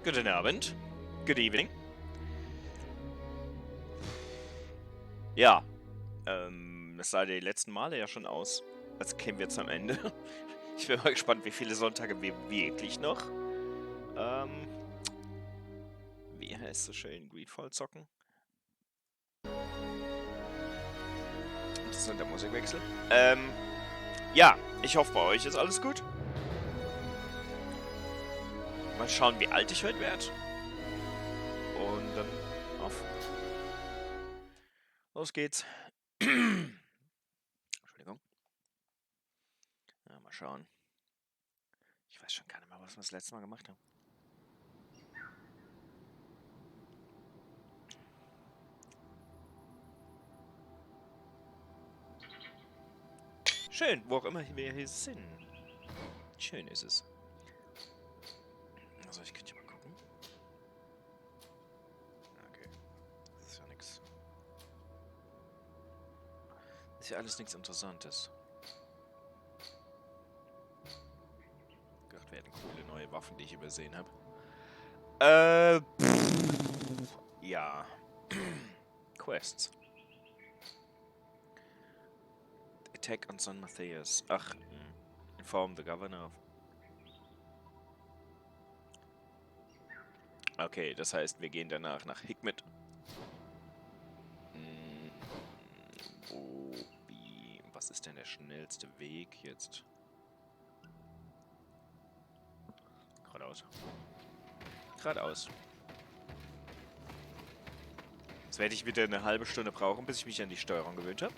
Guten Abend. Good evening. Ja, das sah die letzten Male ja schon aus, als kämen wir zum Ende. Ich bin mal gespannt, wie viele Sonntage wir wirklich noch, wie heißt es so schön, GreedFall zocken. Interessanter Musikwechsel. Ja, ich hoffe, bei euch ist alles gut. Mal schauen, wie alt ich heute werde. Und dann auf. Los geht's. Entschuldigung. Ja, mal schauen. Ich weiß schon gar nicht mehr, was wir das letzte Mal gemacht haben. Schön, wo auch immer wir hier sind. Schön ist es. Also ich könnte mal gucken. Okay. Das ist ja nichts. Das ist ja alles nichts Interessantes. Gedacht, wir hätten coole neue Waffen, die ich übersehen habe. Ja. Quests. Attack on San Matthias. Ach, inform the governor. Okay, das heißt, wir gehen danach nach Hikmet. Was ist denn der schnellste Weg jetzt? Geradeaus. Geradeaus. Jetzt werde ich wieder eine halbe Stunde brauchen, bis ich mich an die Steuerung gewöhnt habe.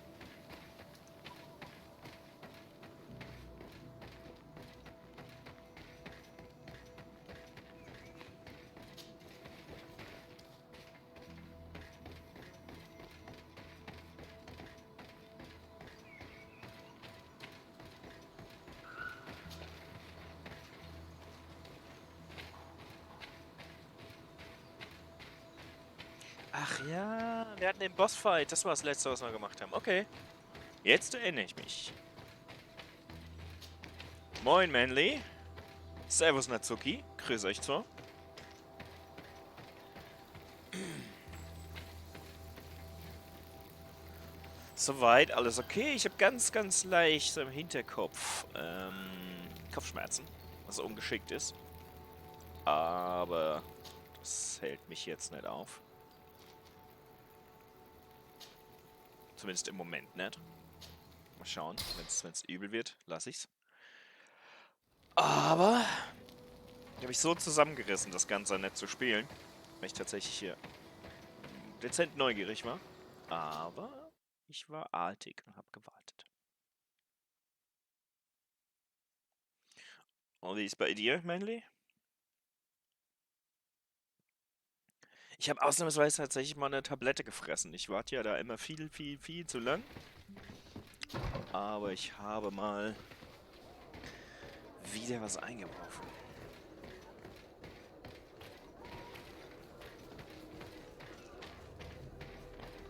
Ach ja, wir hatten den Bossfight. Das war das letzte, was wir gemacht haben. Okay. Jetzt erinnere ich mich. Moin, Manly. Servus, Natsuki. Grüß euch zwar. Soweit, alles okay. Ich habe ganz leicht so im Hinterkopf Kopfschmerzen, was ungeschickt ist. Aber das hält mich jetzt nicht auf. Zumindest im Moment nicht. Mal schauen, wenn es übel wird, lasse ich's. Aber ich habe mich so zusammengerissen, das Ganze nicht zu spielen, weil ich tatsächlich hier dezent neugierig war. Aber ich war artig und habe gewartet. Und wie ist bei dir, Manly? Ich habe ausnahmsweise tatsächlich mal eine Tablette gefressen. Ich warte ja da immer viel zu lang. Aber ich habe mal wieder was eingeworfen.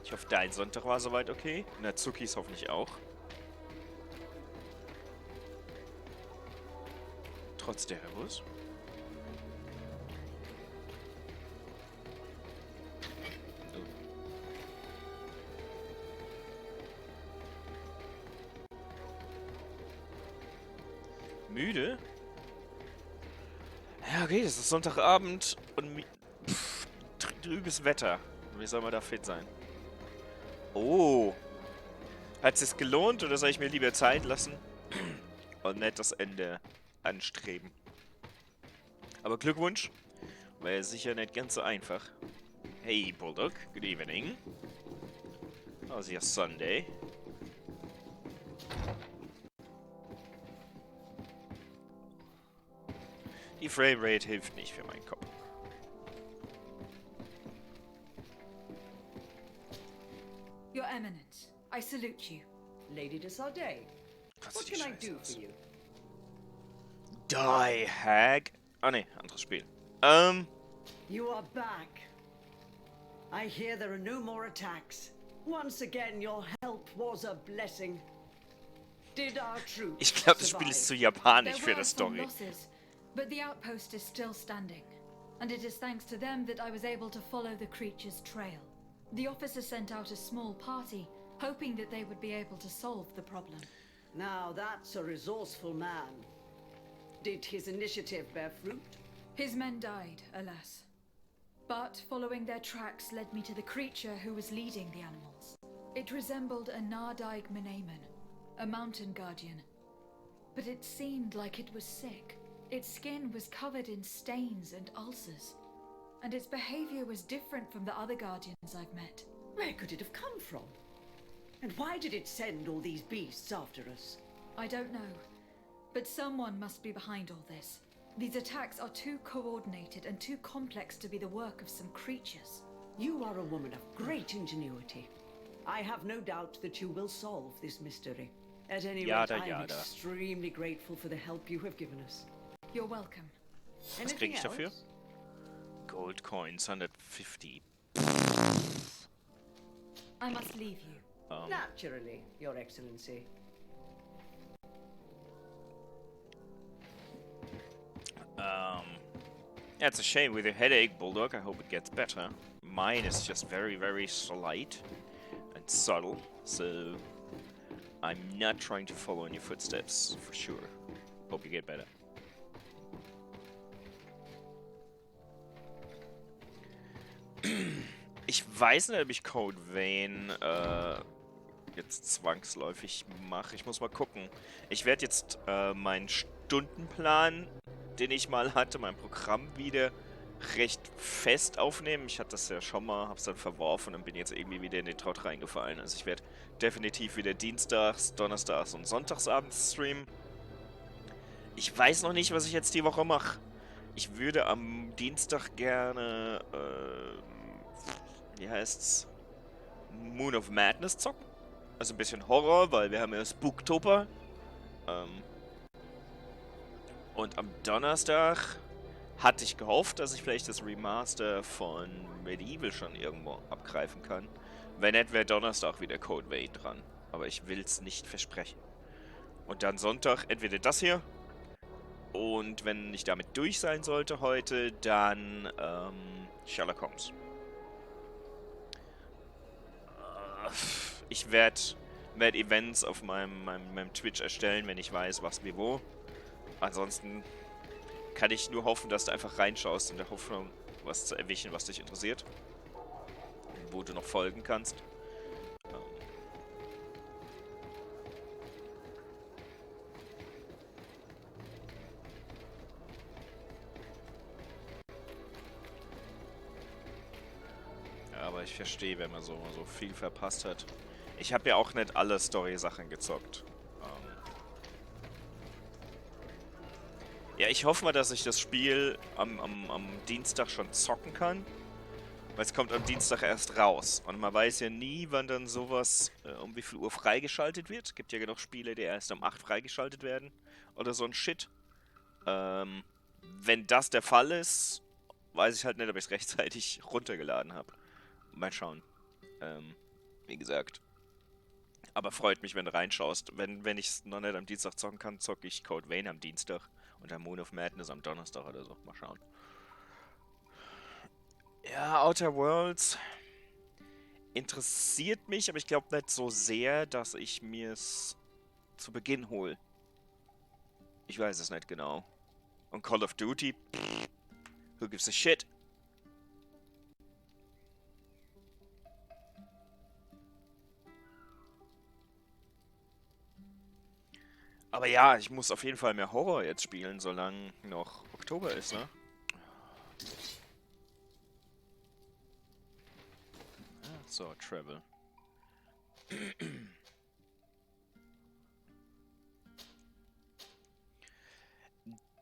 Ich hoffe, dein Sonntag war soweit okay. Natsukis hoffentlich auch. Trotz der Herbus. Müde? Ja, okay, das ist Sonntagabend und trübes Wetter. Wie soll man da fit sein? Oh. Hat es sich gelohnt oder soll ich mir lieber Zeit lassen und nicht das Ende anstreben? Aber Glückwunsch. War ja sicher nicht ganz so einfach. Hey, Bulldog. Good evening. How's your Sunday? Die Framerate hilft nicht für meinen Kopf. Your Eminence, I salute you. Lady de Sade, what can I do for you? Die, Hag. Ah ne, anderes Spiel. You are back. I hear there are no more attacks. Once again, your help was a blessing. Did our troops Ich glaube, das Spiel ist zu japanisch für There die were some Story. losses, but the outpost is still standing. and it is thanks to them that I was able to follow the creature's trail. The officer sent out a small party, hoping that they would be able to solve the problem. Now that's a resourceful man. Did his initiative bear fruit? His men died, alas. But following their tracks led me to the creature who was leading the animals. It resembled a eine, a mountain guardian. But it seemed like it was sick. Its skin was covered in stains and ulcers. And its behavior was different from the other guardians I've met. Where could it have come from? And why did it send all these beasts after us? I don't know. But someone must be behind all this. These attacks are too coordinated and too complex to be the work of some creatures. You are a woman of great ingenuity. I have no doubt that you will solve this mystery. At any rate, I'm extremely grateful for the help you have given us. You're welcome. Was krieg ich dafür? Gold Coins, 150. I must leave you. Naturally, Your Excellency. Yeah, it's a shame with your headache, Bulldog. I hope it gets better. Mine is just very, very slight and subtle, so I'm not trying to follow in your footsteps, for sure. Hope you get better. Ich weiß nicht, ob ich Code Vein jetzt zwangsläufig mache. Ich muss mal gucken. Ich werde jetzt meinen Stundenplan, den ich mal hatte, mein Programm wieder recht fest aufnehmen. Ich hatte das ja schon mal, hab's dann verworfen und bin jetzt irgendwie wieder in den Trott reingefallen. Also ich werde definitiv wieder dienstags, donnerstags und sonntagsabends streamen. Ich weiß noch nicht, was ich jetzt die Woche mache. Ich würde am Dienstag gerne, wie heißt's? Moon of Madness zocken. Also ein bisschen Horror, weil wir haben ja Spooktober. Und am Donnerstag hatte ich gehofft, dass ich vielleicht das Remaster von Medieval schon irgendwo abgreifen kann. Wenn nicht, wäre Donnerstag wieder Code Vein dran. Aber ich will es nicht versprechen. Und dann Sonntag entweder das hier. Und wenn ich damit durch sein sollte heute, dann Sherlock Holmes. Ich werde Events auf meinem Twitch erstellen, wenn ich weiß, was wie wo. Ansonsten kann ich nur hoffen, dass du einfach reinschaust, in der Hoffnung, was zu erwischen, was dich interessiert. Wo du noch folgen kannst. Aber ich verstehe, wenn man so viel verpasst hat. Ich habe ja auch nicht alle Story-Sachen gezockt. Ja, ich hoffe mal, dass ich das Spiel am Dienstag schon zocken kann. Weil es kommt am Dienstag erst raus. Und man weiß ja nie, wann dann sowas um wie viel Uhr freigeschaltet wird. Gibt ja genug Spiele, die erst um 8 freigeschaltet werden. Oder so ein Shit. Wenn das der Fall ist, weiß ich halt nicht, ob ich es rechtzeitig runtergeladen habe. Mal schauen. Wie gesagt. Aber freut mich, wenn du reinschaust. Wenn ich es noch nicht am Dienstag zocken kann, zocke ich Code Vein am Dienstag. Und der Moon of Madness am Donnerstag oder so. Mal schauen. Ja, Outer Worlds interessiert mich, aber ich glaube nicht so sehr, dass ich mir es zu Beginn hole. Ich weiß es nicht genau. Und Call of Duty? Pff, who gives a shit? Aber ja, ich muss auf jeden Fall mehr Horror jetzt spielen, solange noch Oktober ist, ne? So, Travel.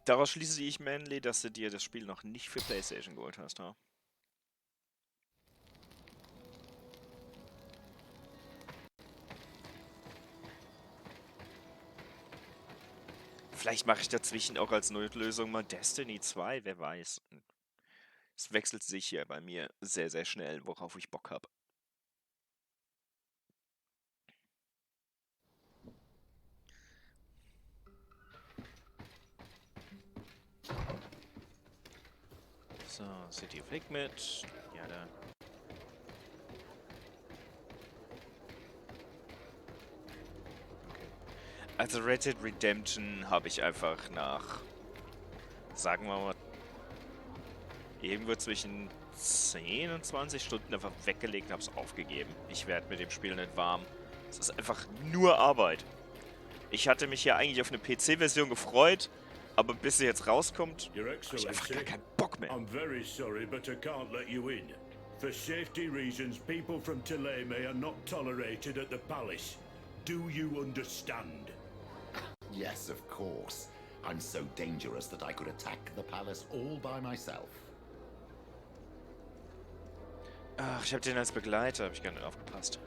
Daraus schließe ich, Manly, dass du dir das Spiel noch nicht für PlayStation geholt hast, ha? Vielleicht mache ich dazwischen auch als Notlösung mal Destiny 2, wer weiß. Es wechselt sich hier bei mir sehr, sehr schnell, worauf ich Bock habe. So, City fliegt mit. Ja, da. Also Red Dead Redemption habe ich einfach nach, sagen wir mal, irgendwo zwischen 10 und 20 Stunden einfach weggelegt und habe es aufgegeben. Ich werde mit dem Spiel nicht warm. Es ist einfach nur Arbeit. Ich hatte mich ja eigentlich auf eine PC-Version gefreut, aber bis sie jetzt rauskommt, Your habe ich einfach gar Excellency, keinen Bock mehr. I'm very sorry, but I can't let you in. For safety reasons, people from Teleme are not tolerated at the palace. Do you understand? Yes, of course. I'm so dangerous that I could attack the palace all by myself. Ach, ich habe den als Begleiter, habe ich gar nicht aufgepasst.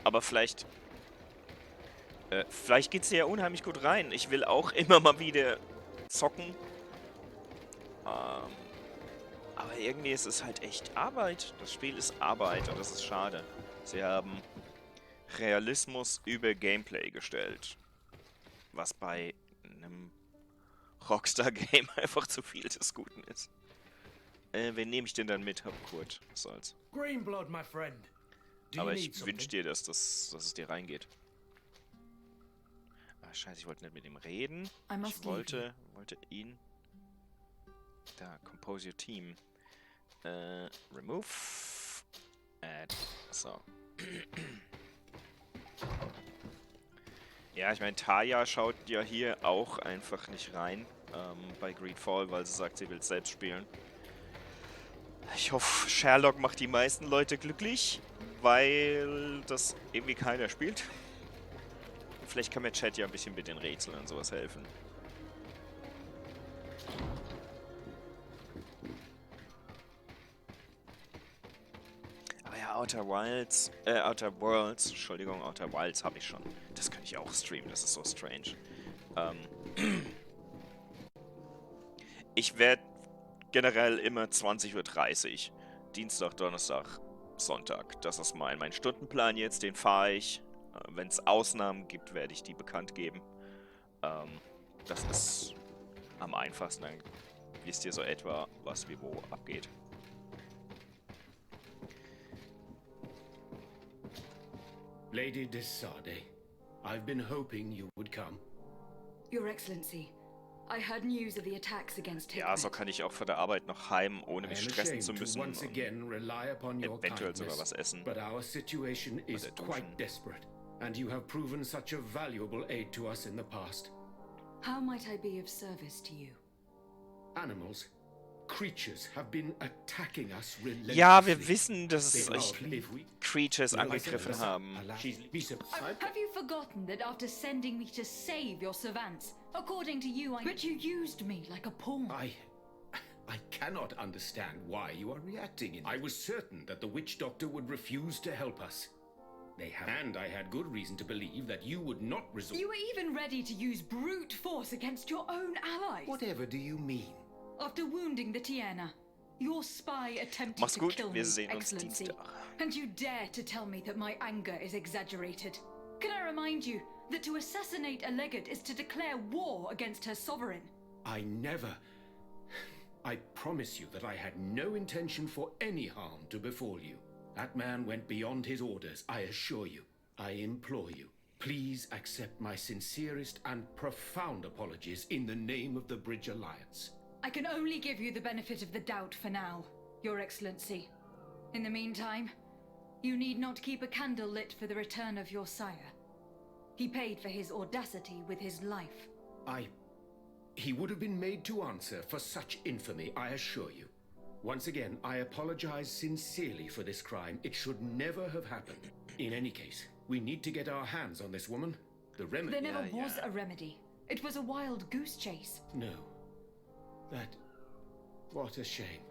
Aber vielleicht geht's dir ja unheimlich gut rein. Ich will auch immer mal wieder zocken. Aber irgendwie ist es halt echt Arbeit. Das Spiel ist Arbeit und das ist schade. Sie haben Realismus über Gameplay gestellt. Was bei einem Rockstar-Game einfach zu viel des Guten ist. Wen nehme ich denn dann mit, Kurt? Was soll's. Greenblood, my friend. Do you Aber need ich wünsche something? dir, dass es dir reingeht. Ah, scheiße, ich wollte nicht mit ihm reden. I must Ich leave wollte ihn... Da, compose your team. Remove. Add. So. Ja, ich meine, Taya schaut ja hier auch einfach nicht rein bei GreedFall, weil sie sagt, sie will es selbst spielen. Ich hoffe, Sherlock macht die meisten Leute glücklich, weil das irgendwie keiner spielt. Vielleicht kann mir Chat ja ein bisschen mit den Rätseln und sowas helfen. Aber ja, Outer Wilds, Entschuldigung, Outer Wilds habe ich schon. Das könnte ich auch streamen, das ist so strange. Ich werde generell immer 20:30 Uhr. Dienstag, Donnerstag, Sonntag. Das ist mein Stundenplan jetzt, den fahre ich. Wenn es Ausnahmen gibt, werde ich die bekannt geben. Das ist am einfachsten. Dann wisst ihr so etwa, was wie wo abgeht. Lady Desade, I've been hoping you would come. Your Excellency, I heard news of the attacks against Ja, so Hickmet. kann ich auch von der Arbeit noch heim, ohne I mich am stressen ashamed zu to müssen. once Und again rely upon your eventuell sogar was kindness, essen. but our situation is der quite duschen. desperate, and you have proven such a valuable aid to us in the past. How might I be of service to you? Animals, creatures have been attacking us relentlessly. Ja, wir wissen, dass They es are euch if we Creatures angegriffen haben. Have you forgotten that after sending me to save your servants, according to you, But you used me like a pawn. I cannot understand why you are reacting in I was certain that the witch doctor would refuse to help us. They have, and I had good reason to believe that you would not resort. You were even ready to use brute force against your own allies. Whatever do you mean? After wounding the Tiana, your spy attempted Mach's to gut, kill wir me, sehen uns Excellency. Dienstag. And you dare to tell me that my anger is exaggerated. Can I remind you that to assassinate a legate is to declare war against her sovereign? I never. I promise you that I had no intention for any harm to befall you. That man went beyond his orders, I assure you. I implore you, please accept my sincerest and profound apologies in the name of the Bridge Alliance. I can only give you the benefit of the doubt for now, Your Excellency. In the meantime, you need not keep a candle lit for the return of your sire. He paid for his audacity with his life. He would have been made to answer for such infamy, I assure you. Once again, I apologize sincerely for this crime. It should never have happened. In any case, we need to get our hands on this woman. The remedy... There never Yeah, was yeah. a remedy. It was a wild goose chase. No. What a shame.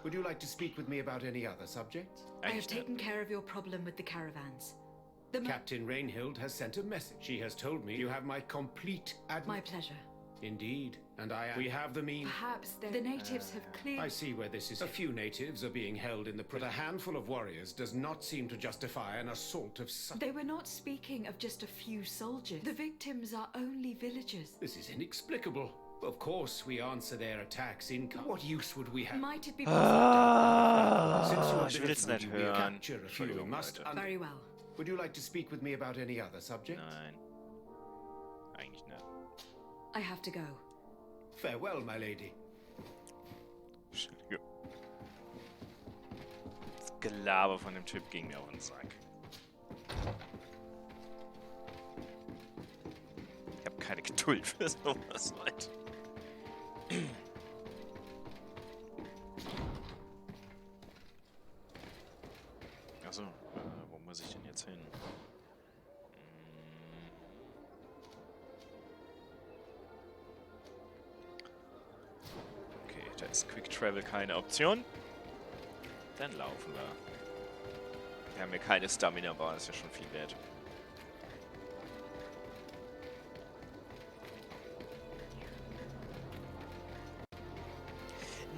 Would you like to speak with me about any other subjects? I have taken care of your problem with the caravans. Captain Rainhild has sent a message. She has told me you have my complete My pleasure. Indeed, and we have the means. Perhaps the natives have cleared... I see where this is. A few natives are being held in the prison. But a handful of warriors does not seem to justify an assault of such... They were not speaking of just a few soldiers. The victims are only villagers. This is inexplicable. Of course, we answer their attacks in kind. What use would we have? Might it be possible? Since your Ich will jetzt nicht ability will hören. capture a few, Entschuldigung, must Leute. Very well. Would you like to speak with me about any other subject? Nein. Eigentlich nicht. I have to go. Farewell, my lady. Entschuldigung. Das Gelaber von dem Typ ging mir auf den Sack. Ich habe keine Geduld für sowas, Leute. Achso, wo muss ich denn jetzt hin? Okay, da ist Quick Travel keine Option. Dann laufen wir. Wir haben ja keine Stamina Bar, das ist ja schon viel wert.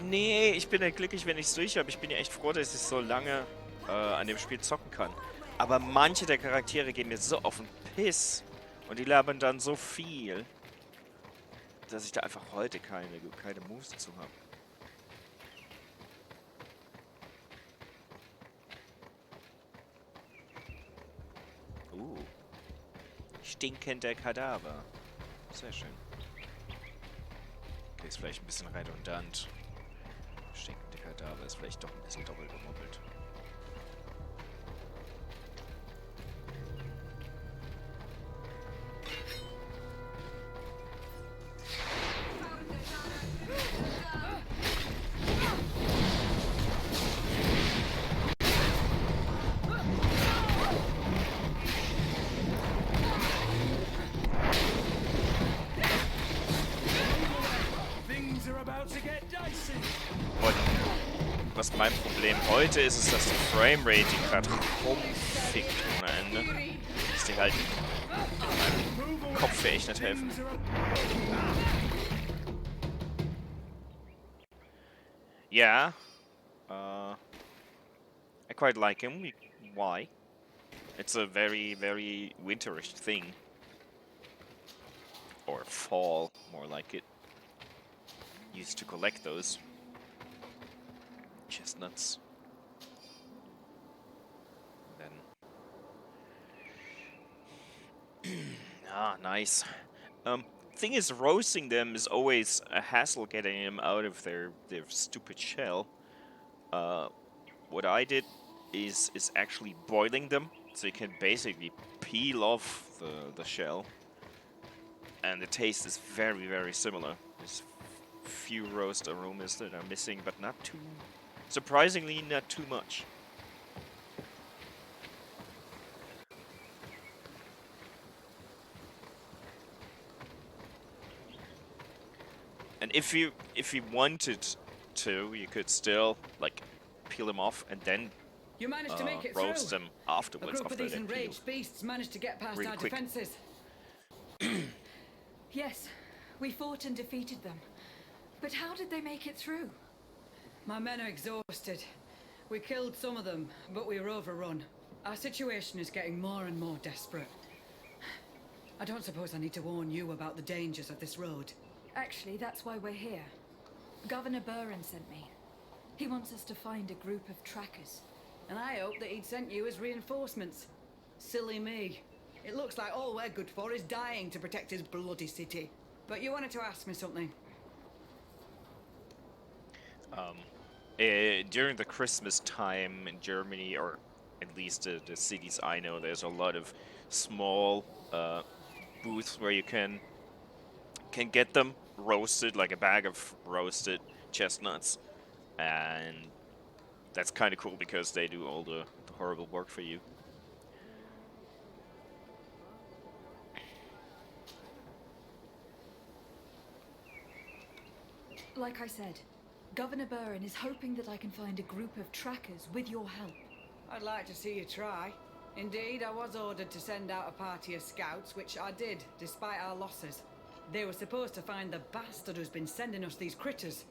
Nee, ich bin ja glücklich, wenn ich es durch habe. Ich bin ja echt froh, dass ich so lange an dem Spiel zocken kann. Aber manche der Charaktere gehen mir so auf den Piss. Und die labern dann so viel, dass ich da einfach heute keine Moves dazu habe. Stinkender Kadaver. Sehr schön. Okay, ist vielleicht ein bisschen redundant. Stinkender Kadaver ist vielleicht doch ein bisschen doppelt gemoppelt. Was mein Problem heute ist, ist, dass die Framerate gerade rumfickt ohne Ende. Dass die halt in meinem Kopf echt nicht helfen. Yeah. I quite like him. Why? It's a very, very winterish thing. Or fall, more like it. Used to collect those. Chestnuts. Then nice. Thing is, roasting them is always a hassle getting them out of their stupid shell. What I did is actually boiling them, so you can basically peel off the shell, and the taste is very, very similar. There's few roast aromas that are missing, but not too. Surprisingly, not too much. And if you wanted to, you could still like peel them off and then You managed to make it roast through. them A afterwards. group of After these they're peeled. enraged beasts managed to get past Really our quick. defenses. Yes, we fought and defeated them. But how did they make it through? My men are exhausted. We killed some of them, but we were overrun. Our situation is getting more and more desperate. I don't suppose I need to warn you about the dangers of this road. Actually, that's why we're here. Governor Buren sent me. He wants us to find a group of trackers. And I hope that he'd sent you as reinforcements. Silly me. It looks like all we're good for is dying to protect his bloody city. But you wanted to ask me something. During the Christmas time in Germany, or at least the cities I know, there's a lot of small booths where you can get them roasted, like a bag of roasted chestnuts, and that's kind of cool because they do all the horrible work for you. Like I said, Governor Buren is hoping that I can find a group of trackers with your help. I'd like to see you try. Indeed, I was ordered to send out a party of scouts, which I did, despite our losses. They were supposed to find the bastard who's been sending us these critters.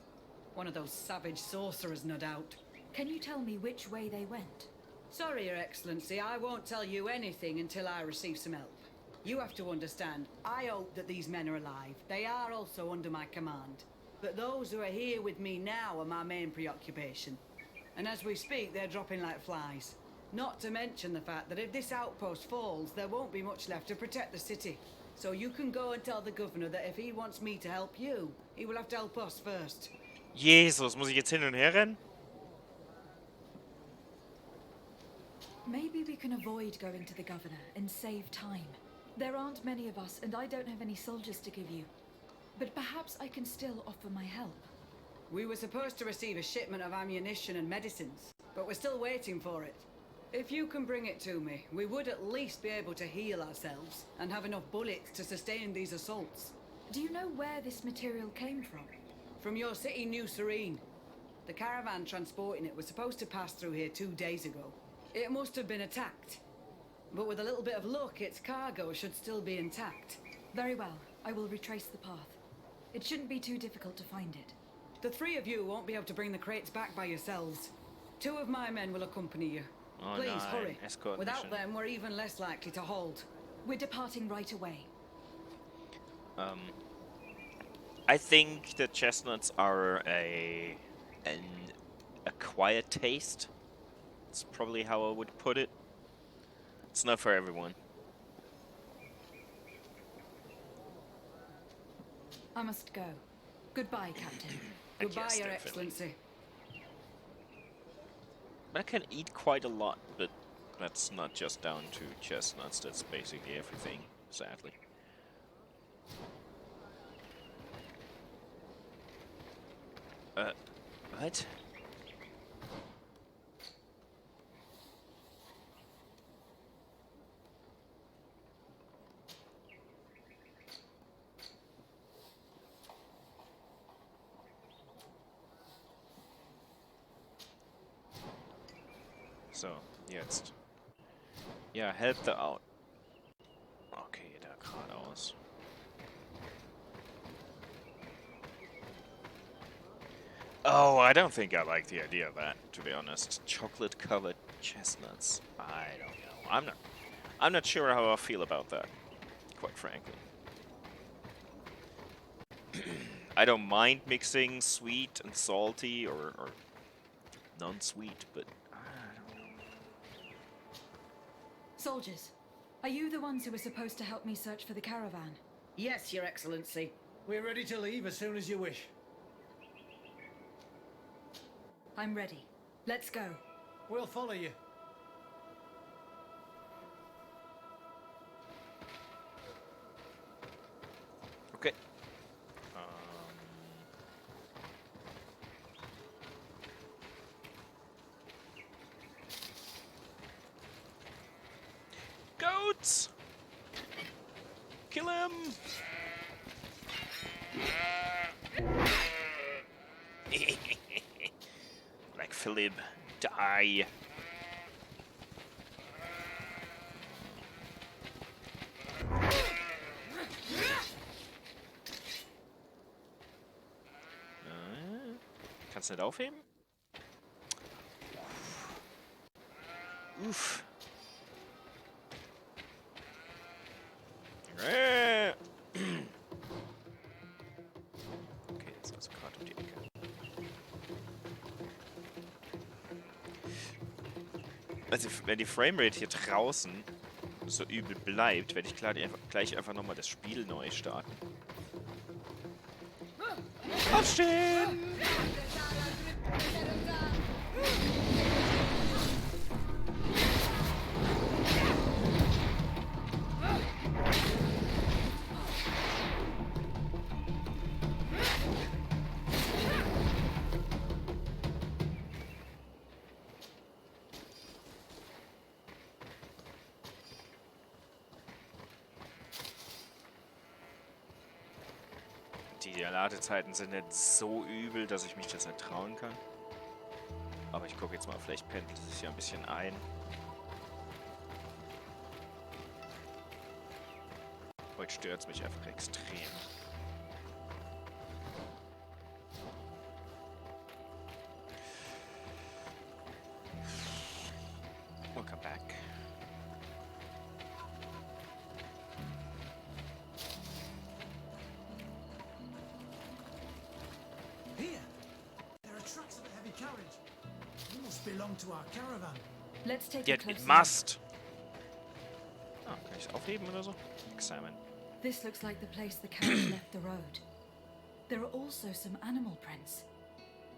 One of those savage sorcerers, no doubt. Can you tell me which way they went? Sorry, Your Excellency, I won't tell you anything until I receive some help. You have to understand, I hope that these men are alive. They are also under my command. But those who are here with me now are my main preoccupation. And as we speak, they're dropping like flies. Not to mention the fact that if this outpost falls, there won't be much left to protect the city. So you can go and tell the governor that if he wants me to help you, he will have to help us first. Jesus, muss ich jetzt hin und her rennen? Maybe we can avoid going to the governor and save time. There aren't many of us, and I don't have any soldiers to give you. But perhaps I can still offer my help. We were supposed to receive a shipment of ammunition and medicines, but we're still waiting for it. If you can bring it to me, we would at least be able to heal ourselves and have enough bullets to sustain these assaults. Do you know where this material came from? From your city, New Serene. The caravan transporting it was supposed to pass through here 2 days ago. It must have been attacked. But with a little bit of luck, its cargo should still be intact. Very well. I will retrace the path. It shouldn't be too difficult to find it. The 3 of you won't be able to bring the crates back by yourselves. 2 of my men will accompany you. Oh, Please, nein. hurry. Escort Without mission. them, we're even less likely to hold. We're departing right away. I think the chestnuts are an acquired taste. That's probably how I would put it. It's not for everyone. I must go. Goodbye, Captain. Goodbye, Yes, Your definitely. Excellency. I can eat quite a lot, but that's not just down to chestnuts. That's basically everything, sadly. What? So, jetzt. Ja, help the out. Okay, da geradeaus. Oh, I don't think I like the idea of that, to be honest. Chocolate-covered chestnuts. I don't know. I'm not sure how I feel about that, quite frankly. I don't mind mixing sweet and salty or non-sweet, but I don't know. Soldiers, are you the ones who were supposed to help me search for the caravan? Yes, Your Excellency. We're ready to leave as soon as you wish. I'm ready. Let's go. We'll follow you. Okay. Goats! Kill him! Like Philip, die! Kannst du nicht aufheben? Uff. Okay, jetzt also gerade um die Ecke. Also, wenn die Framerate hier draußen so übel bleibt, werde ich gleich einfach nochmal das Spiel neu starten. Aufstehen! Die Ladezeiten sind nicht so übel, dass ich mich das nicht trauen kann. Aber ich gucke jetzt mal, vielleicht pendelt es sich ja ein bisschen ein. Heute stört es mich einfach extrem. Welcome back. belong to our caravan. Let's take a Yet closer it look. must. Ah, kann ich es aufheben oder so? Examine. This looks like the place the carriage left the road. There are also some animal prints.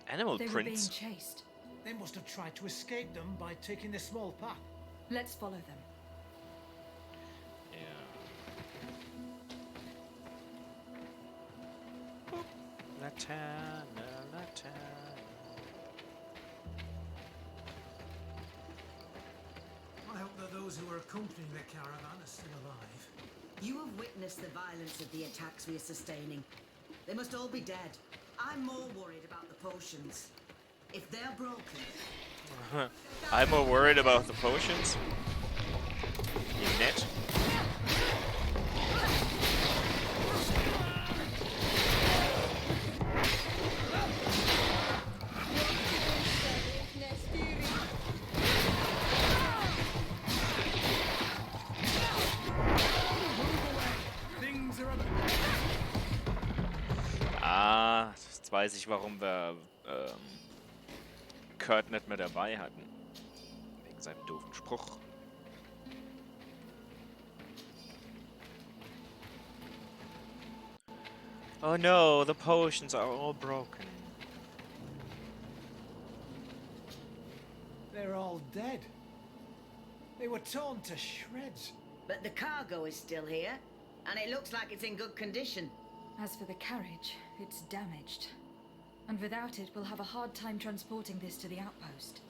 Animal They were being prints? chased. They must have tried to escape them by taking the small path. Let's follow them. Ja. Laterne, Laterne. I hope that those who are accompanying the caravan are still alive. You have witnessed the violence of the attacks we are sustaining. They must all be dead. I'm more worried about the potions. If they're broken, I'm more worried about the potions. You net. Things are Ah, jetzt weiß ich, warum wir Kurt nicht mehr dabei hatten. Wegen seinem doofen Spruch. Oh no, the potions are all broken. They're all dead. They were torn to shreds. but the cargo is still here, and it looks like it's in good condition. As for the carriage, it's damaged. And without it, we'll have a hard time transporting this to the outpost.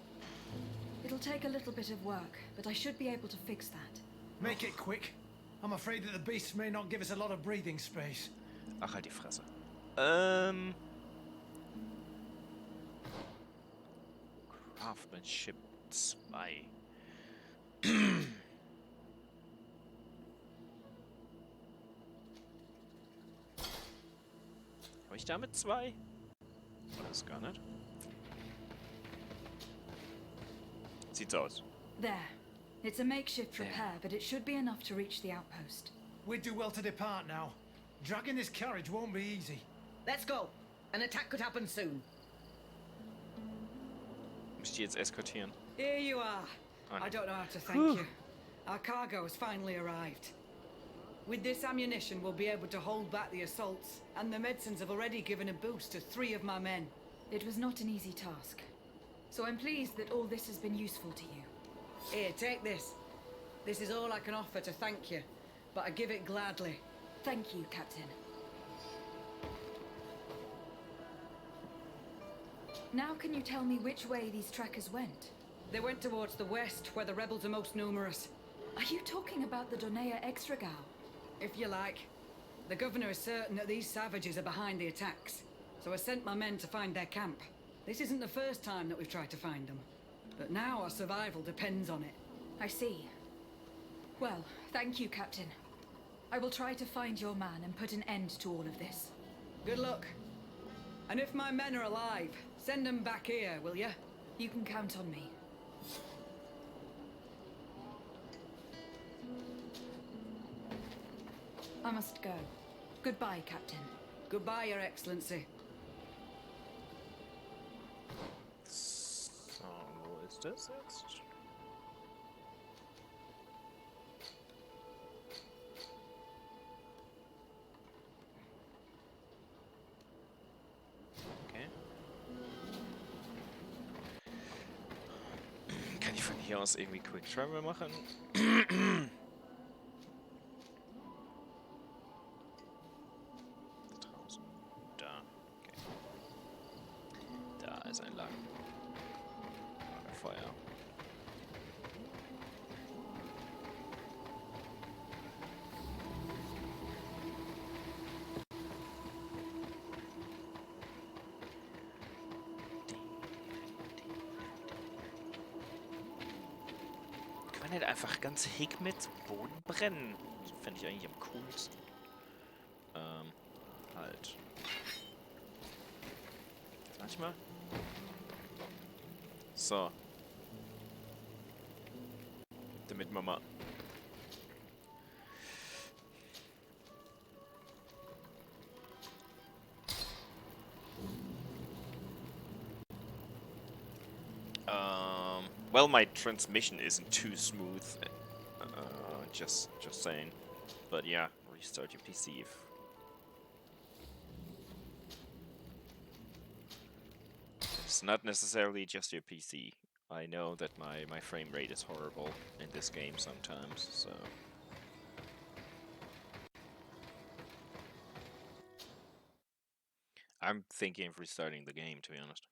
It'll take a little bit of work, but I should be able to fix that. Make it quick. I'm afraid that the beasts may not give us a lot of breathing space. Ach, halt die Fresse. Craftsmanship 2. Habe ich damit 2? Oder ist gar nicht? Sieht's aus. There. It's a makeshift There. repair, but it should be enough to reach the outpost. We'd do well to depart now. Dragging this carriage won't be easy. Let's go. An attack could happen soon. Muss ich die jetzt eskortieren? Here you are. Oh. I don't know how to thank you. Our cargo has finally arrived. With this ammunition, we'll be able to hold back the assaults, and the medicines have already given a boost to 3 of my men. It was not an easy task. So I'm pleased that all this has been useful to you. Here, take this. This is all I can offer to thank you, but I give it gladly. Thank you, Captain. Now can you tell me which way these trackers went? They went towards the west, where the rebels are most numerous. Are you talking about the Donea Extragal? If you like. The governor is certain that these savages are behind the attacks, so I sent my men to find their camp. This isn't the first time that we've tried to find them, but now our survival depends on it. I see. Well, thank you, Captain. I will try to find your man and put an end to all of this. Good luck. And if my men are alive, send them back here, will you? You can count on me. I must go. Goodbye, Captain. Goodbye, Your Excellency. So, wo ist das jetzt? Okay. Kann ich von hier aus irgendwie Quick Travel machen? Draußen. Da. Okay. Da ist ein Lagerfeuer. Kann man nicht einfach ganz Higmet zum Boden brennen? Das fände ich eigentlich am coolsten. Halt. Manchmal. So. Damit wir mal. Well, my transmission isn't too smooth. Just saying. But yeah, restart your PC if... It's not necessarily just your PC. I know that my frame rate is horrible in this game sometimes, so... I'm thinking of restarting the game, to be honest.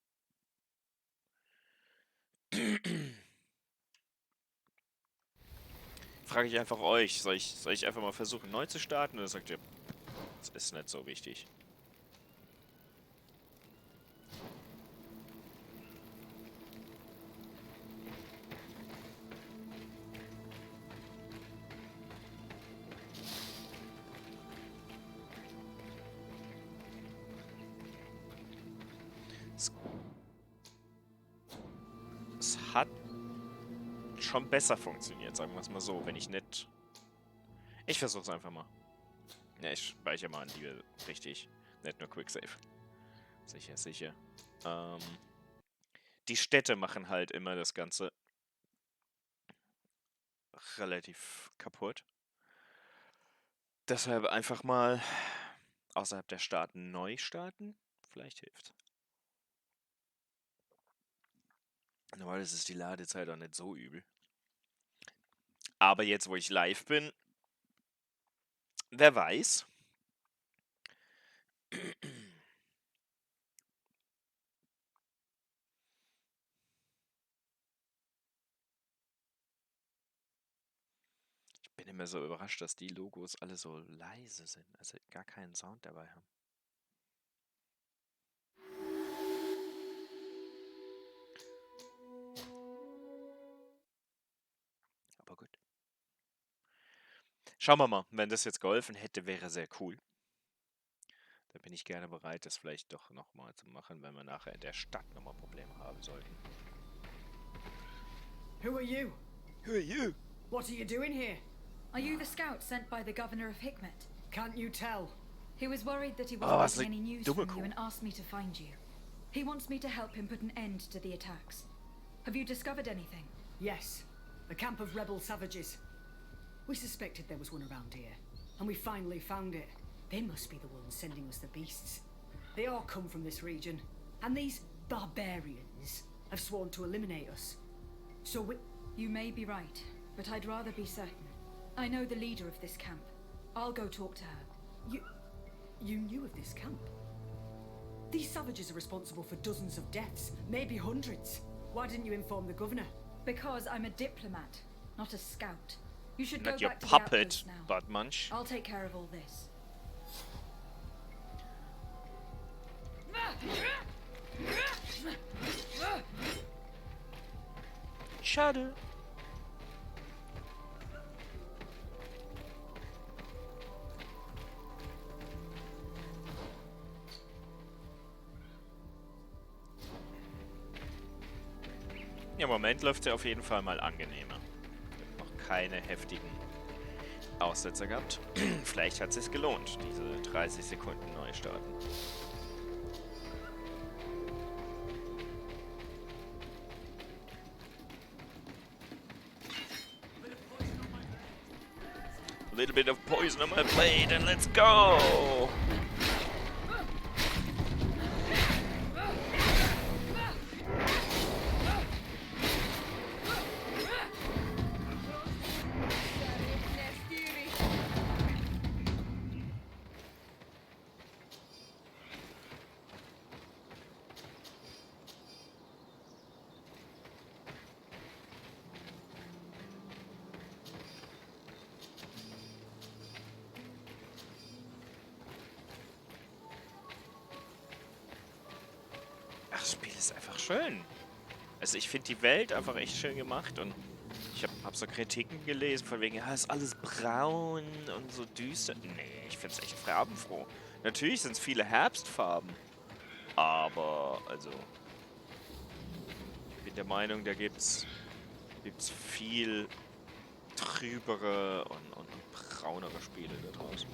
Frage ich einfach euch, soll ich einfach mal versuchen neu zu starten, oder sagt ihr, das ist nicht so wichtig? Es hat schon besser funktioniert, sagen wir es mal so, wenn ich nicht... Ich versuch's einfach mal. Ja, ich speichere mal an lieber richtig, nicht nur Quicksave. Sicher, sicher. Die Städte machen halt immer das Ganze relativ kaputt. Deshalb einfach mal außerhalb der Staaten neu starten. Vielleicht hilft. Normalerweise ist die Ladezeit auch nicht so übel. Aber jetzt, wo ich live bin, wer weiß. Ich bin immer so überrascht, dass die Logos alle so leise sind, also gar keinen Sound dabei haben. Aber gut. Schauen wir mal, wenn das jetzt geholfen hätte, wäre sehr cool. Da bin ich gerne bereit, das vielleicht doch nochmal zu machen, wenn wir nachher in der Stadt nochmal Probleme haben sollten. Who are you? Who are you? What are you doing here? Are you the scout sent by the governor of Hikmet? Can't you tell? He was worried that he Oh, wasn't that's getting like any news dumme from Kuh. you and asked me to find you. He wants me to help him put an end to the attacks. Have you discovered anything? Yes, a camp of rebel savages. We suspected there was one around here, and we finally found it. They must be the ones sending us the beasts. They all come from this region, and these barbarians have sworn to eliminate us. So we... You may be right, but I'd rather be certain. I know the leader of this camp. I'll go talk to her. You knew of this camp? These savages are responsible for dozens of deaths, maybe hundreds. Why didn't you inform the governor? Because I'm a diplomat, not a scout. You should Not go your back to the puppet, outpost now. Butt Munch. I'll take care of all this. Schade. Ja, im Moment läuft es ja auf jeden Fall mal angenehmer. Ich habe noch keine heftigen Aussetzer gehabt. Vielleicht hat es sich gelohnt, diese 30 Sekunden neu starten. A little bit of poison on my blade and let's go! Ach, das Spiel ist einfach schön. Also ich finde die Welt einfach echt schön gemacht und ich hab so Kritiken gelesen von wegen, ja, ist alles braun und so düster. Nee, ich finde es echt farbenfroh. Natürlich sind es viele Herbstfarben, aber also ich bin der Meinung, da gibt's viel trübere und braunere Spiele da draußen.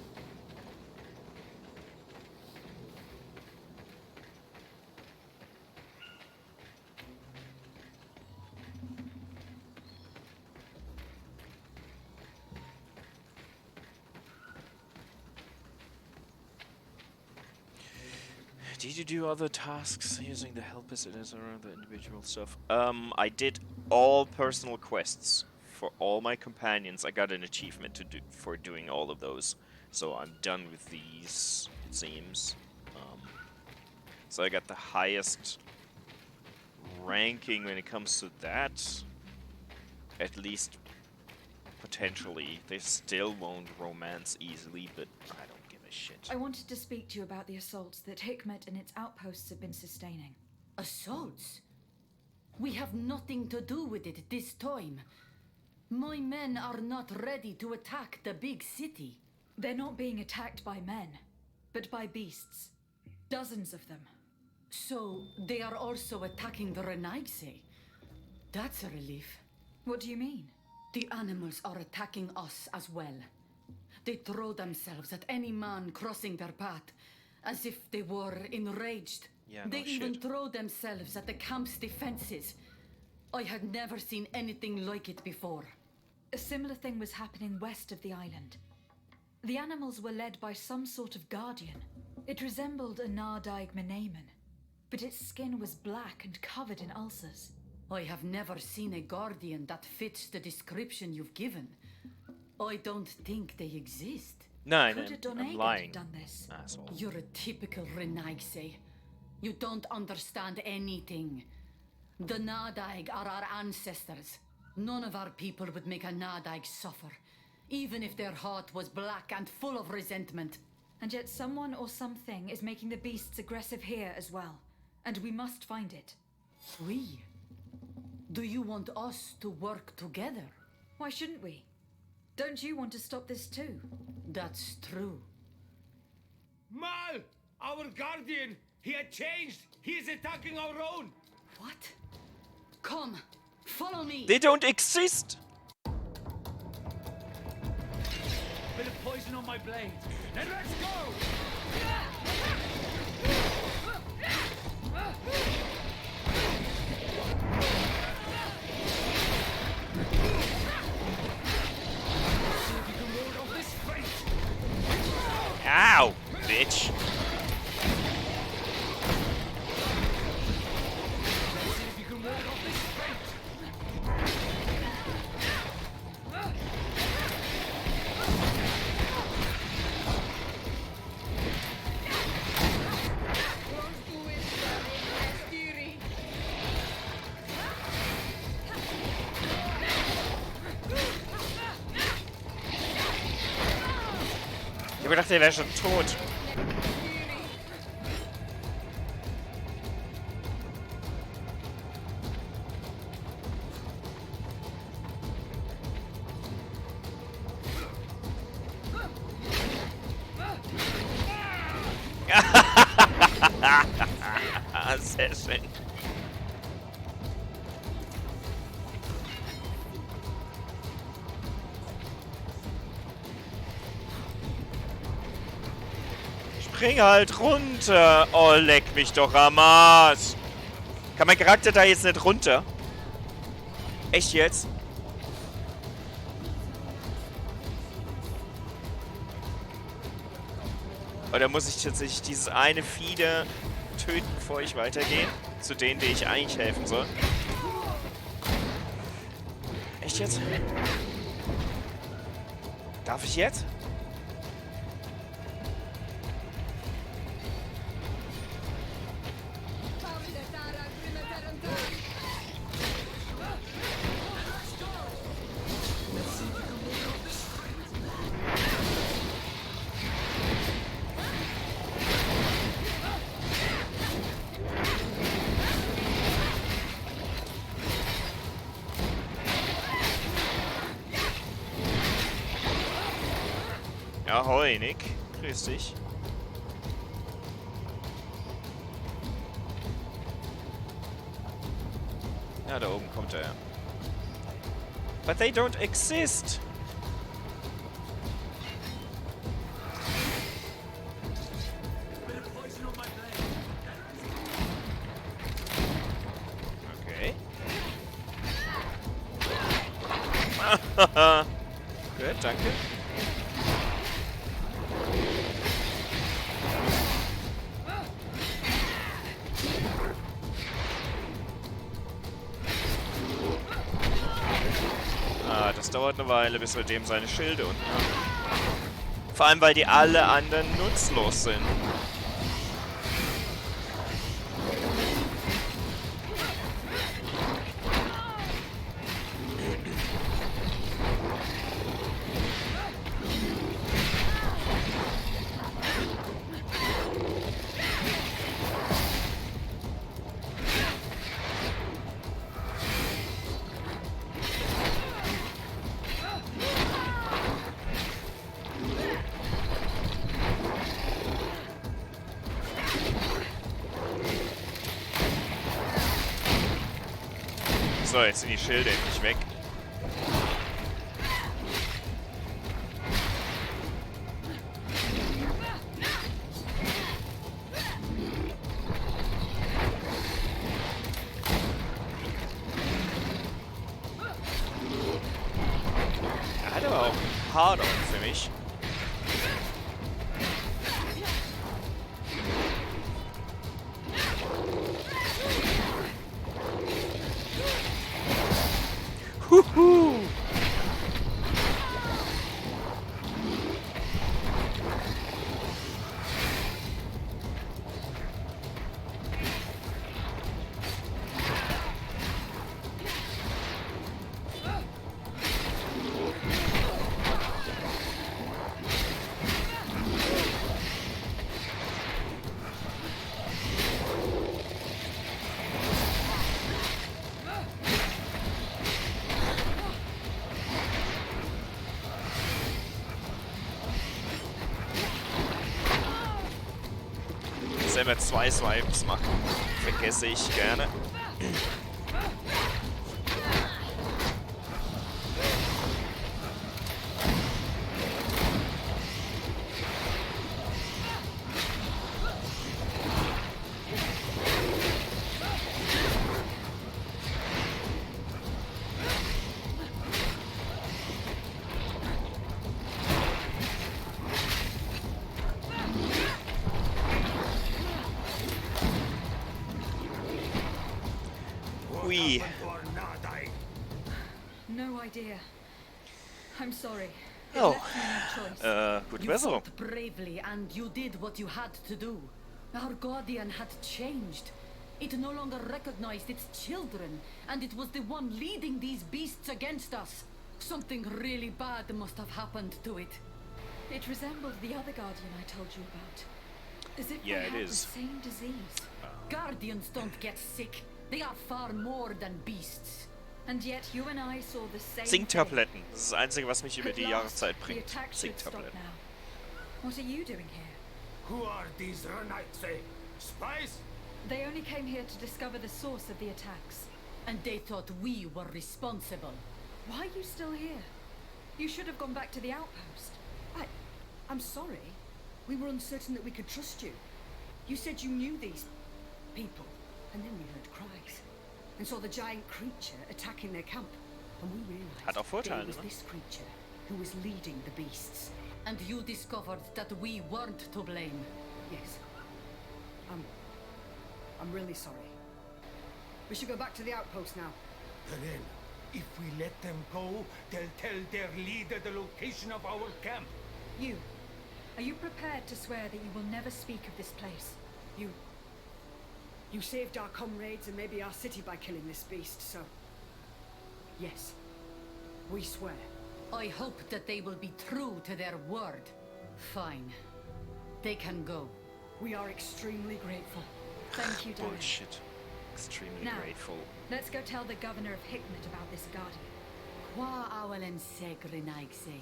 Did you do other tasks using the helpers and around the individual stuff? I did all personal quests for all my companions. I got an achievement to do for doing all of those, so I'm done with these. It seems. So I got the highest ranking when it comes to that. At least potentially. They still won't romance easily, but I don't give a shit. I wanted to speak to you about the assaults that Hikmet and its outposts have been sustaining. Assaults? We have nothing to do with it this time. My men are not ready to attack the big city. They're not being attacked by men, but by beasts. Dozens of them. So, they are also attacking the Renaigse. That's a relief. What do you mean? The animals are attacking us as well. They throw themselves at any man crossing their path, as if they were enraged. Yeah, they no even shit. throw themselves at the camp's defenses. I had never seen anything like it before. A similar thing was happening west of the island. The animals were led by some sort of guardian. It resembled a eine, but its skin was black and covered in ulcers. I have never seen a guardian that fits the description you've given. I don't think they exist. No, Could a I'm Donegan lying. have done this? Asshole. You're a typical Renaigse. You don't understand anything. The Nadaig are our ancestors. None of our people would make a Nadaig suffer, even if their heart was black and full of resentment. And yet someone or something is making the beasts aggressive here as well. And we must find it. We? Do you want us to work together? Why shouldn't we? Don't you want to stop this too? That's true. Mal! Our guardian! He had changed! He is attacking our own! What? Come, follow me! They don't exist! Bit of poison on my blade. And let's go! See if you can ward off this fate! Ow, bitch. See if you can ward off this fate! Ich hab gedacht, der wäre schon tot. Sehr schön. Spring halt runter. Oh, leck mich doch am Arsch. Kann mein Charakter da jetzt nicht runter? Echt jetzt? Oder muss ich tatsächlich dieses eine Fieder töten, bevor ich weitergehe? Zu denen, die ich eigentlich helfen soll. Echt jetzt? Darf ich jetzt? Ahoi, Nick. Grüß dich. Ja, da oben kommt er. But they don't exist. Okay. Gut, danke. Ah, das dauert eine Weile, bis wir dem seine Schilde unten haben. Vor allem, weil die alle anderen nutzlos sind. So, jetzt sind die Schilde endlich weg. Er hat aber auch ein Hard-On für mich. Huhu! Selber 2 Swipes machen. Vergesse ich gerne. Hui. No idea. I'm sorry. It Oh. left me no choice. Gute You Besserung. fought bravely and you did what you had to do. Our guardian had changed. It no longer recognized its children, and it was the one leading these beasts against us. Something really bad must have happened to it. It resembled the other guardian I told you about. As if Yeah, they it had is. the same disease. Guardians don't get sick. They are far more than beasts. And yet you and I saw the same thing. Zinktabletten. Das ist das Einzige, was mich über At die last, Jahreszeit the bringt. attack should stop Zinktabletten. now. What are you doing here? Who are these Renaitse? Spies? They only came here to discover the source of the attacks. And they thought we were responsible. Why are you still here? You should have gone back to the outpost. I'm sorry. We were uncertain that we could trust you. You said you knew these people, and then we heard cries and saw the giant creature attacking their camp. And we Hat auch realized Vorteile, it was ne? this creature who was leading the beasts. And you discovered that we weren't to blame. Yes. I'm really sorry. We should go back to the outpost now. Then, if we let them go, they'll tell their leader the location of our camp. You. Are you prepared to swear that you will never speak of this place? You saved our comrades and maybe our city by killing this beast, so... Yes. We swear. I hope that they will be true to their word. Fine. They can go. We are extremely grateful. Thank you, Darren. Bullshit. Extremely Now. grateful. Let's go tell the governor of Hickmet about this guardian. Qua awelen segrenaigse.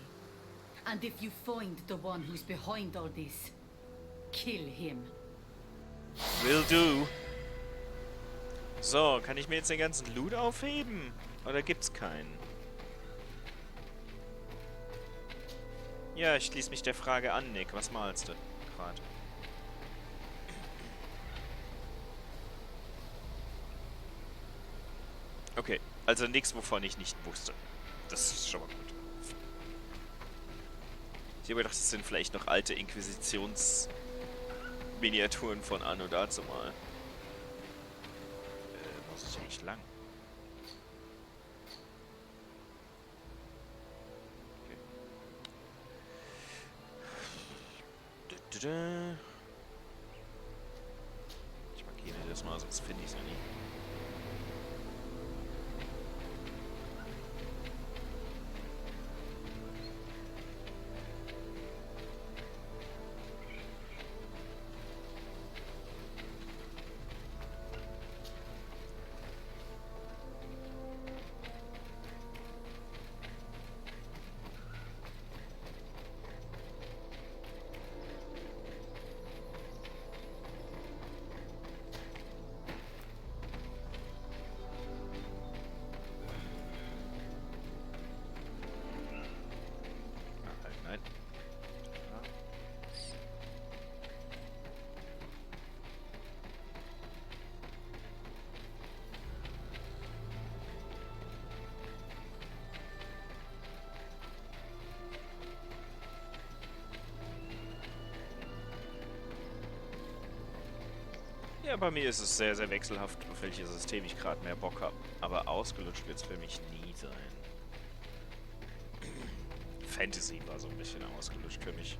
And if you find the one who's behind all this, kill him. Will do. So, kann ich mir jetzt den ganzen Loot aufheben? Oder gibt's keinen? Ja, ich schließe mich der Frage an, Nick. Was malst du gerade? Okay, also nichts, wovon ich nicht wusste. Das ist schon mal gut. Ich habe gedacht, das sind vielleicht noch alte Inquisitionsminiaturen von Anno dazumal. Muss ich eigentlich lang? Ich markiere das mal, sonst finde ich es ja nie. Nein. Ja, bei mir ist es sehr, sehr wechselhaft, auf welches System ich gerade mehr Bock habe. Aber ausgelutscht wird es für mich nie sein. Fantasy war so ein bisschen ausgelutscht für mich.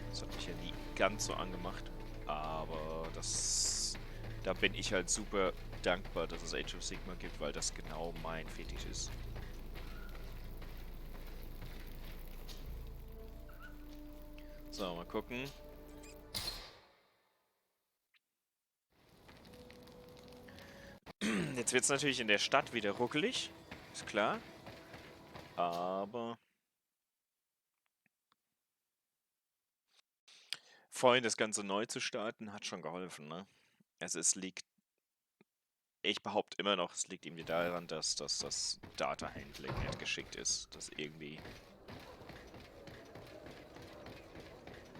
Das hat mich ja nie ganz so angemacht. Aber das... Da bin ich halt super dankbar, dass es Age of Sigmar gibt, weil das genau mein Fetisch ist. So, mal gucken. Jetzt wird es natürlich in der Stadt wieder ruckelig. Ist klar. Aber... Vorhin das Ganze neu zu starten, hat schon geholfen, ne? Also es liegt... Ich behaupte immer noch, es liegt irgendwie daran, dass das Data-Handling nicht geschickt ist. Dass irgendwie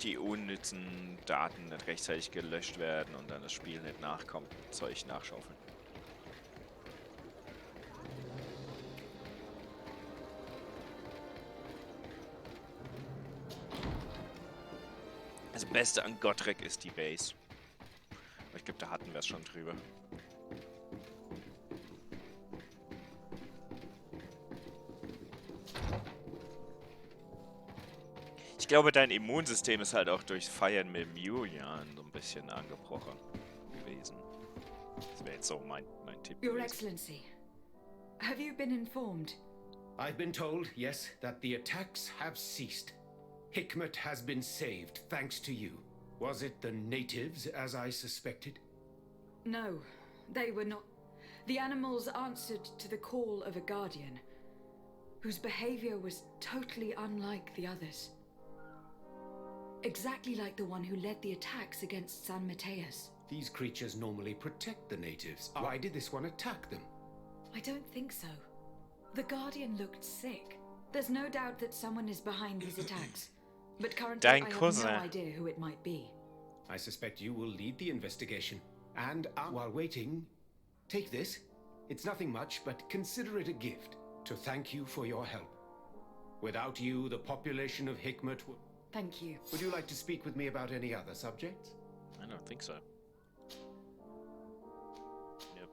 die unnützen Daten nicht rechtzeitig gelöscht werden und dann das Spiel nicht nachkommt, Zeug nachschaufeln. Das Beste an Gottrek ist die Base. Aber ich glaube, da hatten wir es schon drüber. Ich glaube, dein Immunsystem ist halt auch durchs Feiern mit Julian so ein bisschen angebrochen gewesen. Das wäre jetzt so mein Tipp Your gewesen. Excellency, have you been informed? I've been told, yes, that the attacks have ceased. Hikmet has been saved, thanks to you. Was it the natives, as I suspected? No, they were not. The animals answered to the call of a guardian, whose behavior was totally unlike the others. Exactly like the one who led the attacks against San Mateus. These creatures normally protect the natives. Why did this one attack them? I don't think so. The guardian looked sick. There's no doubt that someone is behind these attacks. But currently I have no idea who it might be. I suspect you will lead the investigation. And while waiting, take this. It's nothing much, but consider it a gift to thank you for your help. Without you, the population of Hikmet would... Thank you. Would you like to speak with me about any other subjects? I don't think so. Yep.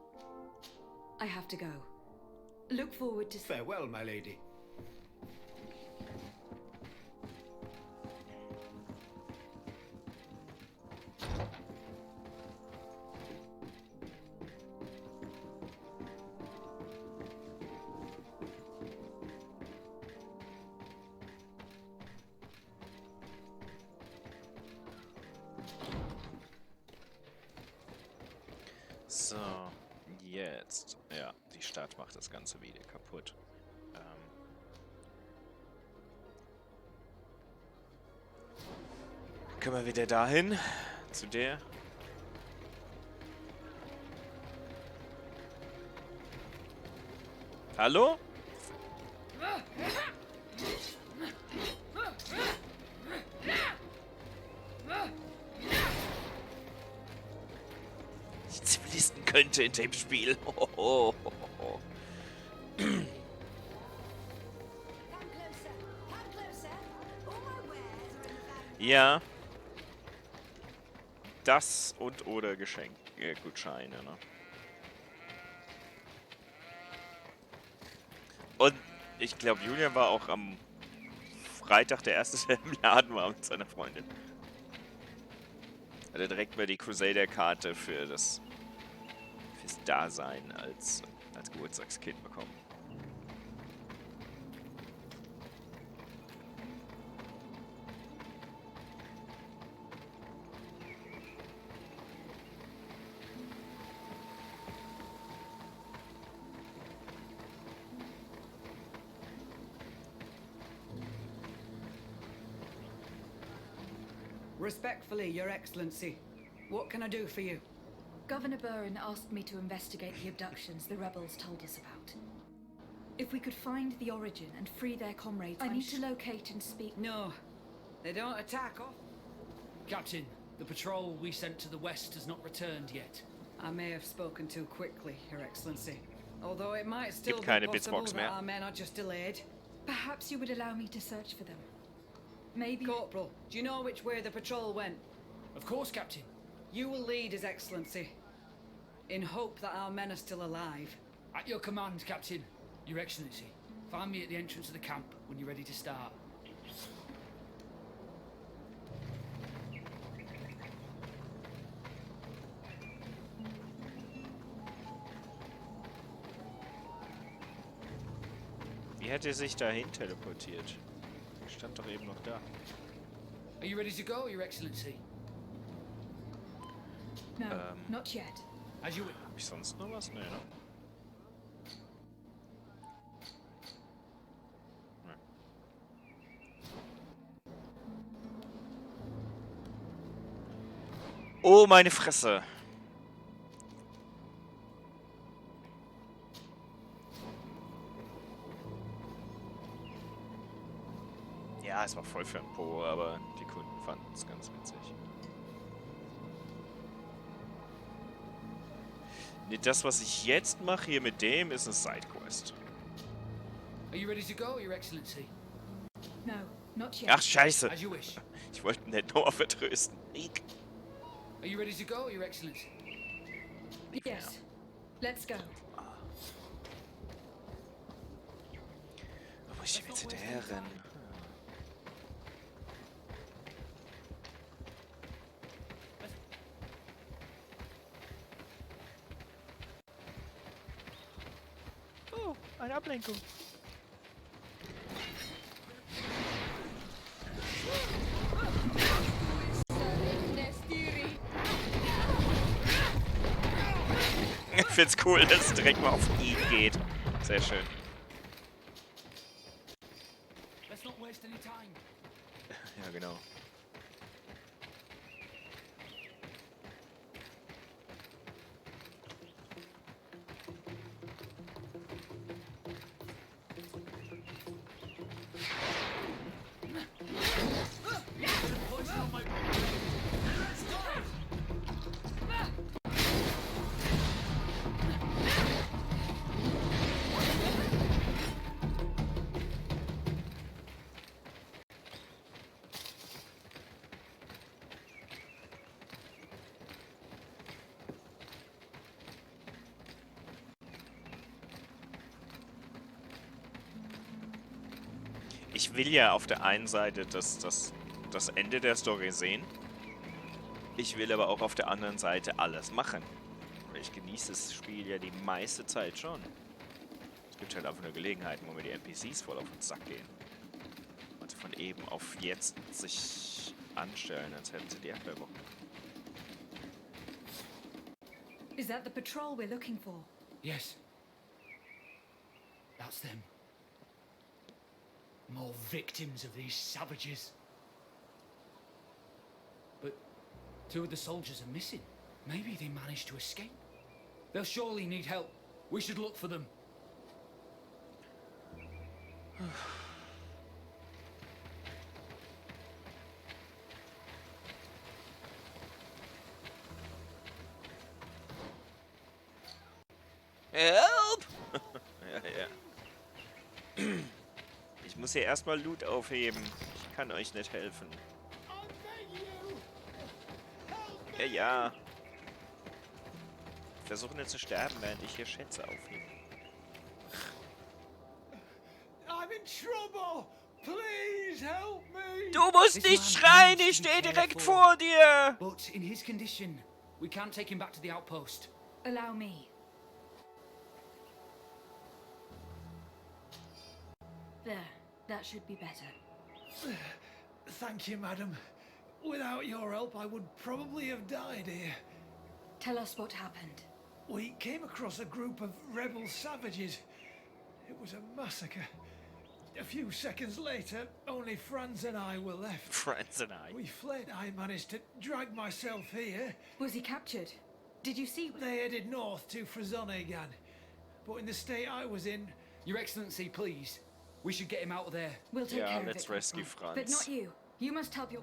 I have to go. Look forward to... Farewell, my lady. So, jetzt. Ja, die Stadt macht das Ganze wieder kaputt. Können wir wieder dahin? Zu der? Hallo? Die Zivilisten könnte in dem Spiel. Ja. Das und oder Gutscheine, ne? Und ich glaube, Julian war auch am Freitag der Erste, der im Laden war mit seiner Freundin. Hat er direkt mal die Crusader-Karte für fürs Dasein als Geburtstagskind bekommen. Respectfully, Your Excellency. What can I do for you? Governor Burren asked me to investigate the abductions the rebels told us about. If we could find the origin and free their comrades, I need to locate and speak. No, they don't attack off. Captain, the patrol we sent to the west has not returned yet. I may have spoken too quickly, Your Excellency. Although it might still Gibt be keine possible Bitsbox that mehr. our men are just delayed. Perhaps you would allow me to search for them. Maybe... Corporal, do you know which way the patrol went? Of course, Captain. You will lead, His Excellency, in hope that our men are still alive. At your command, Captain. Your Excellency. Find me at the entrance of the camp when you're ready to start. Wie hat er sich dahin teleportiert? Stand doch eben noch da. Are you ready to go, Your Excellency? No, not yet. As you wish. Hab ich sonst noch was? Nee, ne? Oh, meine Fresse. Ja, es war voll für ein Po, aber die Kunden fanden es ganz witzig. Nee, das, was ich jetzt mache hier mit dem, ist eine Sidequest. Are you ready to go, Your Excellency? No, not yet. Ach, scheiße. As you wish. Ich wollte ihn nicht Noah vertrösten. Are you ready to go, Your Excellency? Yes. Let's go. Wo muss ich jetzt hinterher rennen? Oh, eine Ablenkung. Ich find's cool, dass es direkt mal auf ihn geht. Sehr schön. Let's not waste any time. Ja, genau. Ich will ja auf der einen Seite das Ende der Story sehen. Ich will aber auch auf der anderen Seite alles machen. Ich genieße das Spiel ja die meiste Zeit schon. Es gibt halt einfach nur Gelegenheiten, wo mir die NPCs voll auf den Sack gehen. Also von eben auf jetzt sich anstellen, als hätten sie die Erdbeerwoche. Is that the patrol we're looking for? Yes. That's them. More victims of these savages. But 2 of the soldiers are missing. Maybe they managed to escape. They'll surely need help. We should look for them. Help! Ja. Ich muss hier erstmal Loot aufheben. Ich kann euch nicht helfen. Ja, ja. Versuchen nicht zu sterben, während ich hier Schätze aufhebe. I'm in trouble! Please help me! Du musst nicht schreien, ich stehe direkt vor dir! But in his condition, we can't take him back to the outpost. Allow me. There, that should be better. Thank you, madam. Without your help, I would probably have died here. Tell us what happened. We came across a group of rebel savages. It was a massacre. A few seconds later, only Franz and I were left. Franz and I. We fled. I managed to drag myself here. Was he captured? Did you see? They headed north to Frazonegan. But in the state I was in... Your Excellency, please. We should get him out of there. We'll take care of it. Let's rescue Franz. But not you. You must help your...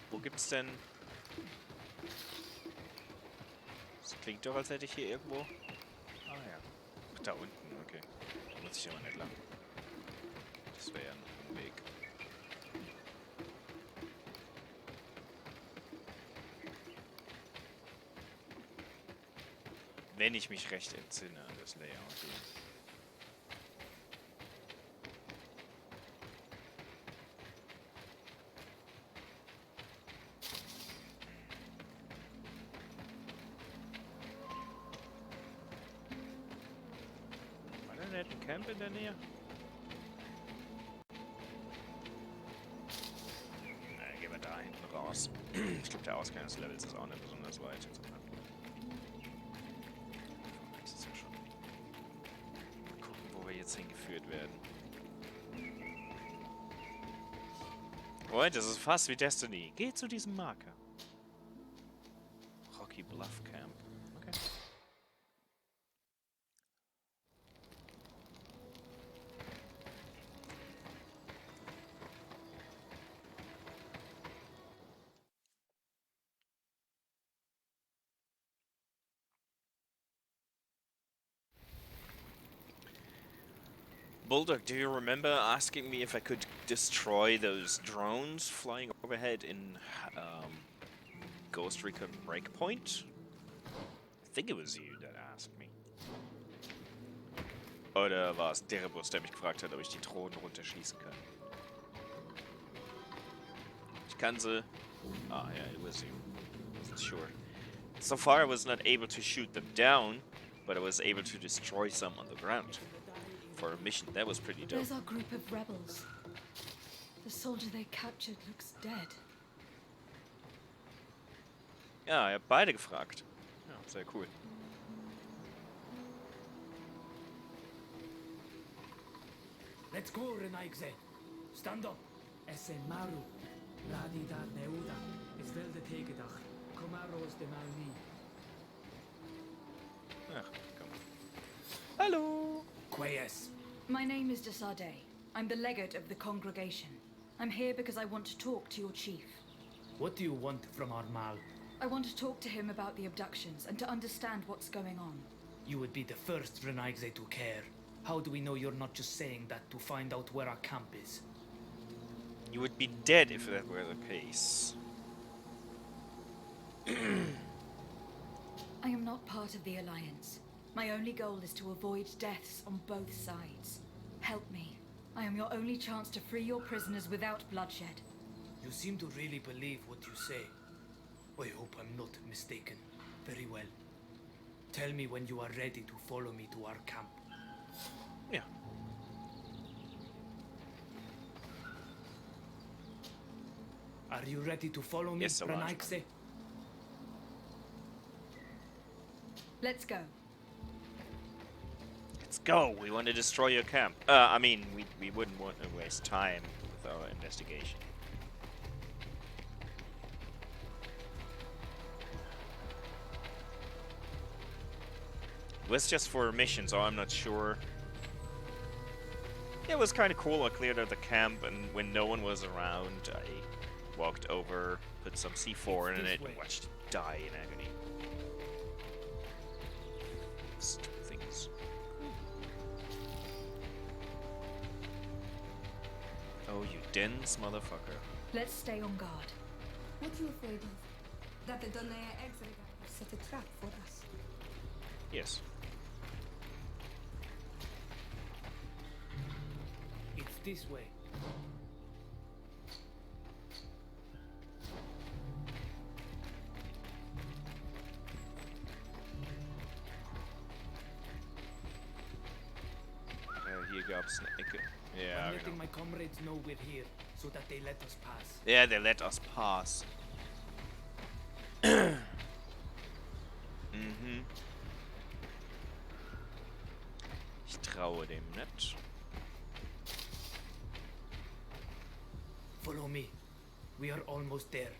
Wo gibt's denn... Das klingt doch, als hätte ich hier irgendwo... Ah ja. Ach, da unten, okay. Da muss ich aber nicht lang. Das wäre ja ein Weg. Wenn ich mich recht entsinne an das Layout hier. Ein Camp in der Nähe? Na, gehen wir da hinten raus. Ich glaube, der Ausgang des Levels ist auch nicht besonders weit. Das ist ja schon. Mal gucken, wo wir jetzt hingeführt werden. Oh, das ist fast wie Destiny. Geh zu diesem Marker. Rocky Bluff Camp. Okay. Bulldog, do you remember asking me if I could destroy those drones flying overhead in Ghost Recon Breakpoint? I think it was you that asked me. Oder war es Derebus, der mich gefragt hat, ob ich die Drohnen runterschießen kann? Ich kann sie... Ah, yeah, it was you. Wasn't sure. So far I was not able to shoot them down, but I was able to destroy some on the ground. For a mission, that was pretty dope. There's our group of rebels. The soldier they captured looks dead. Ja, ihr habt beide gefragt. Ja, sehr cool. Let's go, Renaigze. Stand up. Essen Maru. Radi da Neuda. Es welde Tegedach. Komaros de Malni. Ach, komm. Hallo! Quayes. My name is Desade. I'm the legate of the congregation. I'm here because I want to talk to your chief. What do you want from our Mal? I want to talk to him about the abductions and to understand what's going on. You would be the first Renaigze to care. How do we know you're not just saying that to find out where our camp is? You would be dead if that were the case. I am not part of the Alliance. My only goal is to avoid deaths on both sides. Help me. I am your only chance to free your prisoners without bloodshed. You seem to really believe what you say. I hope I'm not mistaken. Very well. Tell me when you are ready to follow me to our camp. Yeah. Are you ready to follow me, Yes, Renaigze? Let's go. Let's go! We want to destroy your camp. I mean, we wouldn't want to waste time with our investigation. It was just for a mission, so I'm not sure. It was kind of cool. I cleared out the camp, and when no one was around, I walked over, put some C4 in it, and watched die in agony. Stupid things. Oh, you dense motherfucker. Let's stay on guard. What are you afraid of? That the Donea Exeter set a trap for us? Yes. It's this way. Hier gab's eine Ecke. Ja, I'm letting genau. my comrades know we're here, so that they let us pass. Yeah, they let us pass. Mhm. Ich traue dem nicht. Follow me. We are almost there.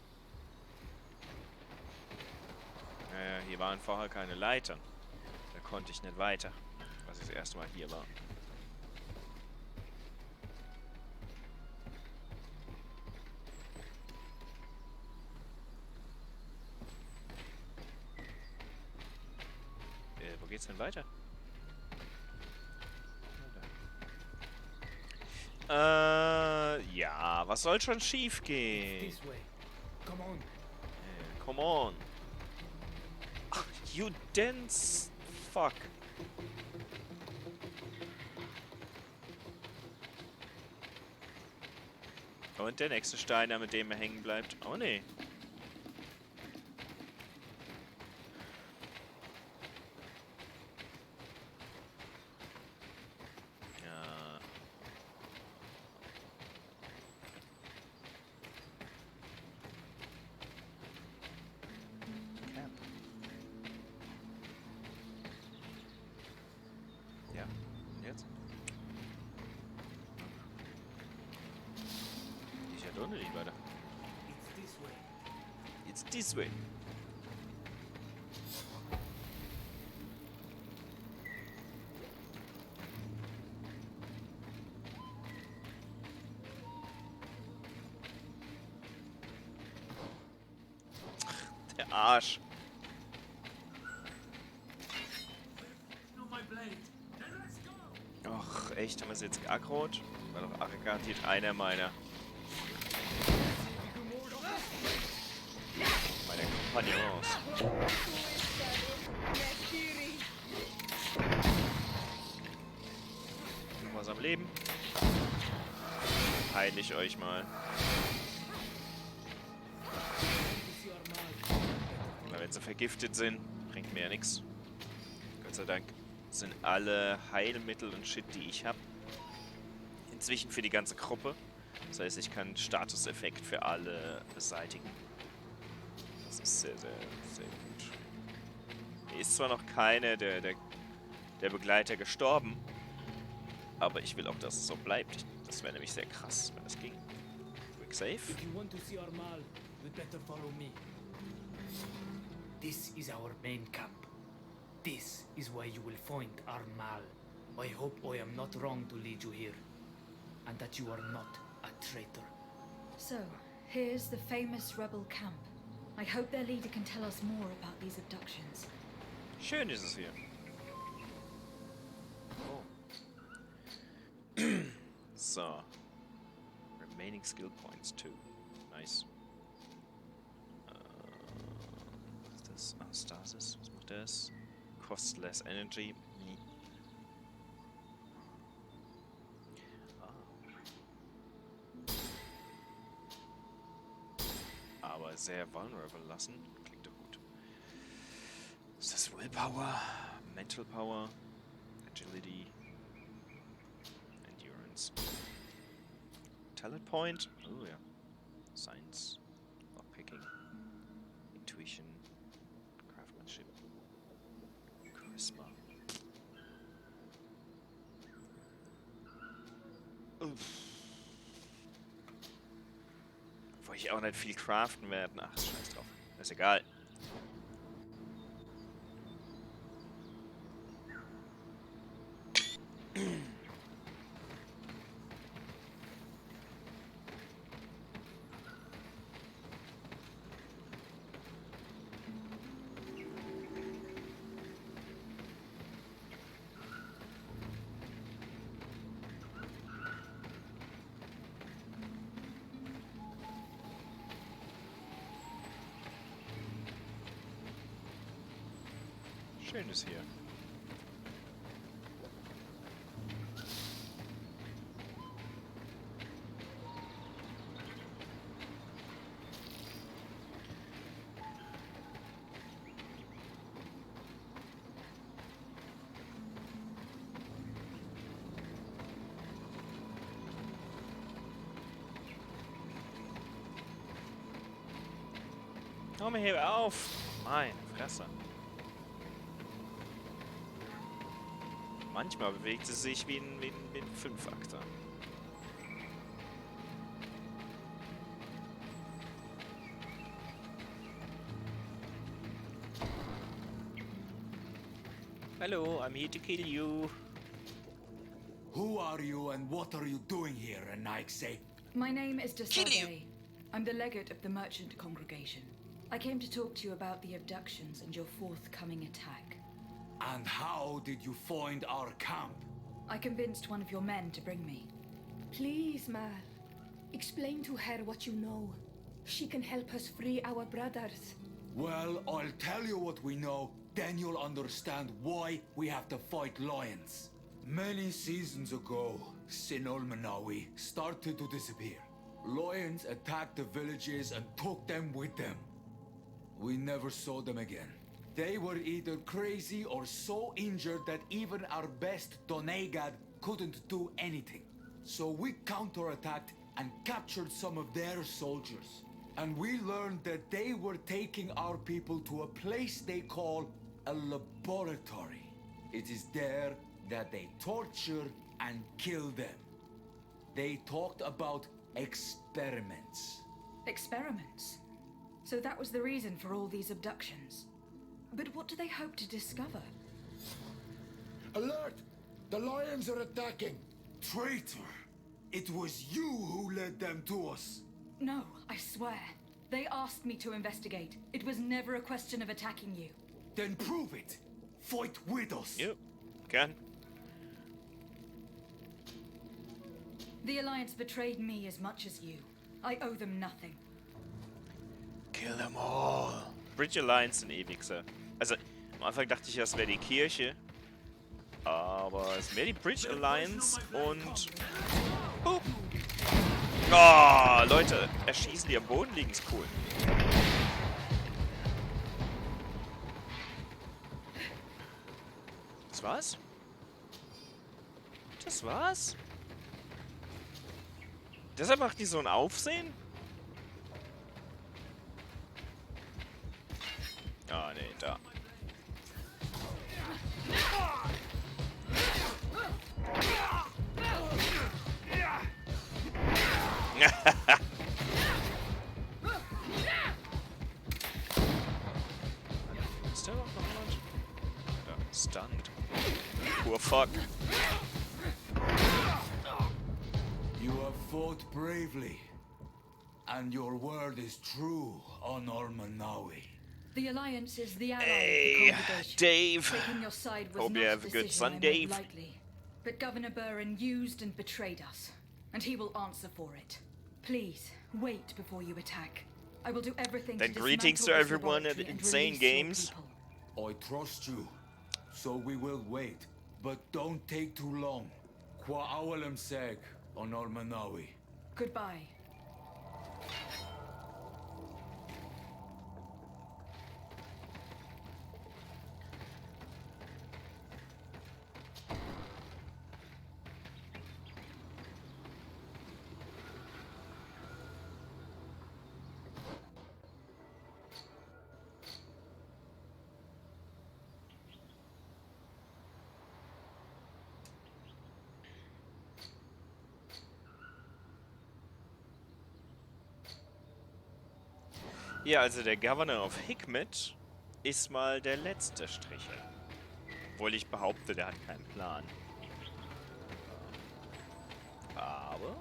Naja, hier waren vorher keine Leitern. Da konnte ich nicht weiter, als ich das erste Mal hier war. Wo geht's denn weiter? Ja, was soll schon schief gehen? This way. Come on. Come on. Ach, you dense fuck. Und der nächste Steiner, mit dem er hängen bleibt. Oh nee. Ja. Camp. Ja. Und jetzt? Ich ja doch nicht weiter. It's this way. It's this way. Der Arsch. Och, echt? Haben wir sie jetzt geaggrot? War doch garantiert einer meiner Kompagnons. Noch was am Leben? Heil ich euch mal. Weil wenn sie vergiftet sind, bringt mir ja nichts. Gott sei Dank sind alle Heilmittel und Shit, die ich habe, inzwischen für die ganze Gruppe. Das heißt, ich kann Statuseffekt für alle beseitigen. Das ist sehr, sehr, sehr gut. Mir ist zwar noch keine der Begleiter gestorben, aber ich will auch, dass es so bleibt. Das wäre nämlich sehr krass, wenn das ging. Quick save. If you want to see our mall, you'd better follow me. This is our main camp. This is where you will find our mall. I hope I am not wrong to lead you here, and that you are not a traitor. So, here's the famous rebel camp. I hope their leader can tell us more about these abductions. Schön ist es hier. Oh. So. Remaining skill points 2. Nice. Was ist das? Ah, Stasis. Was macht das? Cost less energy. Nee. Aber sehr vulnerable lassen. Klingt doch gut. Ist das Willpower? Mental Power? Agility? Endurance? Talent Point? Oh ja. Science. Lockpicking. Intuition. Craftsmanship. Charisma. Uff. Wo ich auch nicht viel craften werden. Ach, scheiß drauf. Ist egal. Schönes hier. Hör mir hier auf! Meine Fresse. Manchmal bewegt es sich wie ein Fünfakter. Hello, I'm here to kill you. Who are you and what are you doing here, Nike? My name is Desade. I'm the legate of the merchant congregation. I came to talk to you about the abductions and your forthcoming attack. And how did you find our camp? I convinced one of your men to bring me. Please, Mar. Explain to her what you know. She can help us free our brothers. Well, I'll tell you what we know, then you'll understand why we have to fight lions. Many seasons ago, Sinolmanawi started to disappear. Lions attacked the villages and took them with them. We never saw them again. They were either crazy or so injured that even our best Donegad couldn't do anything. So we counterattacked and captured some of their soldiers. And we learned that they were taking our people to a place they call a laboratory. It is there that they torture and kill them. They talked about experiments. Experiments? So that was the reason for all these abductions. But what do they hope to discover? Alert! The lions are attacking! Traitor! It was you who led them to us! No, I swear. They asked me to investigate. It was never a question of attacking you. Then prove it! Fight with us! Yep, can. The Alliance betrayed me as much as you. I owe them nothing. Kill them all. Bridge Alliance sind Ewigse. Also, am Anfang dachte ich, das wäre die Kirche. Aber es ist mehr die Bridge Alliance und... Oh, Leute, erschießen, die am Boden liegen, ist cool. Das war's? Das war's? Deshalb macht die so ein Aufsehen? Ah, nee, da. Ist da noch jemand? Da, stunned. Poor fuck. You have fought bravely. And your word is true, Honor Manawi. The Alliance is the ally Hey, of the congregation. Dave. Taking your side was Hope not you have a good decision I son, made Dave. lightly. But Governor Burren used and betrayed us, and he will answer for it. Please, wait before you attack. I will do everything Then to greetings to dismantle this everyone at laboratory and Insane release your Games. people. I trust you. So we will wait. But don't take too long. Qua awalem seg, Honor Manawi. Goodbye. Ja, also der Governor of Hikmet ist mal der letzte Striche. Obwohl ich behaupte, der hat keinen Plan. Aber...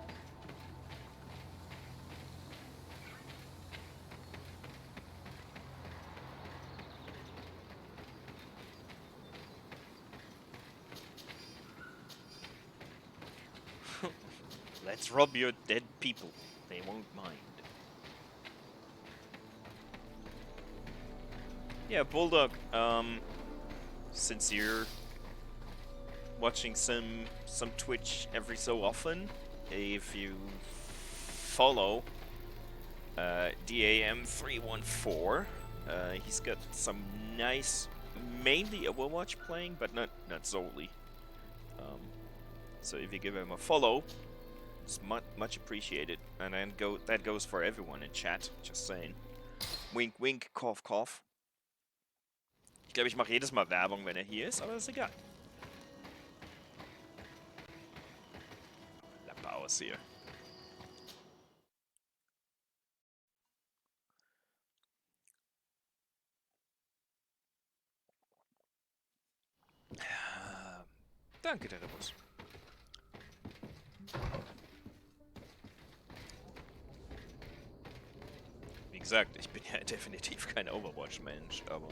Let's rob your dead people. They won't mind. Ja, Bulldog, since you're watching some Twitch every so often, if you follow DAM314, he's got some nice, mainly Overwatch playing, but not solely. So if you give him a follow, it's much appreciated, and then that goes for everyone in chat. Just saying. Wink, wink, cough, cough. Ich glaube, ich mache jedes Mal Werbung, wenn hier ist, aber ist egal. Labaus hier. Danke, der Rebus. Wie gesagt, ich bin ja definitiv kein Overwatch-Mensch, aber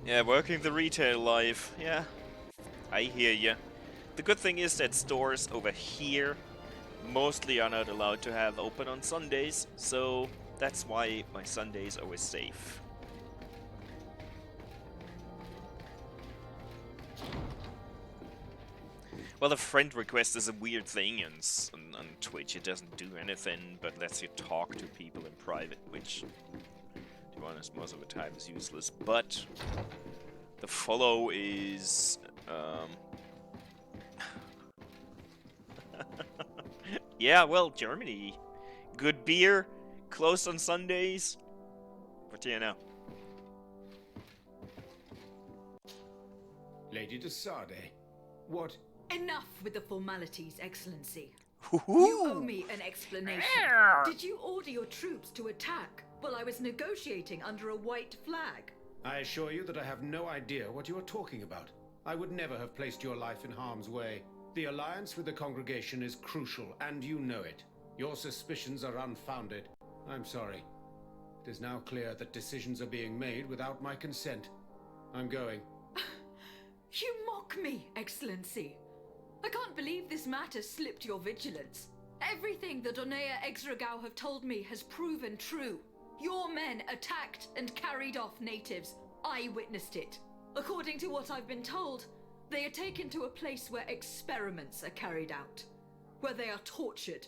yeah, working the retail life. Yeah, I hear ya. The good thing is that stores over here mostly are not allowed to have open on Sundays, so that's why my Sunday is always safe. Well, the friend request is a weird thing on Twitch. It doesn't do anything but lets you talk to people in private, which, to be honest, most of the time is useless. But the follow is... yeah, well, Germany. Good beer, closed on Sundays. What do you know? Lady de Sade, what... Enough with the formalities, Excellency. Hoo-hoo. You owe me an explanation. Did you order your troops to attack while I was negotiating under a white flag? I assure you that I have no idea what you are talking about. I would never have placed your life in harm's way. The alliance with the congregation is crucial, and you know it. Your suspicions are unfounded. I'm sorry. It is now clear that decisions are being made without my consent. I'm going. You mock me, Excellency. I can't believe this matter slipped your vigilance. Everything the Donea Exregau have told me has proven true. Your men attacked and carried off natives. I witnessed it. According to what I've been told, they are taken to a place where experiments are carried out, where they are tortured.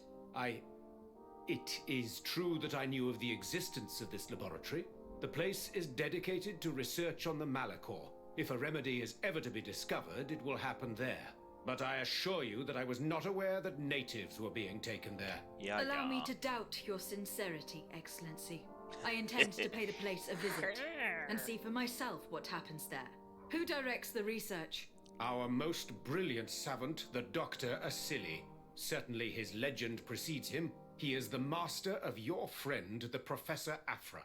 It is true that I knew of the existence of this laboratory. The place is dedicated to research on the Malachor. If a remedy is ever to be discovered, it will happen there. But I assure you that I was not aware that natives were being taken there. Yeah, Allow me to doubt your sincerity, Excellency. I intend to pay the place a visit and see for myself what happens there. Who directs the research? Our most brilliant savant, the Dr. Asili. Certainly his legend precedes him. He is the master of your friend, the Professor Afra.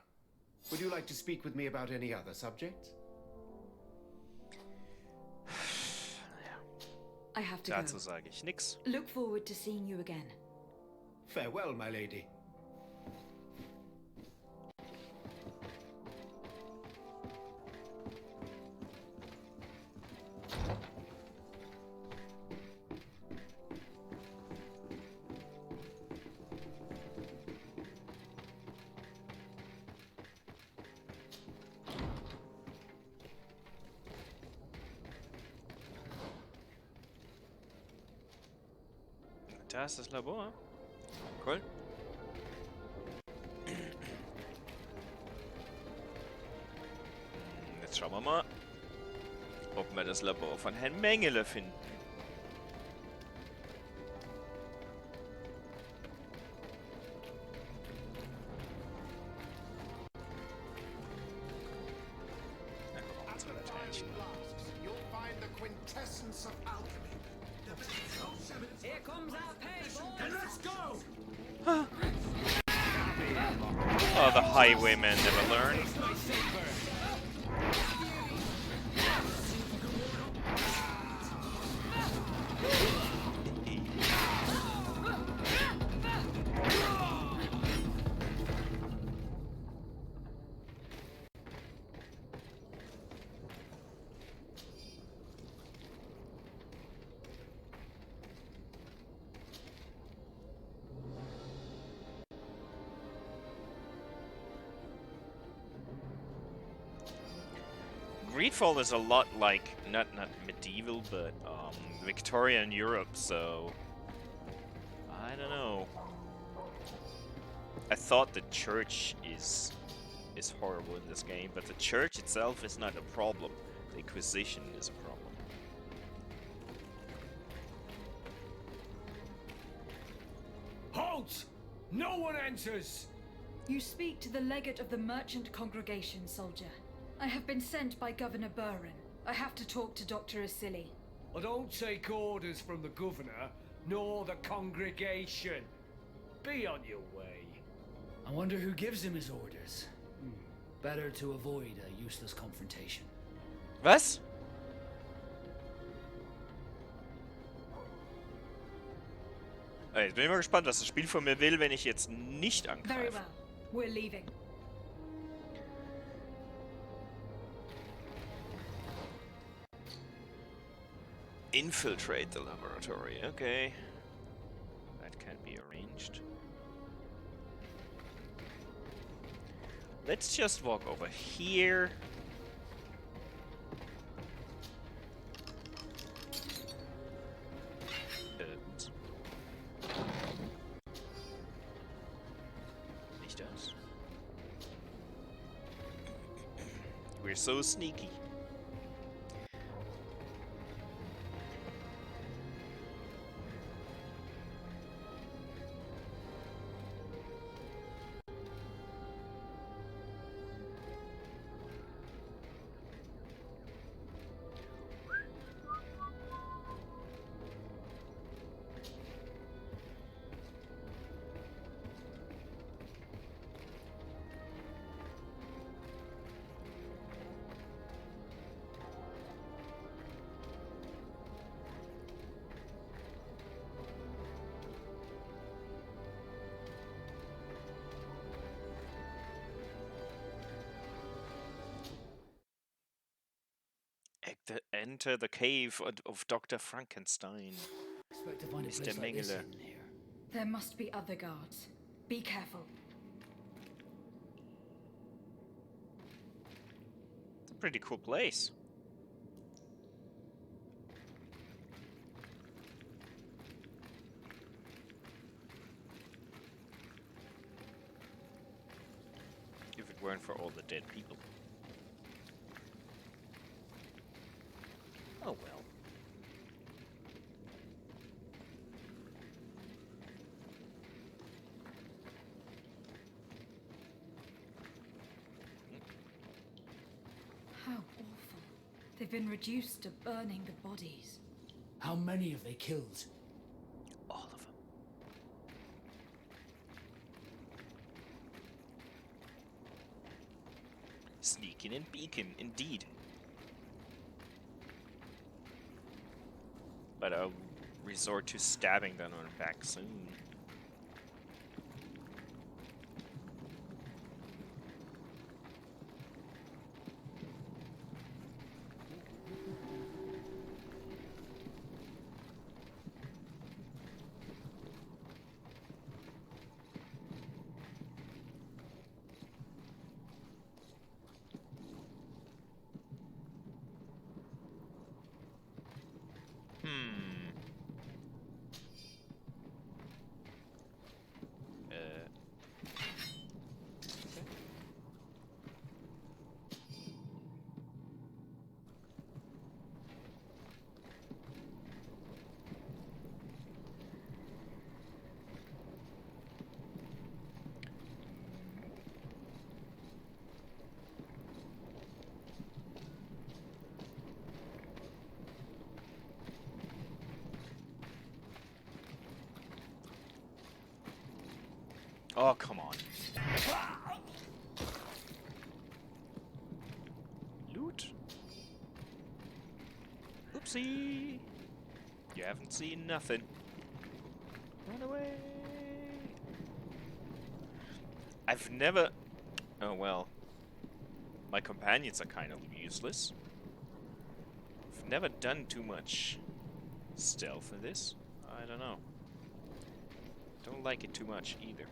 Would you like to speak with me about any other subjects? I have to Dazu go. sage ich nix. Look forward to seeing you again. Farewell, my lady. Da ist das Labor. Cool. Jetzt schauen wir mal, ob wir das Labor von Herrn Mengele finden. Na, guck mal, unsere Lateinchen. You'll find the quintessence of alchemy. Here comes our pay, boys! And let's go! Oh, the highwaymen never learn. GreedFall is a lot like, not medieval, but Victorian Europe, so I don't know. I thought the church is horrible in this game, but the church itself is not a problem. The Inquisition is a problem. Halt! No one enters! You speak to the legate of the merchant congregation, soldier. I have been sent by Governor Buren. I have to talk to Dr. Asili. I don't take orders from the governor, nor the congregation. Be on your way. I wonder who gives him his orders. Better to avoid a useless confrontation. Was? Jetzt bin ich mal gespannt, was das Spiel von mir will, wenn ich jetzt nicht Very angreife. well. We're leaving. Infiltrate the laboratory. Okay. That can be arranged. Let's just walk over here. Oops. Nicht das. We're so sneaky. Enter the cave of Dr. Frankenstein. Expect to find a Mr. place like this Mengele. hidden here. There must be other guards. Be careful. It's a pretty cool place. If it weren't for all the dead people. Oh well. How awful. They've been reduced to burning the bodies. How many have they killed? All of them. Sneaking and beacon, indeed. But I'll resort to stabbing them when I'm back soon. Oh, come on. Loot. Oopsie. You haven't seen nothing. Run away. I've never... Oh, well. My companions are kind of useless. I've never done too much stealth in this. I don't know. Don't like it too much either.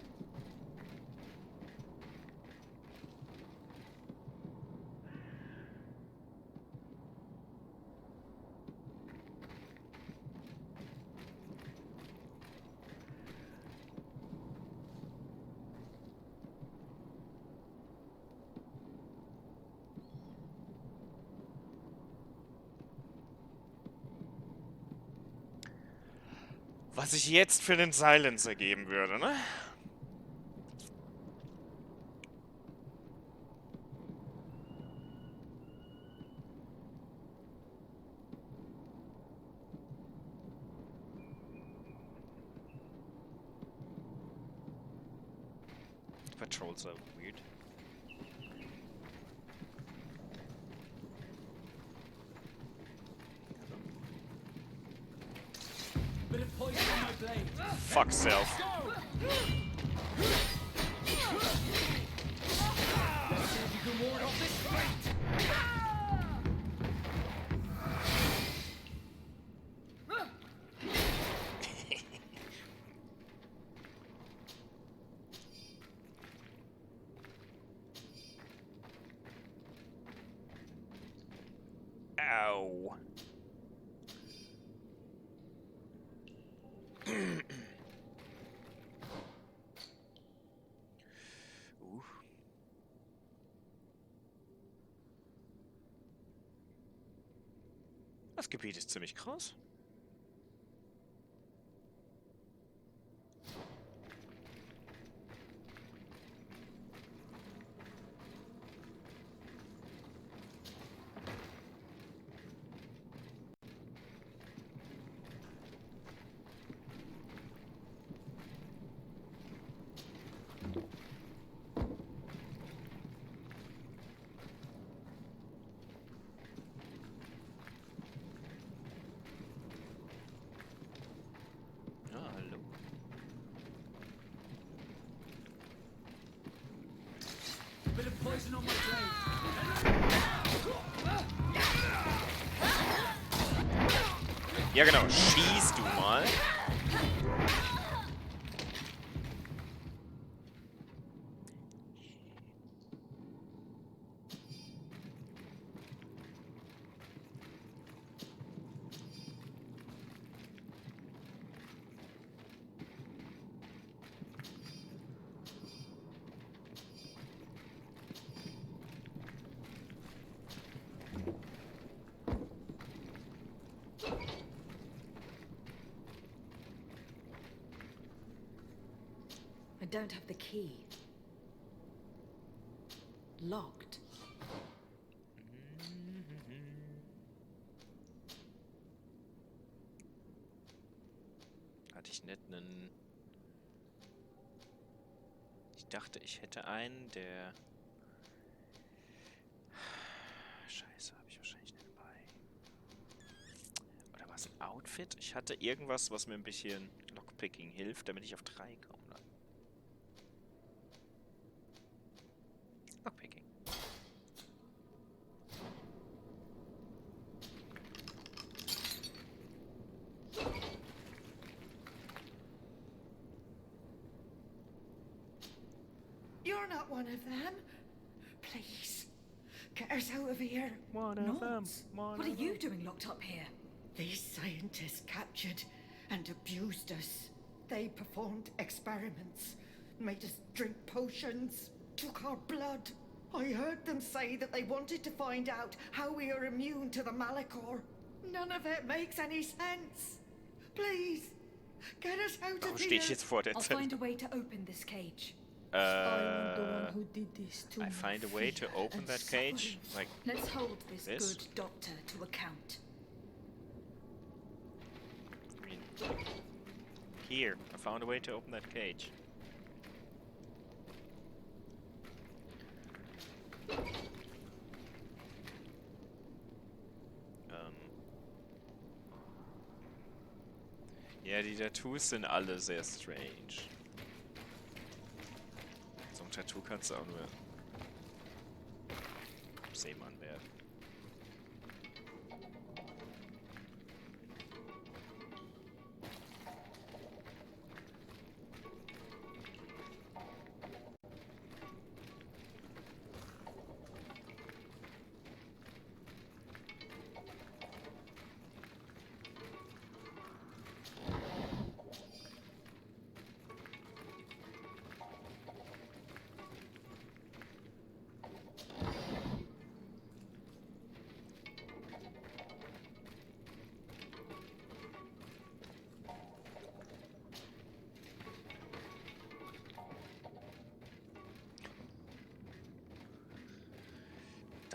Was ich jetzt für den Silencer geben würde, ne? Patrols are weird. Bit of poison on my blade. Fuck self. Let's see if you can ward off this fight. Ow. Das Gebiet ist ziemlich krass. Ah, hallo. Bit of poison on my blade. Ja genau, schieß du mal. I don't have the key. Locked. Hatte ich nicht einen... Ich dachte, ich hätte einen, der... Scheiße, habe ich wahrscheinlich nicht dabei. Oder war es ein Outfit? Ich hatte irgendwas, was mir ein bisschen Lockpicking hilft, damit ich auf 3 komme. Lockpicking. You're not one of them. Please, get us out of here. One of them. What are you doing locked up here? These scientists captured and abused us. They performed experiments, made us drink potions, took our blood. I heard them say that they wanted to find out how we are immune to the Malachor. None of it makes any sense. Please, get us out Warum of stehe here. ich jetzt vor der I'll Zelle? find a way to open this cage. I'm the one who did this to I find a way to fear open and that cage? suffering. Like, Let's hold this This? good doctor to account. I mean... Here, I found a way to open that cage. Ja, die Tattoos sind alle sehr strange. So ein Tattoo kannst du auch nur Seemann werden.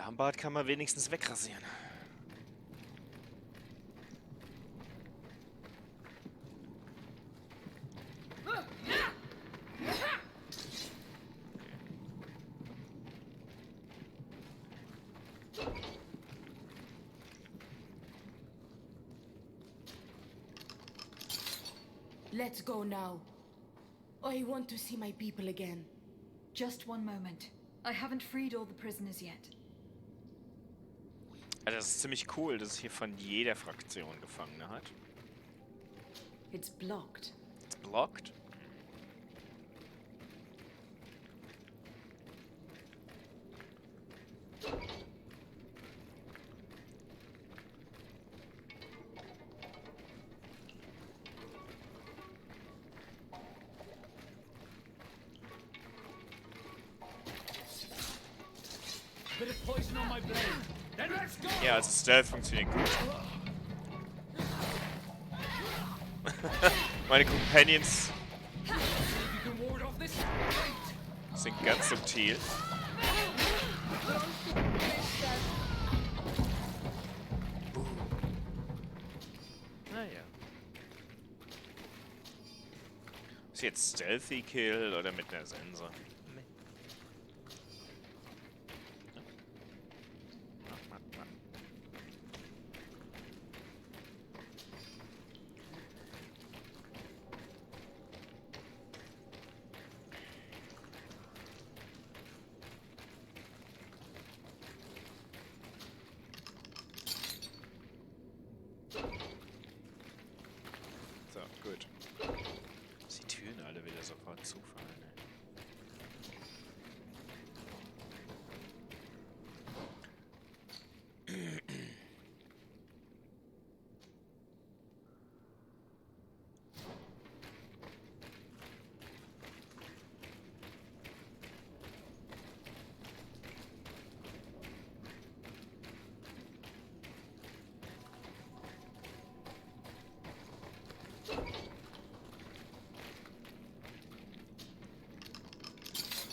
Darmbart kann man wenigstens wegrasieren. Let's go now. I want to see my people again. Just one moment. I haven't freed all the prisoners yet. Also das ist ziemlich cool, dass es hier von jeder Fraktion Gefangene hat. It's blocked. It's blocked? Bit of poison on my blade. Then let's go! Ja, also Stealth funktioniert gut. Meine Companions You can ward off this. sind ganz subtil. Naja. Ist jetzt Stealthy Kill oder mit einer Sense? So, gut. Dass die Türen alle wieder sofort zufallen.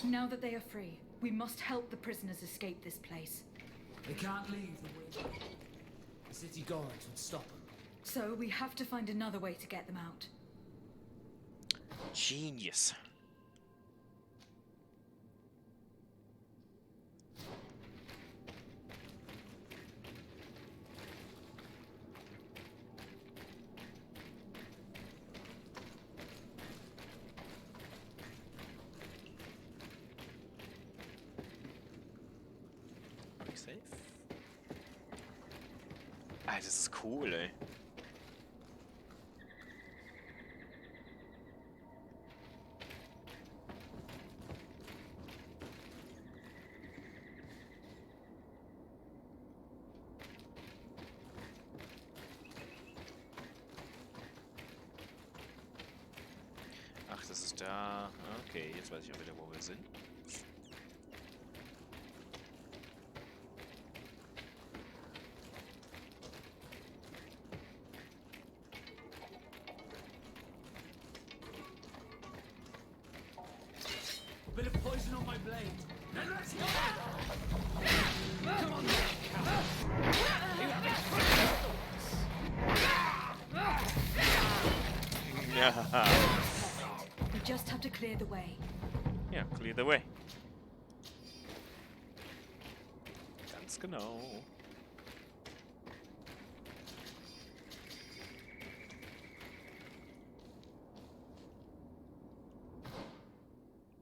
Now that they are free, we must help the prisoners escape this place. They can't leave the way. The city guards would stop them. So we have to find another way to get them out. Genius. Safe. Ah, das ist cool, ey. Ach, das ist da. Okay, jetzt weiß ich auch wieder, wo wir sind. Bit of poison on my blade. Then let's go! Come on, We just have to clear the way. Ja, clear the way. Ganz genau.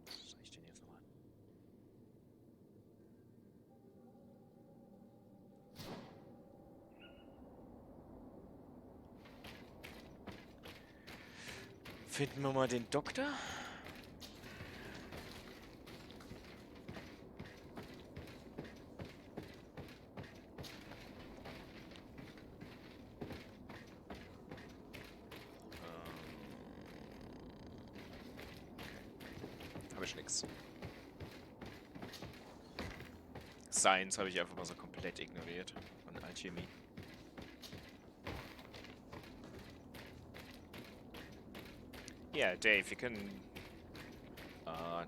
Was soll ich denn jetzt nochmal? Finden wir mal den Doktor? Habe ich nix. Science habe ich einfach mal so komplett ignoriert. Und Alchemie. Yeah, Dave, you can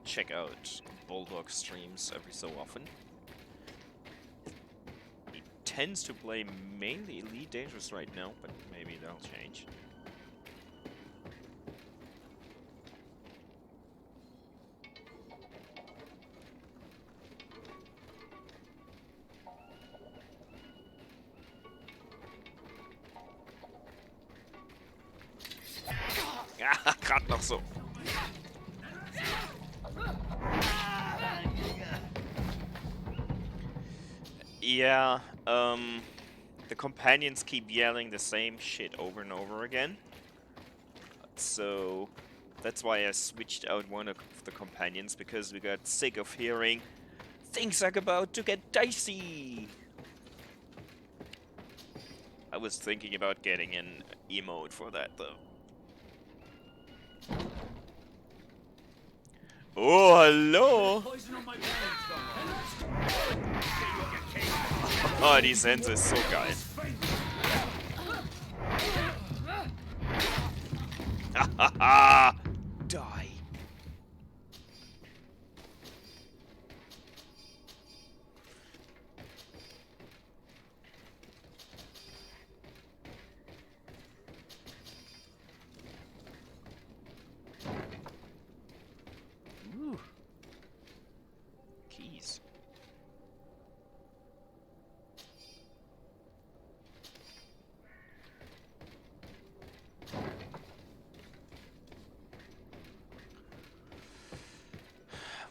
check out Bulldog streams every so often. tends to play mainly Elite Dangerous right now, but maybe that'll change. Ja, gerade noch so. Yeah, the companions keep yelling the same shit over and over again. So that's why I switched out one of the companions, because we got sick of hearing things are about to get dicey. I was thinking about getting an emote for that though. Oh, hallo! Oh, die Sense ist so geil. Hahaha! Die! Keys.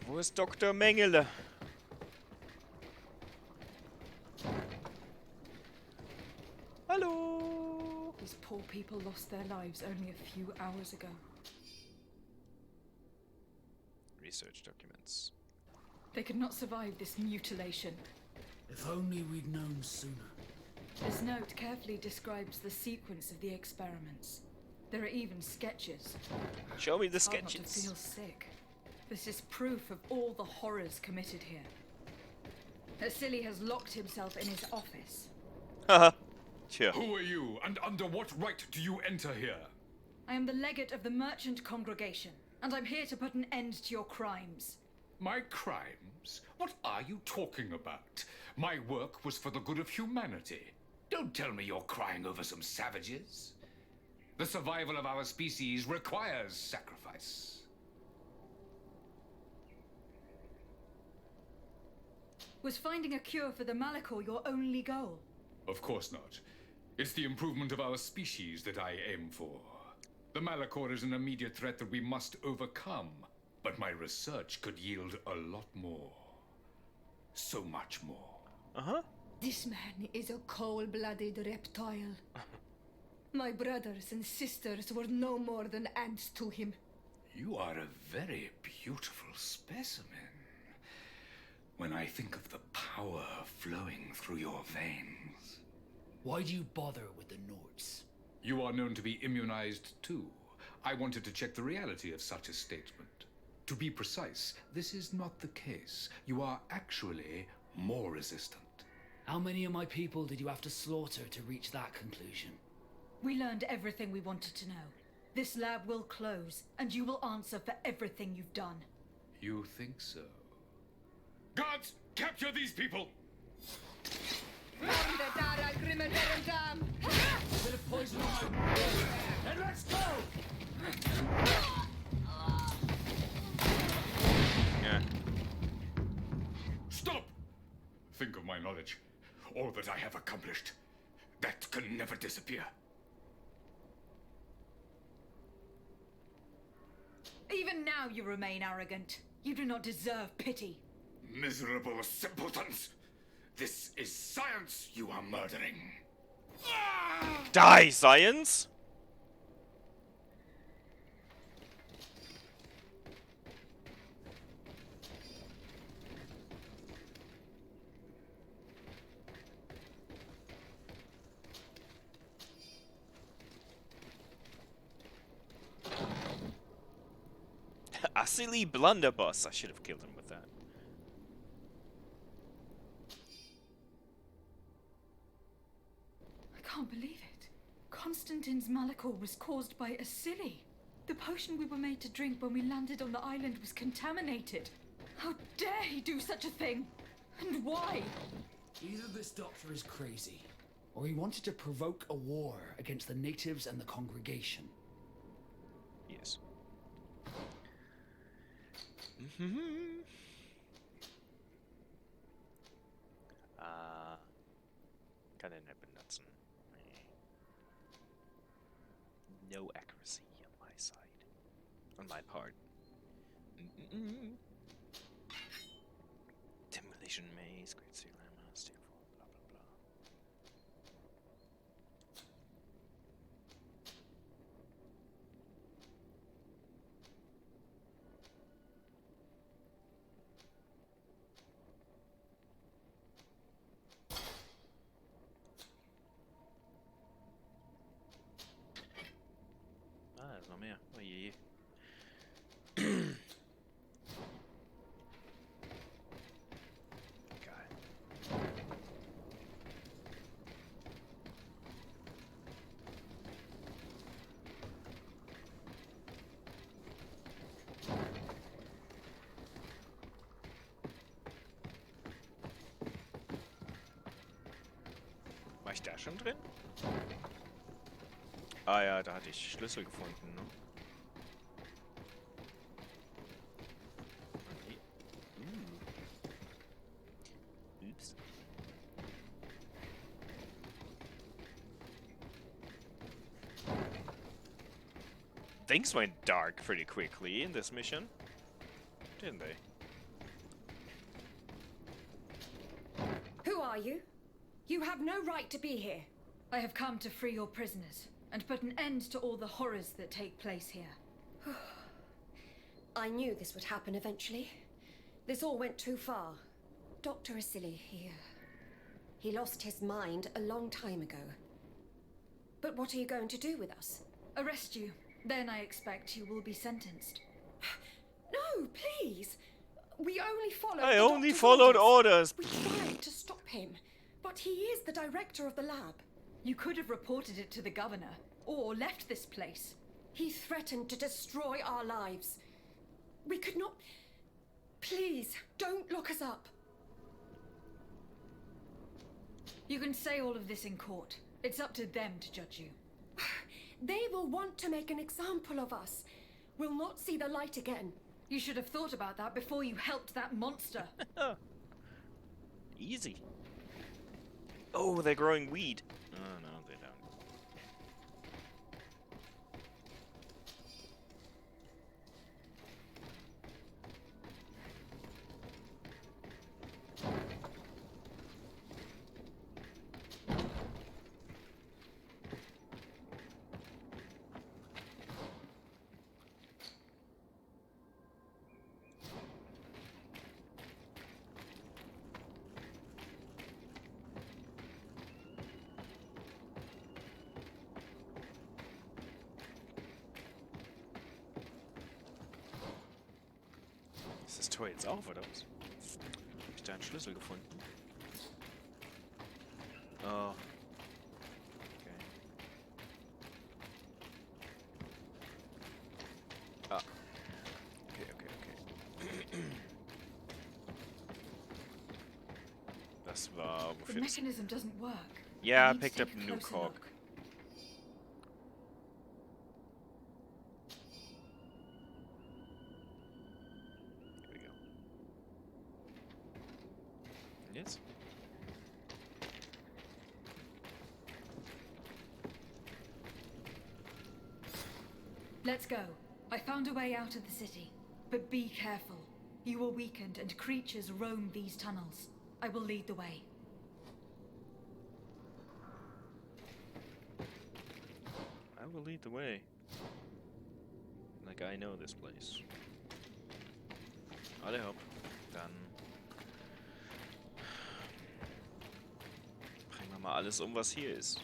Wo ist Dr. Mengele? Hallo? These poor people lost their lives only a few hours ago. Research documents. They could not survive this mutilation. If only we'd known sooner. This note carefully describes the sequence of the experiments. There are even sketches. Show me the It's hard not to sketches. feel sick. This is proof of all the horrors committed here. Vasily has locked himself in his office. Haha. Sure. Who are you, and under what right do you enter here? I am the legate of the merchant congregation, and I'm here to put an end to your crimes. My crimes? What are you talking about? My work was for the good of humanity. Don't tell me you're crying over some savages. The survival of our species requires sacrifice. Was finding a cure for the Malachor your only goal? Of course not. It's the improvement of our species that I aim for. The Malachor is an immediate threat that we must overcome, but my research could yield a lot more. So much more. Uh-huh. This man is a cold-blooded reptile. My brothers and sisters were no more than ants to him. You are a very beautiful specimen. When I think of the power flowing through your veins. Why do you bother with the notes? You are known to be immunized too. I wanted to check the reality of such a statement. To be precise, this is not the case. You are actually more resistant. How many of my people did you have to slaughter to reach that conclusion? We learned everything we wanted to know. This lab will close, and you will answer for everything you've done. You think so? Guards, capture these people! Bit of poison on my... Then let's go! Yeah. Stop! Think of my knowledge. All that I have accomplished. That can never disappear. Even now you remain arrogant. You do not deserve pity. Miserable simpletons! This is science you are murdering. Die, science! A silly blunderbuss. I should have killed him with that. I can't believe it. Constantine's Malachor was caused by a silly. The potion we were made to drink when we landed on the island was contaminated. How dare he do such a thing? And why? Either this doctor is crazy, or he wanted to provoke a war against the natives and the congregation. Yes. Kann er nicht benutzen. Nee. No accuracy on my side. On my part. Demolition maze, great sea llama, steel fall, blah blah blah. Ah, er ist noch mehr. Oh je. War ich da schon drin? Ah ja, da hatte ich Schlüssel gefunden, ne? Okay. Ups. Things went dark pretty quickly in this mission, didn't they? Who are you? You have no right to be here. I have come to free your prisoners and put an end to all the horrors that take place here. I knew this would happen eventually. This all went too far. Dr. Asili, he lost his mind a long time ago. But what are you going to do with us? Arrest you. Then I expect you will be sentenced. No, please. We only followed I only followed orders. We tried to stop him, but he is the director of the lab. You could have reported it to the governor, or left this place. He threatened to destroy our lives. We could not... Please, don't lock us up. You can say all of this in court. It's up to them to judge you. They will want to make an example of us. We'll not see the light again. You should have thought about that before you helped that monster. Easy. Oh, they're growing weed. Oh, no, they don't. Ist das Tor jetzt auf, oder was? Hab ich da einen Schlüssel gefunden? Oh. Okay. Ah. Okay, okay, okay. Das war... The mechanism doesn't work. Yeah, I picked up a new cog. Yes. Let's go. I found a way out of the city. But be careful. You are weakened and creatures roam these tunnels. I will lead the way. I will lead the way. Like I know this place. Alle hopp. Dann bringen wir mal alles um, was hier ist.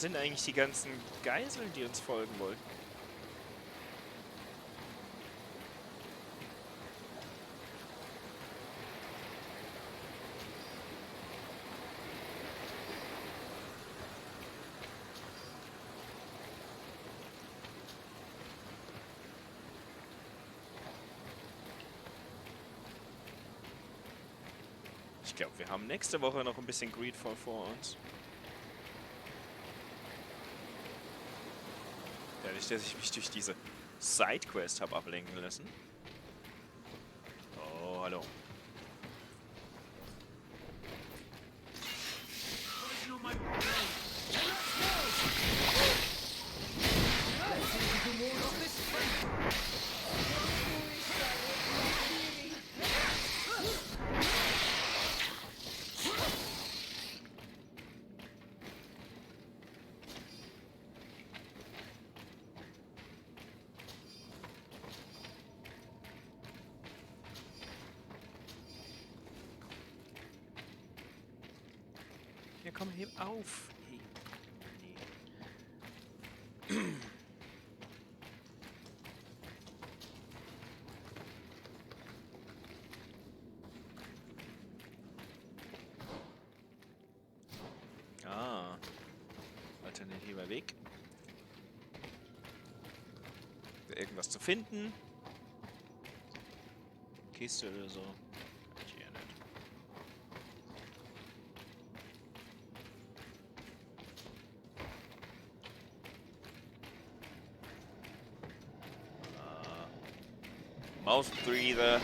sind eigentlich die ganzen Geiseln, die uns folgen wollten? Ich glaube, wir haben nächste Woche noch ein bisschen GreedFall vor uns. Dadurch, dass ich mich durch diese Sidequest habe ablenken lassen. Oh, hallo. Ja, komm, heb auf. Hey. Nee. Ah. Alternativer Weg. Irgendwas zu finden. Kiste oder so. Hier nicht. Mausbreather.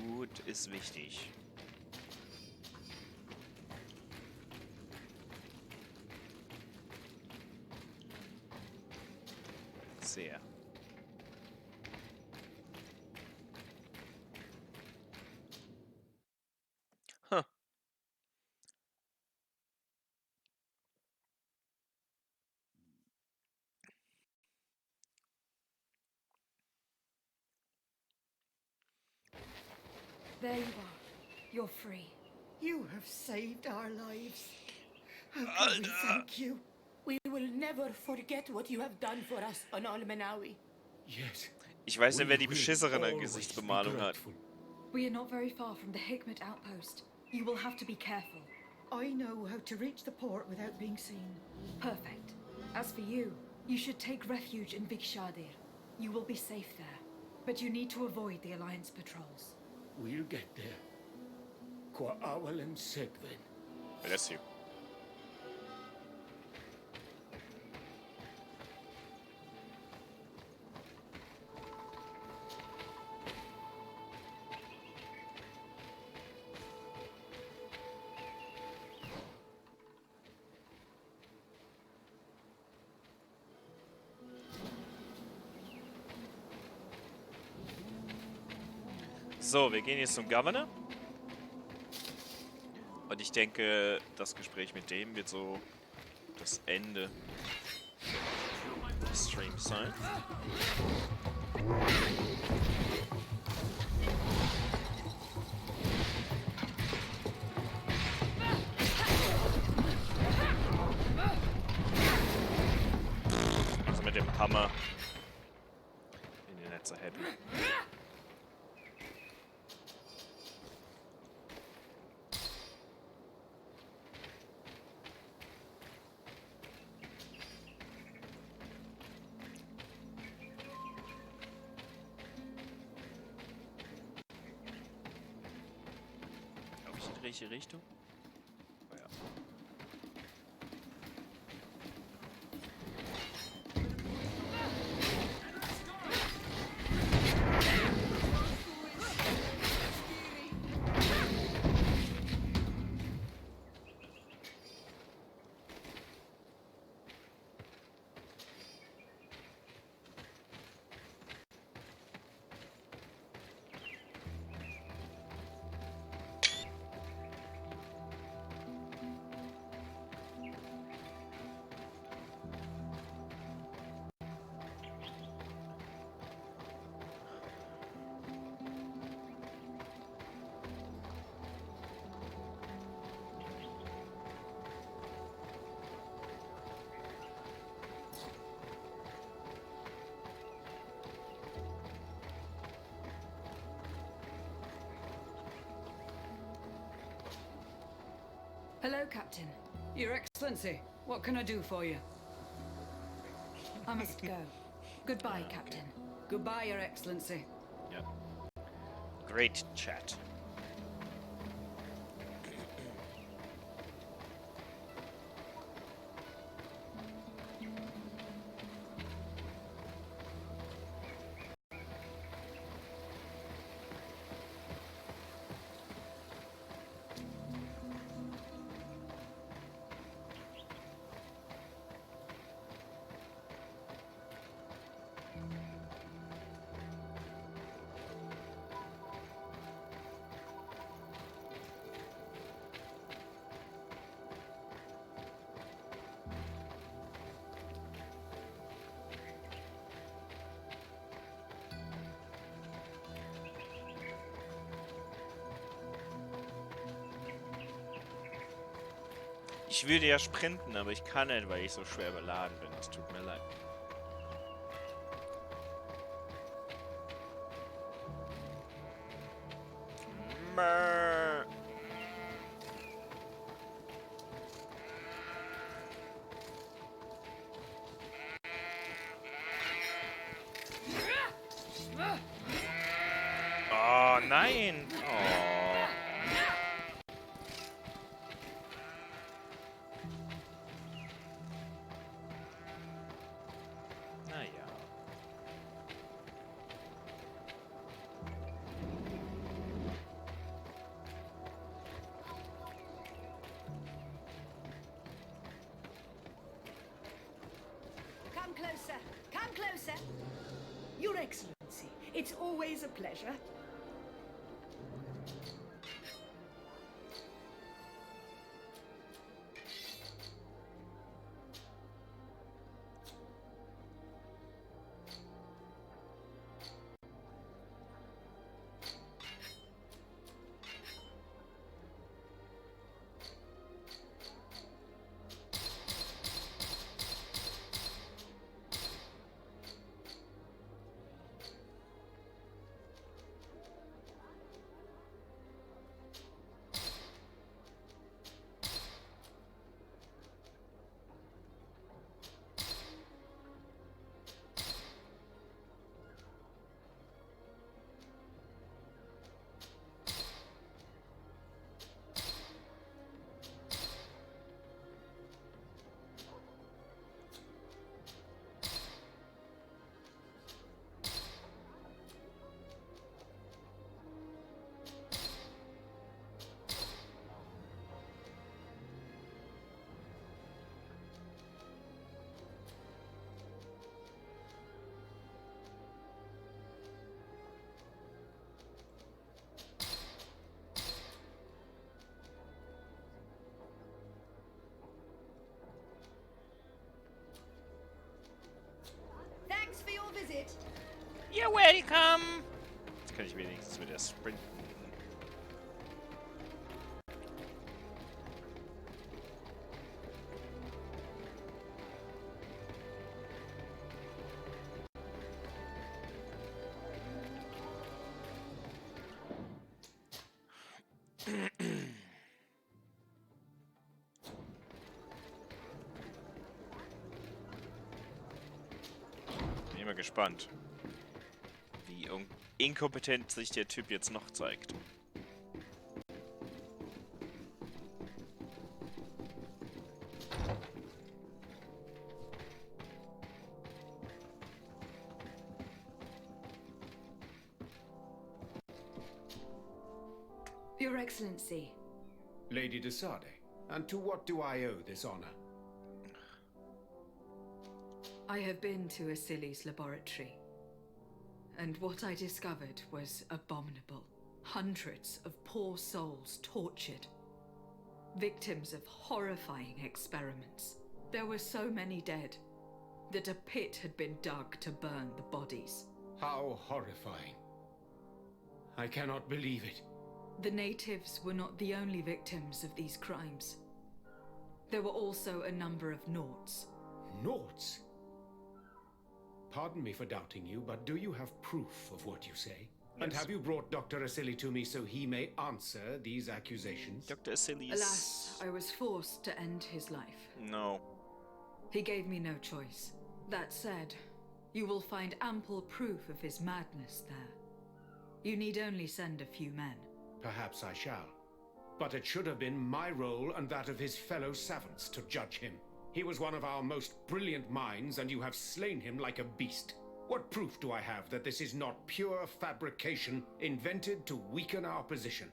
Loot ist wichtig. Sehr. Huh. There you are. You're free. You have saved our lives. How can we thank you? We will never forget what you have done for us on Al-Manawi. Yes. Ich weiß nicht, wer die beschissenere Gesichtsbemalung hat. We are not very far from the Hikmet outpost. You will have to be careful. I know how to reach the port without being seen. Perfect. As for you, you should take refuge in Big Shadir. You will be safe there. But you need to avoid the Alliance patrols. We'll get there. Kwa awal segven. Bless you. So, wir gehen jetzt zum Governor. Und ich denke, das Gespräch mit dem wird so das Ende des Streams sein. Also mit dem Hammer bin ich nicht so happy. Welche Richtung? Oh ja. Hello, Captain. Your Excellency, what can I do for you? I must go. Goodbye, Captain. Goodbye, Your Excellency. Yep. Great chat. Ich würde ja sprinten, aber ich kann nicht, weil ich so schwer beladen bin. Es tut mir leid. Mäh. Oh nein! Oh. Naja. Come closer. Come closer. Your Excellency, it's always a pleasure. Thanks for your visit. You're welcome! Jetzt kann ich wenigstens wieder sprinten. Bin immer gespannt, wie inkompetent sich der Typ jetzt noch zeigt. Your Excellency. Lady de Sade, and to what do I owe this honor? I have been to Asili's laboratory, and what I discovered was abominable. Hundreds of poor souls tortured, victims of horrifying experiments. There were so many dead that a pit had been dug to burn the bodies. How horrifying. I cannot believe it. The natives were not the only victims of these crimes. There were also a number of Nauts. Nauts? Pardon me for doubting you, but do you have proof of what you say? And have you brought Dr. Asili to me so he may answer these accusations? Dr. Asili Alas, I was forced to end his life. No. He gave me no choice. That said, you will find ample proof of his madness there. You need only send a few men. Perhaps I shall. But it should have been my role and that of his fellow savants to judge him. He was one of our most brilliant minds, and you have slain him like a beast. What proof do I have that this is not pure fabrication invented to weaken our position?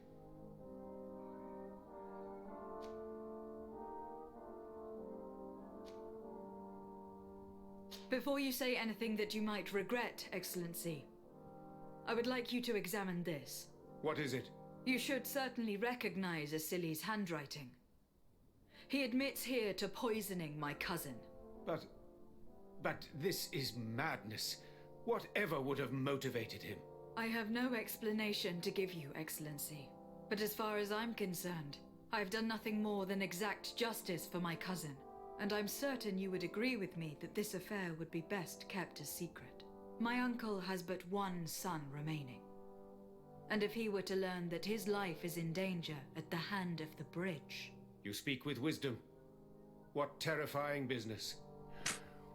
Before you say anything that you might regret, Excellency, I would like you to examine this. What is it? You should certainly recognize Asili's handwriting. He admits here to poisoning my cousin. But this is madness. Whatever would have motivated him? I have no explanation to give you, Excellency. But as far as I'm concerned, I've done nothing more than exact justice for my cousin. And I'm certain you would agree with me that this affair would be best kept a secret. My uncle has but one son remaining. And if he were to learn that his life is in danger at the hand of the bridge... You speak with wisdom. What terrifying business.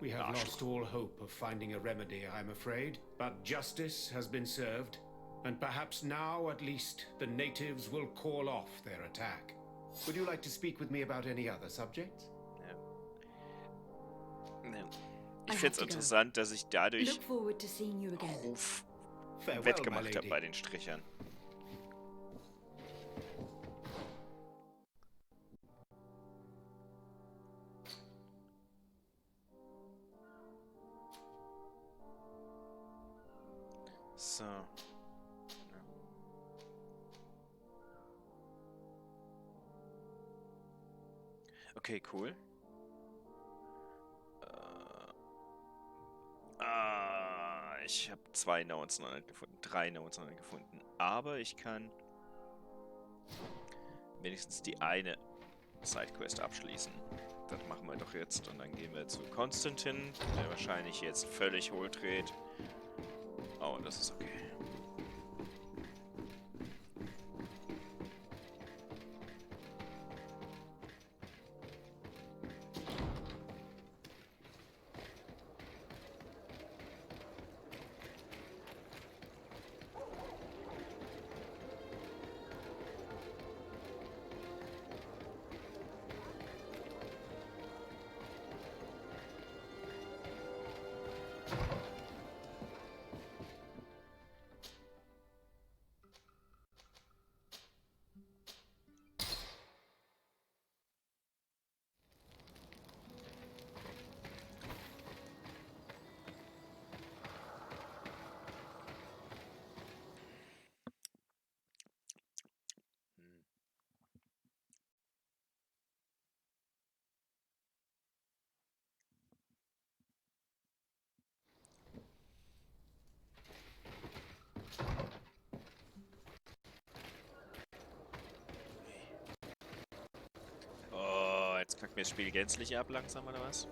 We have lost all hope of finding a remedy, I'm afraid. But justice has been served, and perhaps now, at least, the natives will call off their attack. Would you like to speak with me about any other subjects? Ich finde es interessant, dass ich dadurch Look forward to seeing you again. Ruf wettgemacht habe bei den Strichern. So. Okay, cool. Ich habe 2 Notes noch nicht gefunden, 3 Notes noch nicht gefunden. Aber ich kann wenigstens die eine Sidequest abschließen. Das machen wir doch jetzt. Und dann gehen wir zu Konstantin, der wahrscheinlich jetzt völlig hohl dreht. Oh, das ist okay. Jetzt kackt mir das Spiel gänzlich ab langsam, oder was?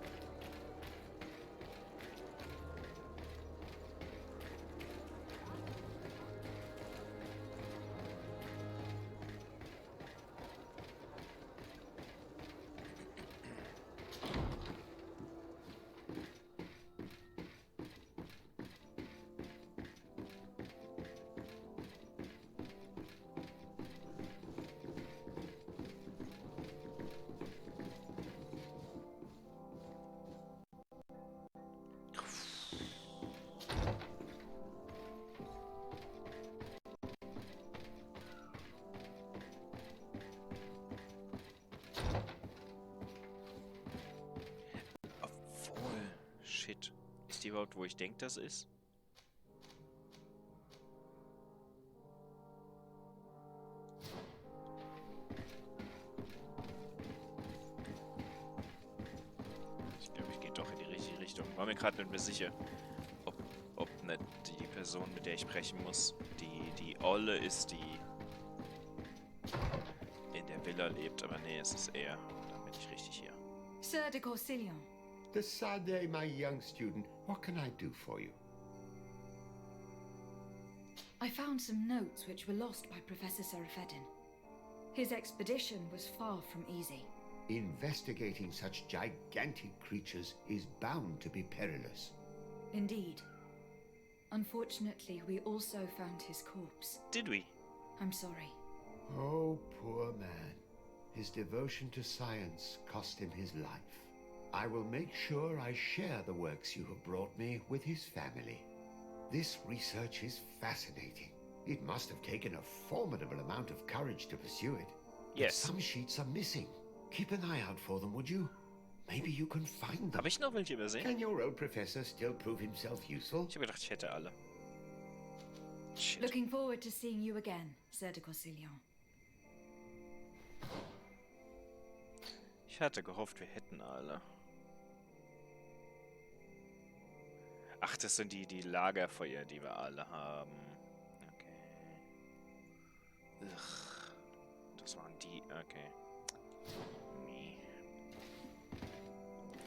Ist die überhaupt, wo ich denke, das ist? Ich glaube, ich gehe doch in die richtige Richtung. War mir gerade nicht mehr sicher, ob nicht die Person, mit der ich sprechen muss, die Olle ist, die in der Villa lebt. Aber nee, es ist er. Dann bin ich richtig hier. Sir de Corsilion. The Fradee, my young student, what can I do for you? I I found some notes which were lost by Professor Serafedin. His expedition was far from easy. Investigating such gigantic creatures is bound to be perilous. Indeed. Unfortunately, we also found his corpse. Did we? I'm sorry. Oh, poor man. His devotion to science cost him his life. I will make sure I share the works you have brought me with his family. This research is fascinating. It must have taken a formidable amount of courage to pursue it. Yes. But some sheets are missing. Keep an eye out for them, would you? Maybe you can find them. Habe ich noch welche übersehen? Can your old professor still prove himself useful? Ich habe gedacht, ich hätte alle. Shit. Looking forward to seeing you again, Sir de Corsillon. Ich hatte gehofft, wir hätten alle. Ach, das sind die Lagerfeuer, die wir alle haben. Okay. Ugh. Das waren die. Okay. Nee.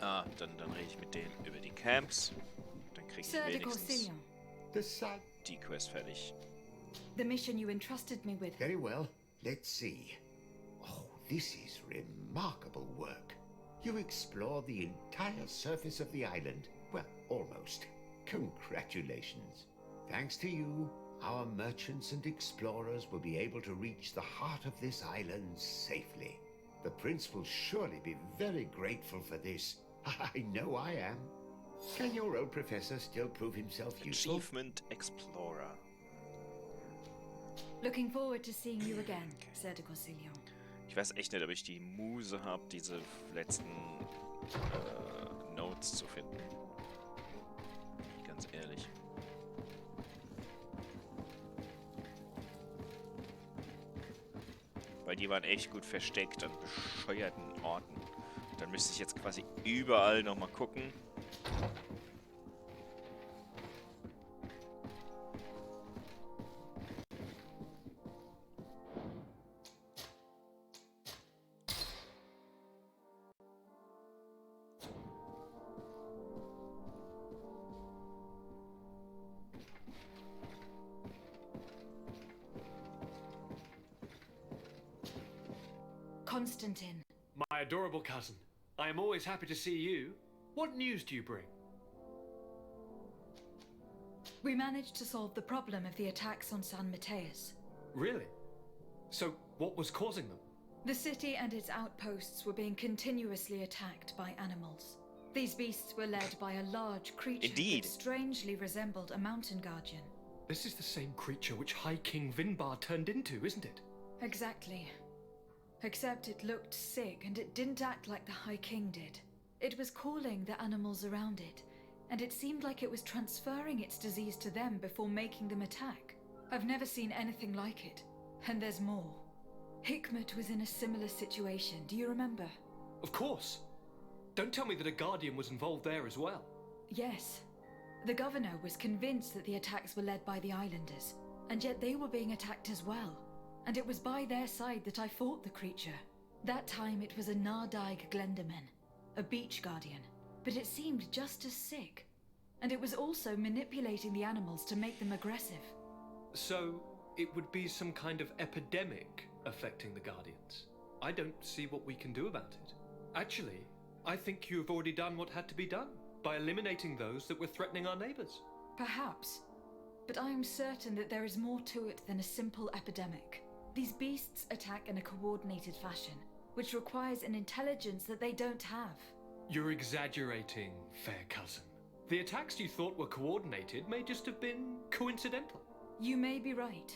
Ah, dann rede ich mit denen über die Camps. Dann kriege ich wenigstens die Quest fertig. The mission you entrusted me with. Very well. Let's see. Oh, this is remarkable work. You explored the entire surface of the island. Well, almost. Congratulations. Thanks to you, our merchants and explorers will be able to reach the heart of this island safely. The prince will surely be very grateful for this. I know I am. Can your old professor still prove himself useful? Achievement Explorer. Looking forward to seeing you again, Sir de Corsillon. Ich weiß echt nicht, ob ich die Muse habe, diese letzten Notes zu finden. Ganz ehrlich. Weil die waren echt gut versteckt an bescheuerten Orten. Dann müsste ich jetzt quasi überall nochmal gucken. Constantine. My adorable cousin. I am always happy to see you. What news do you bring? We managed to solve the problem of the attacks on San Mateus. Really? So, what was causing them? The city and its outposts were being continuously attacked by animals. These beasts were led by a large creature Indeed. that strangely resembled a mountain guardian. This is the same creature which High King Vinbar turned into, isn't it? Exactly. Except it looked sick and it didn't act like the High King did. It was calling the animals around it, and it seemed like it was transferring its disease to them before making them attack. I've never seen anything like it. And there's more. Hikmet was in a similar situation, do you remember? Of course. Don't tell me that a guardian was involved there as well. Yes. The governor was convinced that the attacks were led by the islanders, and yet they were being attacked as well. And it was by their side that I fought the creature. That time it was a Nardaig Glenderman, a beach guardian, but it seemed just as sick. And it was also manipulating the animals to make them aggressive. So, it would be some kind of epidemic affecting the Guardians. I don't see what we can do about it. Actually, I think you have already done what had to be done, by eliminating those that were threatening our neighbors. Perhaps. But I am certain that there is more to it than a simple epidemic. These beasts attack in a coordinated fashion, which requires an intelligence that they don't have. You're exaggerating, fair cousin. The attacks you thought were coordinated may just have been coincidental. You may be right.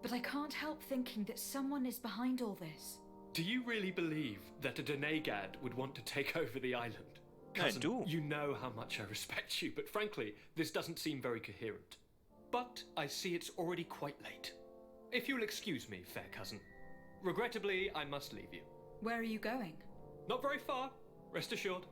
But I can't help thinking that someone is behind all this. Do you really believe that a Denegad would want to take over the island? Cousin, I do. You know how much I respect you, but frankly, this doesn't seem very coherent. But I see it's already quite late. If you'll excuse me, fair cousin. Regrettably, I must leave you. Where are you going? Not very far, rest assured.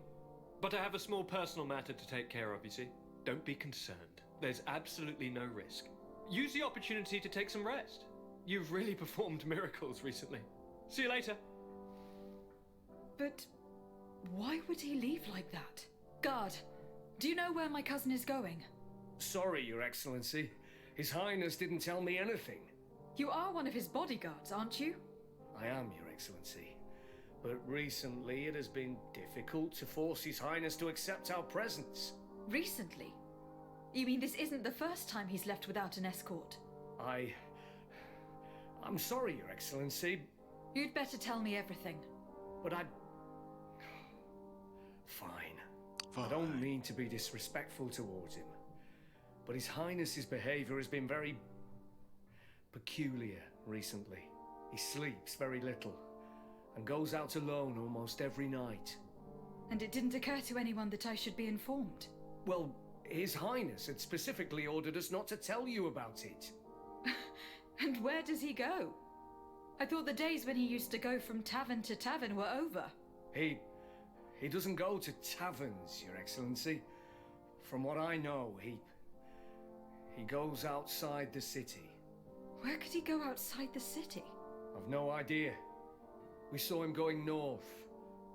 But I have a small personal matter to take care of, you see. Don't be concerned. There's absolutely no risk. Use the opportunity to take some rest. You've really performed miracles recently. See you later. But why would he leave like that? Guard, do you know where my cousin is going? Sorry, Your Excellency. His Highness didn't tell me anything. You are one of his bodyguards, aren't you? I am, Your Excellency. But recently it has been difficult to force His Highness to accept our presence. Recently? You mean this isn't the first time he's left without an escort? I'm sorry, Your Excellency. You'd better tell me everything. But Fine. I don't mean to be disrespectful towards him. But His Highness's behavior has been very peculiar recently. He sleeps very little and goes out alone almost every night. And it didn't occur to anyone that I should be informed? Well, His Highness had specifically ordered us not to tell you about it. And where does he go? I thought the days when he used to go from tavern to tavern were over. He doesn't go to taverns, Your Excellency. From what I know, he goes outside the city. Where could he go outside the city? I've no idea. We saw him going north.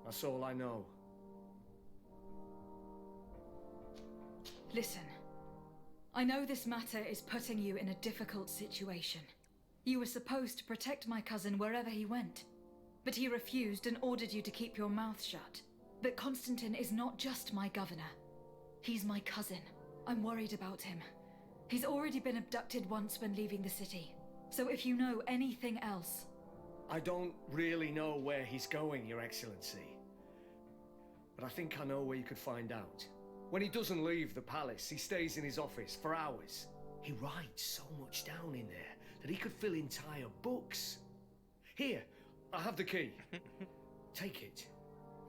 That's all I know. Listen, I know this matter is putting you in a difficult situation. You were supposed to protect my cousin wherever he went, but he refused and ordered you to keep your mouth shut. But Constantine is not just my governor. He's my cousin. I'm worried about him. He's already been abducted once when leaving the city. So if you know anything else... I don't really know where he's going, Your Excellency. But I think I know where you could find out. When he doesn't leave the palace, he stays in his office for hours. He writes so much down in there that he could fill entire books. Here, I have the key. Take it.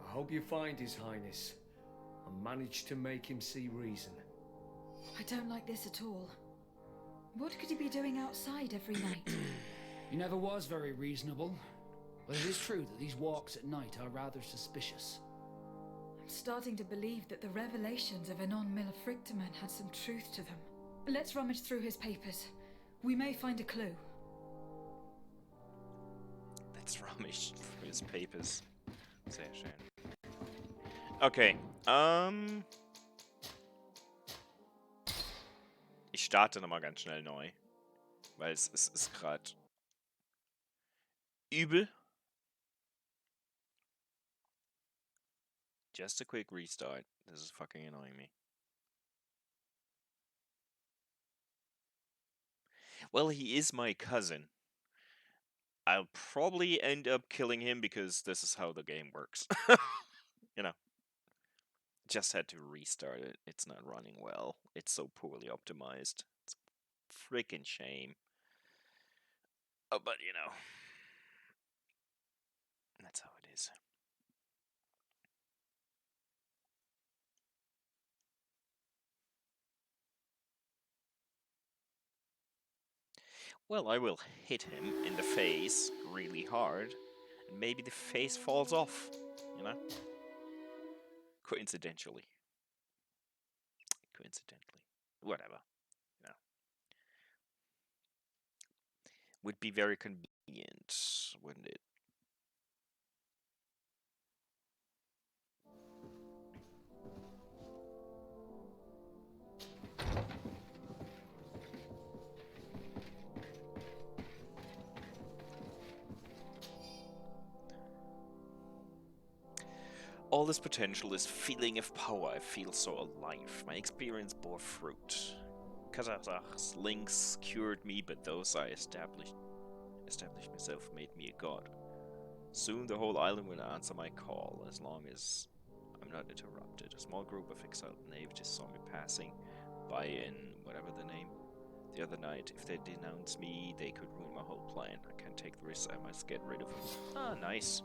I hope you find His Highness and manage to make him see reason. I don't like this at all. What could he be doing outside every night? He never was very reasonable. But it is true that these walks at night are rather suspicious. I'm starting to believe that the revelations of Anon Millefrictaman had some truth to them. Let's rummage through his papers. We may find a clue. Let's rummage through his papers. Sehr schön. Okay, ich starte nochmal ganz schnell neu. Weil es ist gerade übel. Just a quick restart. This is fucking annoying me. Well, he is my cousin. I'll probably end up killing him because this is how the game works. You know. Just had to restart it. It's not running well. It's so poorly optimized. It's a freaking shame. Oh, but you know. That's how it is. Well, I will hit him in the face really hard, and maybe the face falls off, you know? Coincidentally. Whatever. You know. Would be very convenient, wouldn't it? All this potential, this feeling of power, I feel so alive. My experience bore fruit. Kazakh's links cured me, but those I established myself made me a god. Soon the whole island will answer my call, as long as I'm not interrupted. A small group of exiled natives saw me passing by in whatever the name the other night. If they denounce me, they could ruin my whole plan. I can't take the risk, I must get rid of them. Ah, nice.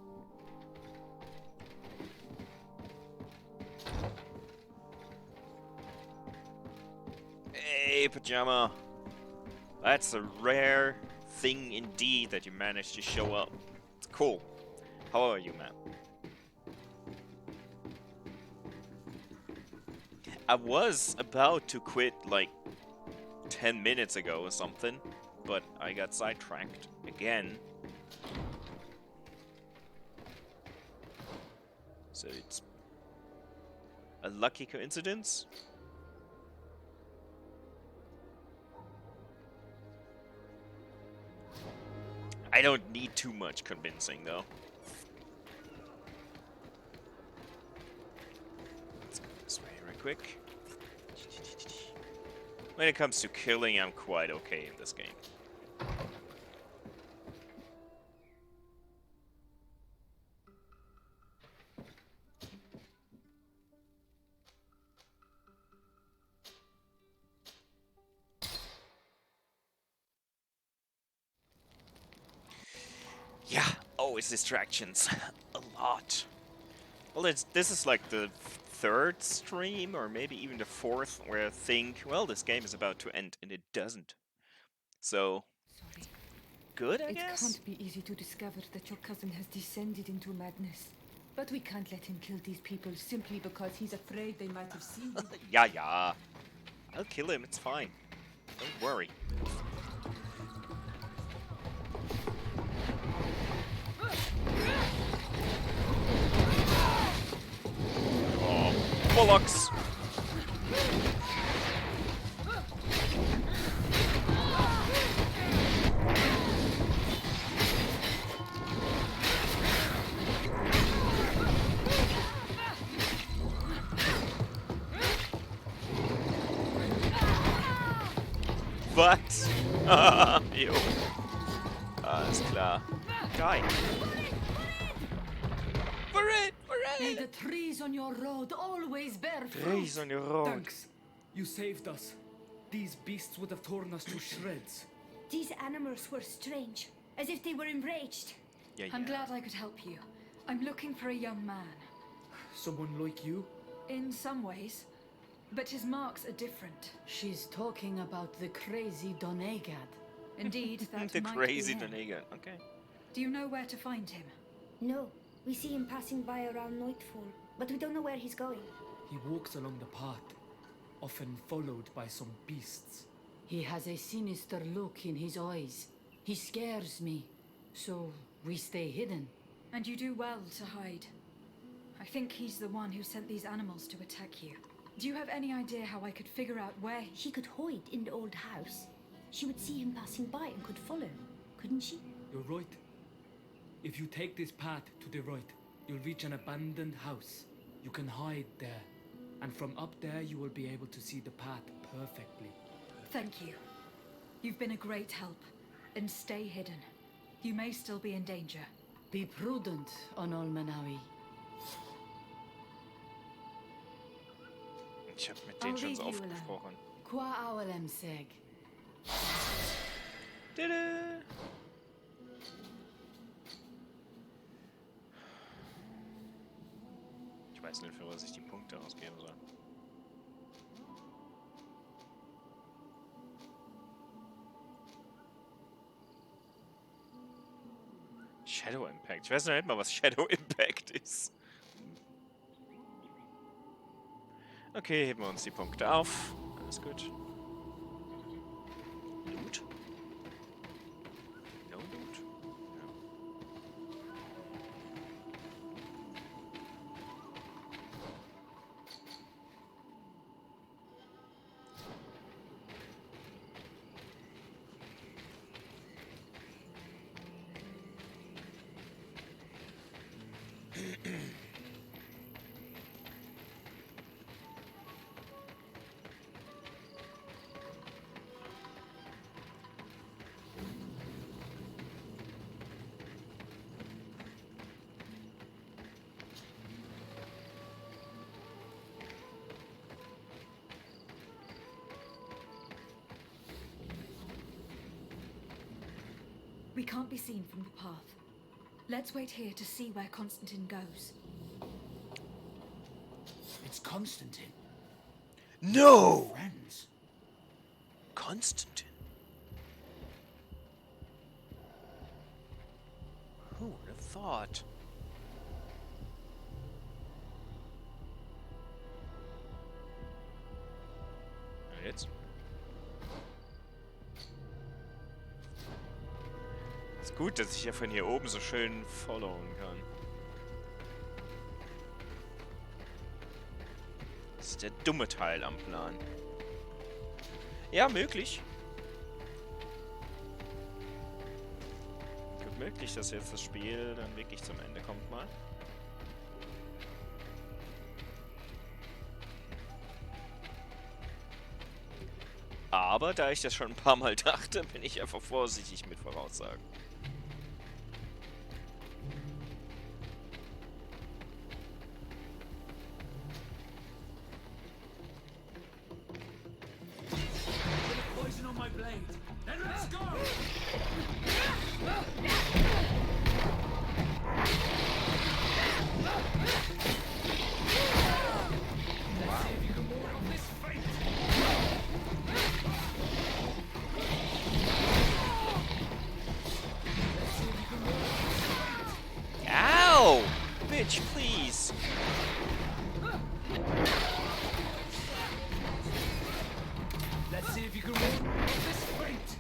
Hey, Pajama! That's a rare thing indeed that you managed to show up. It's cool. How are you, man? I was about to quit like 10 minutes ago or something, but I got sidetracked again. So it's a lucky coincidence. I don't need too much convincing, though. Let's go this way real quick. When it comes to killing, I'm quite okay in this game. Yeah, always distractions. A lot. Well, this is like the third stream, or maybe even the fourth, where I think, well, this game is about to end, and it doesn't. So, good, I guess? It can't be easy to discover that your cousin has descended into madness. But we can't let him kill these people simply because he's afraid they might have seen him. Yeah. I'll kill him, it's fine. Don't worry. Oh, bollocks! Was? Jo. Alles klar. Geil. May the trees on your road always bear fruit. Trees on your road. Thanks. You saved us. These beasts would have torn us to shreds. These animals were strange, as if they were enraged. I'm glad I could help you. I'm looking for a young man. Someone like you? In some ways. But his marks are different. She's talking about the crazy Donegad. Indeed, that The might crazy be him. Donega. Okay. Do you know where to find him? No, we see him passing by around nightfall, but we don't know where he's going. He walks along the path, often followed by some beasts. He has a sinister look in his eyes. He scares me, so we stay hidden. And you do well to hide. I think he's the one who sent these animals to attack you. Do you have any idea how I could figure out where She could hide in the old house. She would see him passing by and could follow, couldn't she? You're right. If you take this path to the right, you'll reach an abandoned house. You can hide there, and from up there you will be able to see the path perfectly. Thank you. You've been a great help. And stay hidden. You may still be in danger. Be prudent, Onol Manawi. Ich hab mit denen schon so oft gesprochen. Qua awalem seg. Tada! Ich weiß nicht, für was ich die Punkte ausgeben soll. Shadow Impact. Ich weiß noch nicht mal, was Shadow Impact ist. Okay, heben wir uns die Punkte auf. Alles gut. Loot. No Loot. Ja. We can't be seen from the path. Let's wait here to see where Constantine goes. It's Constantine. No! Friends. Constantine. Who would have thought? Und jetzt? Ist gut, dass ich ja von hier oben so schön followen kann. Das ist der dumme Teil am Plan. Ja, möglich. möglich, dass jetzt das Spiel dann wirklich zum Ende kommt mal. Aber da ich das schon ein paar Mal dachte, bin ich einfach vorsichtig mit Voraussagen. Poison on my blade. Then let's go! Let's see if you can ward off this fate. Ow! Bitch, please! Let's see if you can ward off this fate.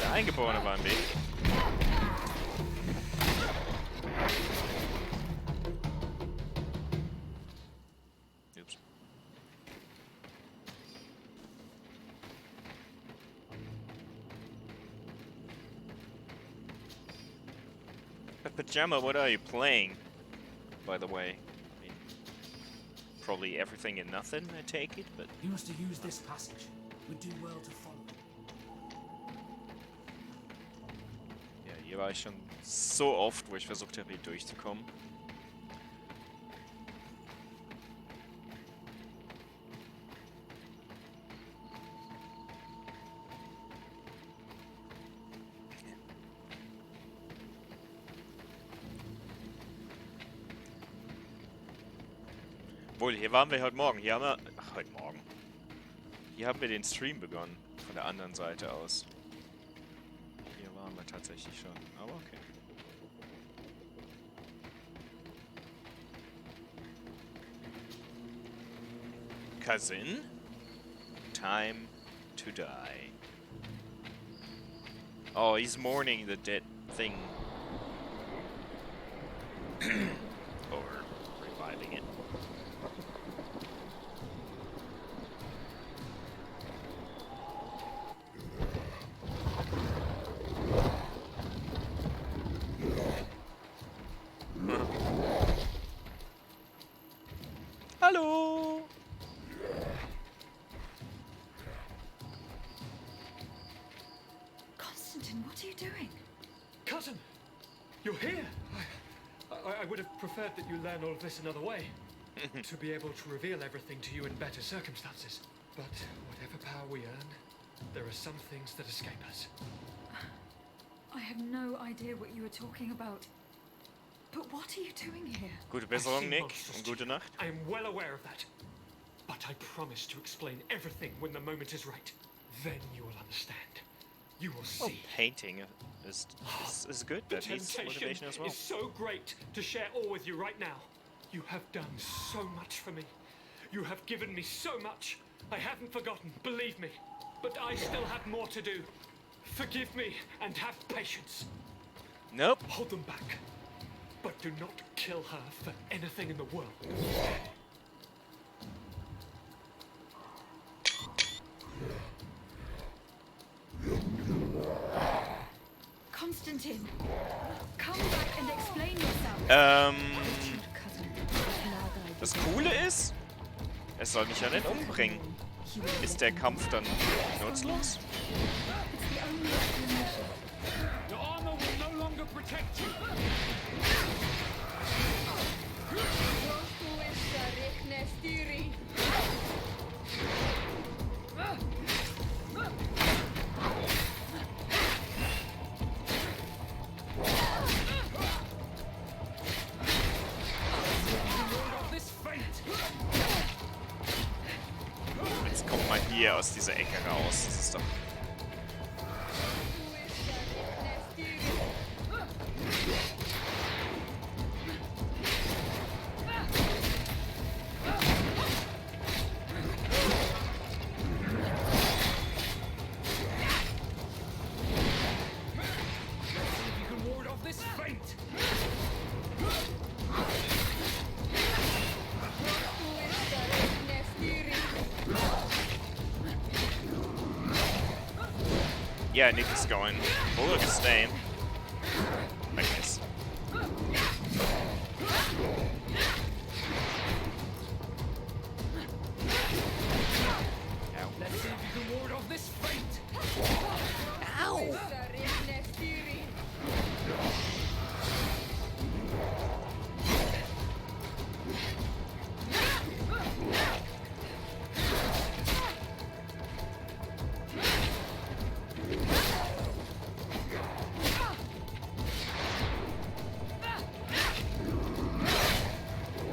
Der Eingeborene war im Weg. Ups. But Pajama, what are you playing, by the way? I mean, probably everything and nothing, I take it, but... He must have used this passage. We'd do well to follow. Ja, hier war ich schon so oft, wo ich versucht habe, hier durchzukommen. Obwohl, hier waren wir heute Morgen. Hier haben wir... Ach, heute Morgen. Hier haben wir den Stream begonnen. Von der anderen Seite aus. Hier waren wir tatsächlich schon. Aber okay. Cousin? Time to die. Oh, he's mourning the dead thing. Or reviving it. Hallo! Constantine, what are you doing? Cousin! You're here! I would have preferred that you learn all of this another way. To be able to reveal everything to you in better circumstances. But whatever power we earn, there are some things that escape us. I have no idea what you were talking about. But what are you doing here? Gute Besserung, Nick. Und gute Nacht. I am well aware of that. But I promise to explain everything when the moment is right. Then you will understand. You will see. Oh, painting is good. The That needs temptation motivation as well. is so great to share all with you right now. You have done so much for me. You have given me so much. I haven't forgotten, believe me. But I still have more to do. Forgive me and have patience. Nope. Hold them back. But do not kill her for anything in the world. Constantine, come back and explain yourself. Das Coole ist, es soll mich ja nicht umbringen. Ist der Kampf dann nutzlos? Your armor will no longer protect you. Jetzt kommt mal hier aus dieser Ecke raus. Das ist doch... Yeah, Nick is going. Bullock is staying. I guess. Ow. Let's see if you can ward off this fate. Ow!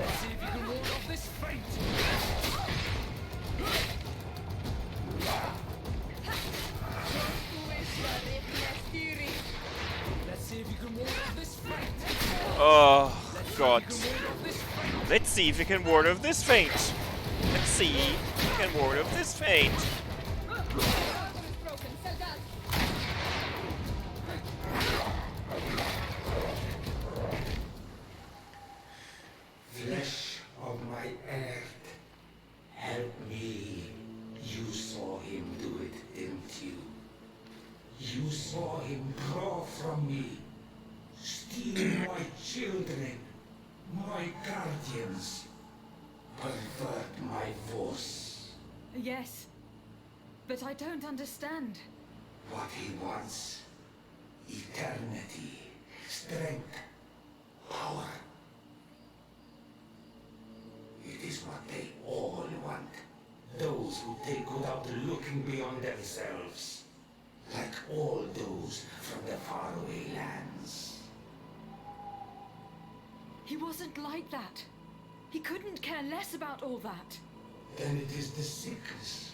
Let's see if you can ward off this fate. Let's see if you can ward off this fate. Oh, God. Let's see if you can ward off this fate. Let's see if you can ward off this fate. Flesh of my earth, help me. You saw him do it, didn't you? You saw him draw from me, steal my children, my guardians, pervert my force. Yes, but I don't understand. What he wants, eternity, strength, power. It is what they all want. Those who take without looking beyond themselves. Like all those from the faraway lands. He wasn't like that. He couldn't care less about all that. Then it is the sickness,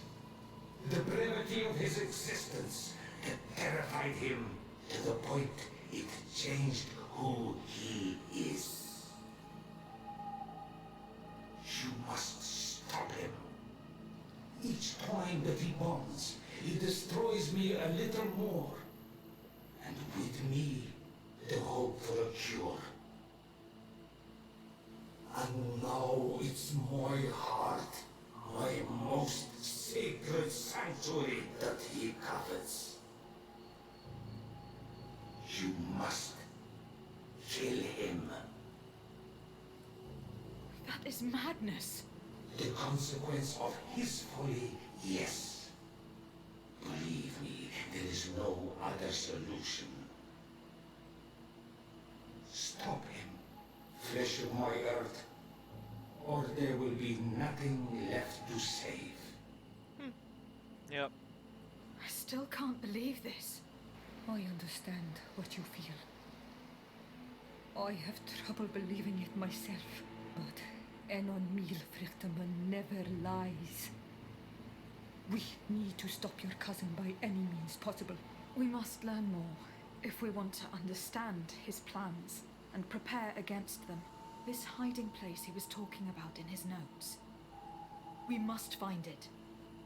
the brevity of his existence that terrified him to the point it changed who he is. You must stop him. Each time that he bonds, he destroys me a little more. And with me, the hope for a cure. And now it's my heart, my most sacred sanctuary that he covets. You must kill him. That is madness. The consequence of his folly, yes. Believe me, there is no other solution. Stop him, flesh of my earth, or there will be nothing left to save. Yep. I still can't believe this. I understand what you feel. I have trouble believing it myself, but enon mil frichterman never lies. We need to stop your cousin by any means possible. We must learn more if we want to understand his plans and prepare against them. This hiding place he was talking about in his notes. We must find it.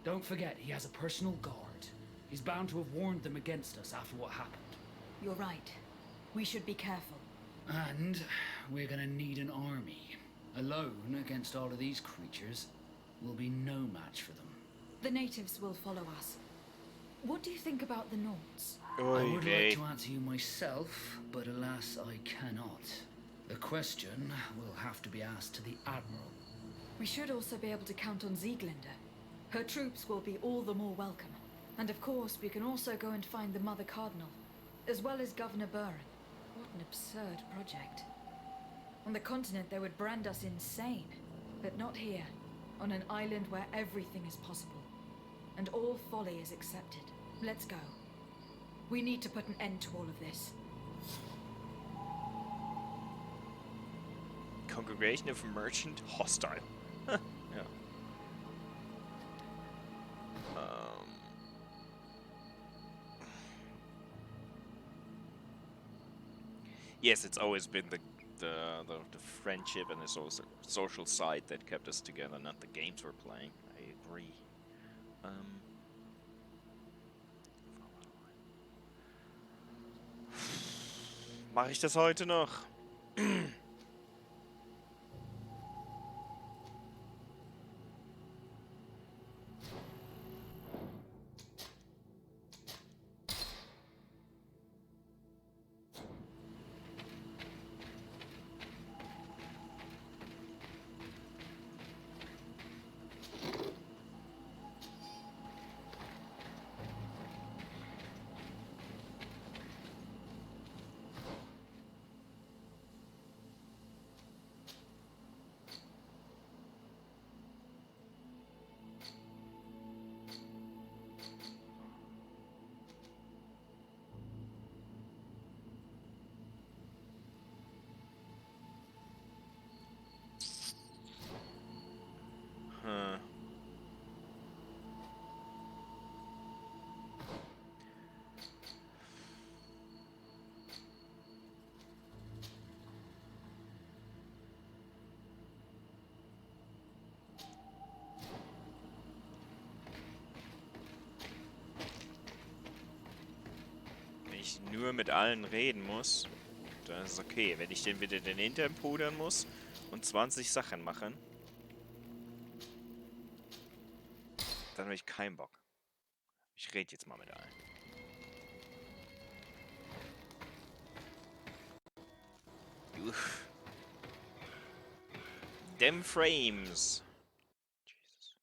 Don't forget, he has a personal guard. He's bound to have warned them against us after what happened. You're right. We should be careful. And we're gonna need an army. Alone against all of these creatures will be no match for them. The natives will follow us. What do you think about the Nords? I would like to answer you myself, but alas, I cannot. The question will have to be asked to the Admiral. We should also be able to count on Sieglinde. Her troops will be all the more welcome. And of course, we can also go and find the Mother Cardinal, as well as Governor Buren. What an absurd project. On the continent, they would brand us insane. But not here, on an island where everything is possible. And all folly is accepted. Let's go. We need to put an end to all of this. Congregation of Merchant hostile. Huh. Yeah. Yes, it's always been the friendship and the social side that kept us together, not the games we're playing. I agree. Mache ich das heute noch? ich nur mit allen reden muss, dann ist es okay. Wenn ich den wieder den Hintern pudern muss und 20 Sachen machen, dann habe ich keinen Bock. Ich rede jetzt mal mit allen. Uff. Dem Frames. Jesus.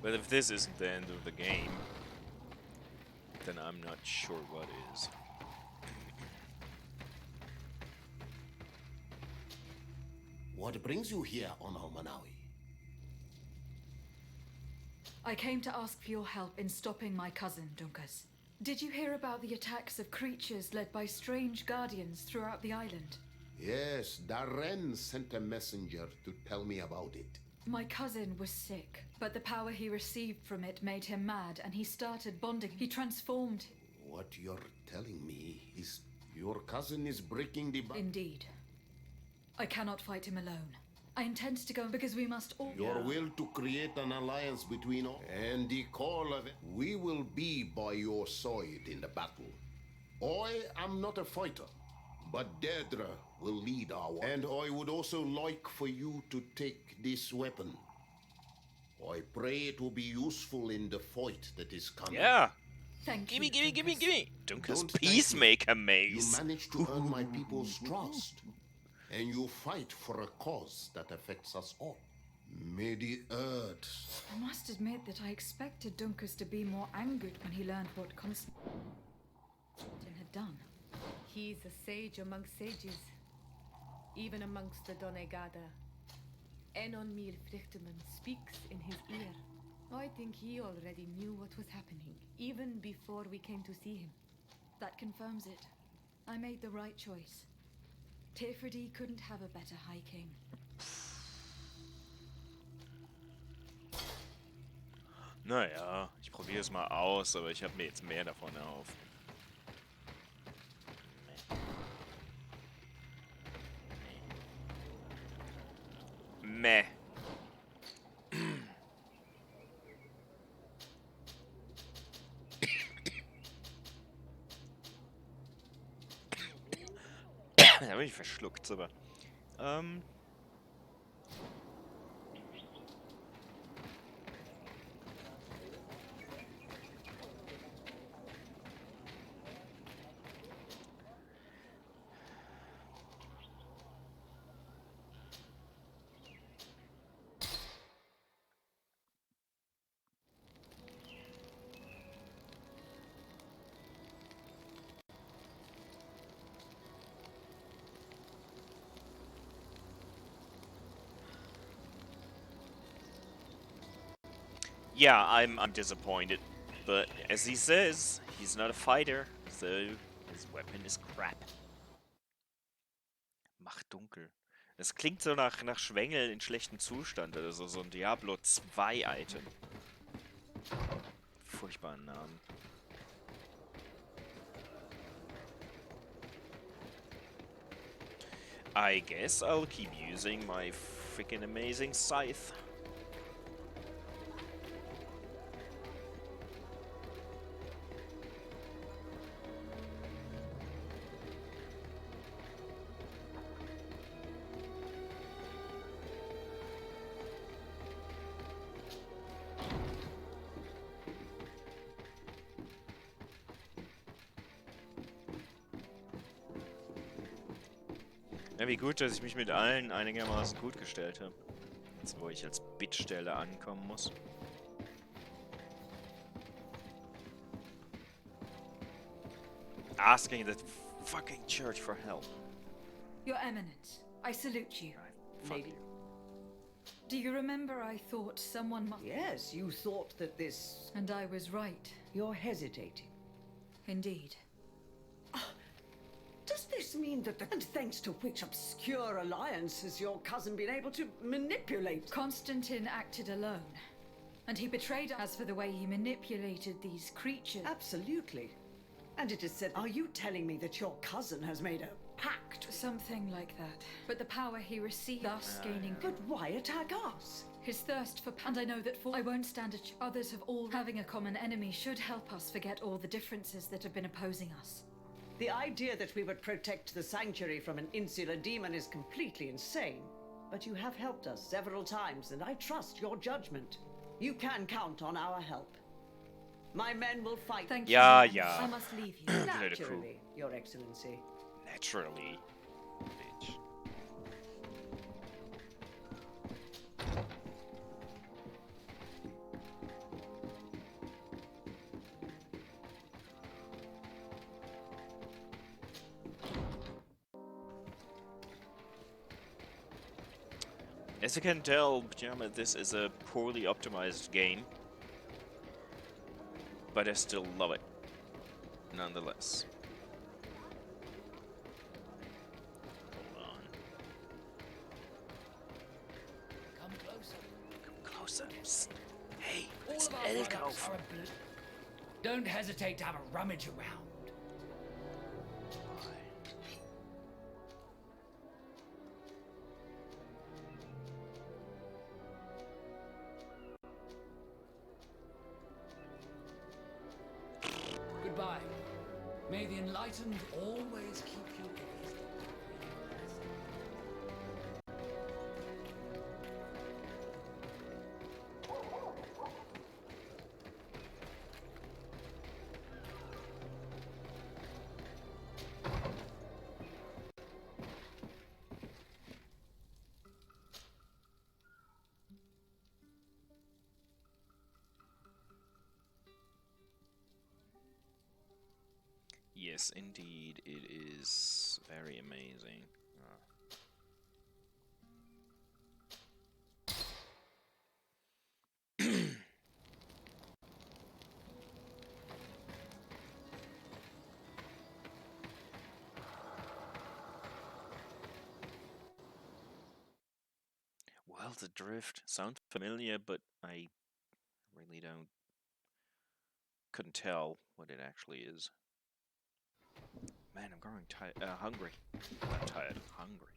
But if this isn't the end of the game, then I'm not sure what is. What brings you here on Almanawi? I came to ask for your help in stopping my cousin, Dunkas. Did you hear about the attacks of creatures led by strange guardians throughout the island? Yes, Darren sent a messenger to tell me about it. My cousin was sick, but the power he received from it made him mad, and he started bonding. He transformed. What you're telling me is your cousin is breaking the... Indeed. I cannot fight him alone. I intend to go because we must all... Your will to create an alliance between all and the call of it. We will be by your side in the battle. I am not a fighter, but Deirdre will lead our... And I would also like for you to take this weapon. I pray it will be useful in the fight that is coming. Yeah. Thank you. Gimme. Dunkas Don't Peacemaker maze. You managed to earn my people's trust. And you fight for a cause that affects us all. May the earth... I must admit that I expected Dunkas to be more angered when he learned what Constantine had done. He's a sage amongst sages, even amongst the Donegada. Enon Mir Frichteman speaks in his ear. I think he already knew what was happening, even before we came to see him. That confirms it. I made the right choice. Fradee couldn't have a better High King. Naja, ich probiere es mal aus, aber ich habe mir jetzt mehr davon erhofft. Meh. Da bin ich verschluckt, aber. Yeah, I'm disappointed, but as he says, he's not a fighter, so his weapon is crap. Macht dunkel. Das klingt so nach Schwengel in schlechtem Zustand, also so ein Diablo 2 Item. Furchtbaren Namen. I guess I'll keep using my freaking amazing scythe. Ja, wie gut, dass ich mich mit allen einigermaßen gut gestellt habe. Jetzt, wo ich als Bittsteller ankommen muss. Asking the fucking church for help. Your Eminence, I salute you. Lady. Do you remember I thought someone must... Yes, you thought that this... And I was right. You're hesitating. Indeed. Does this mean that and thanks to which obscure alliance has your cousin been able to manipulate? Constantine acted alone. And he betrayed us. As for the way he manipulated these creatures... Absolutely. And it is said... Are you telling me that your cousin has made a pact. Something like that. But the power he received, thus gaining... But why attack us? His thirst for... And I know that I won't stand others have all... Having a common enemy should help us forget all the differences that have been opposing us. The idea that we would protect the sanctuary from an insular demon is completely insane. But you have helped us several times, and I trust your judgment. You can count on our help. My men will fight. Thank you. I Yeah. must leave you. Naturally, Your Excellency. Naturally, bitch. As you can tell, Pajama, this is a poorly optimized game, but I still love it, nonetheless. Hold on. Come closer. Come closer. Psst. Hey, All it's of our Elko. products are Don't hesitate to have a rummage around. Goodbye. May the enlightened always keep you gazed. Yes, indeed, it is very amazing. Well, the drift sounds familiar, but I really couldn't tell what it actually is. Man, I'm growing tired, hungry. Not tired, hungry.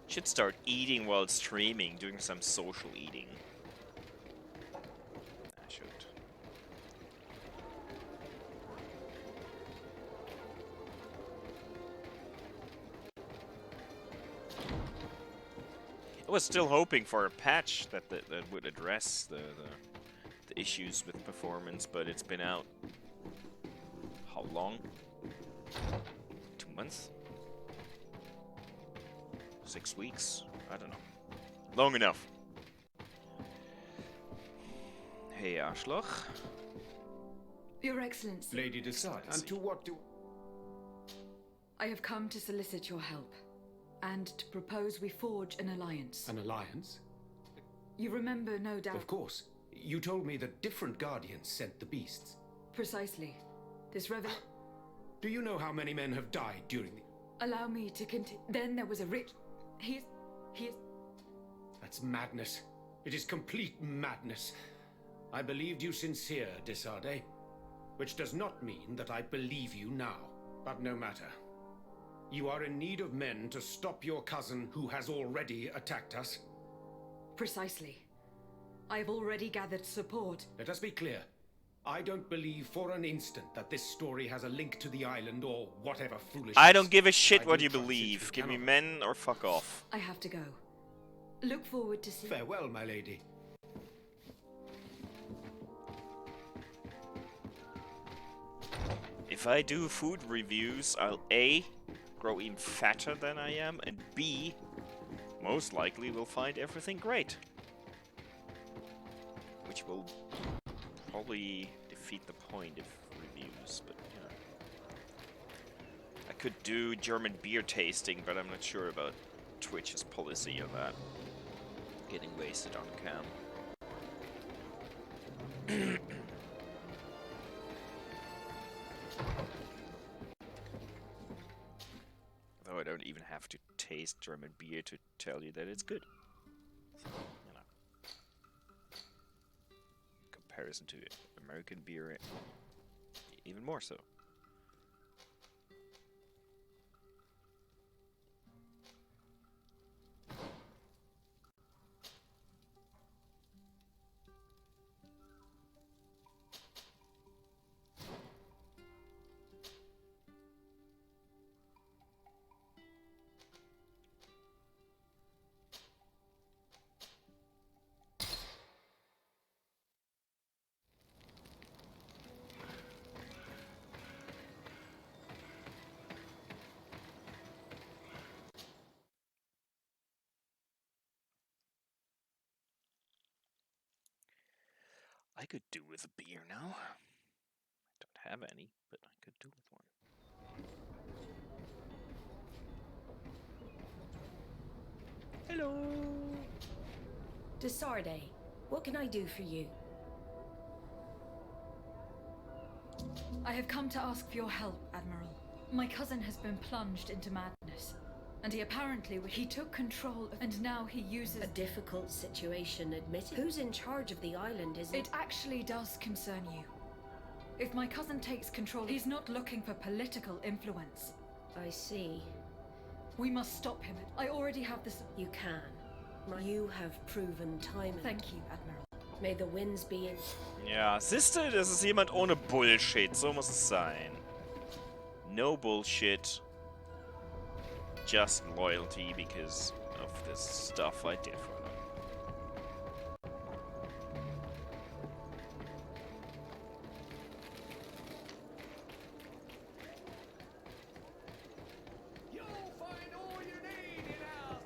Should start eating while streaming, doing some social eating. I should. I was still hoping for a patch that would address the issues with performance, but it's been out how long? 2 months? 6 weeks? I don't know. Long enough. Hey, Arschloch. Your Excellency. Lady Desart, and to what do... I have come to solicit your help, and to propose we forge an alliance. An alliance? You remember, no doubt... Of course. You told me that different guardians sent the beasts. Precisely. This revel... Do you know how many men have died during the... Allow me to continue. Then there was a rich... He is... That's madness. It is complete madness. I believed you sincere, Desarde. Which does not mean that I believe you now. But no matter. You are in need of men to stop your cousin who has already attacked us. Precisely. I have already gathered support. Let us be clear. I don't believe for an instant that this story has a link to the island or whatever foolishness. I don't give a shit what you believe. Give me men or fuck off. I have to go. Look forward to seeing... Farewell, my lady. If I do food reviews, I'll A, grow even fatter than I am, and B, most likely will find everything great. Which will probably defeat the point of reviews, but you know. I could do German beer tasting, but I'm not sure about Twitch's policy of that. Getting wasted on cam. Though I don't even have to taste German beer to tell you that it's good. So, you know. In comparison to American beer, even more so. I could do with a beer now. I don't have any, but I could do with one. Hello. Desarde, what can I do for you? I have come to ask for your help, Admiral. My cousin has been plunged into madness, and he took control of, and now he uses... A difficult situation, admitted. Who's in charge of the island, isn't It actually does concern you. If my cousin takes control, he's not looking for political influence. I see. We must stop him. I already have this... You can. You have proven time. Thank you, Admiral. May the winds be in... Ja, siehste, das ist jemand ohne Bullshit. So muss es sein. No bullshit. Just loyalty because of this stuff I did for them. You'll find all you need in our...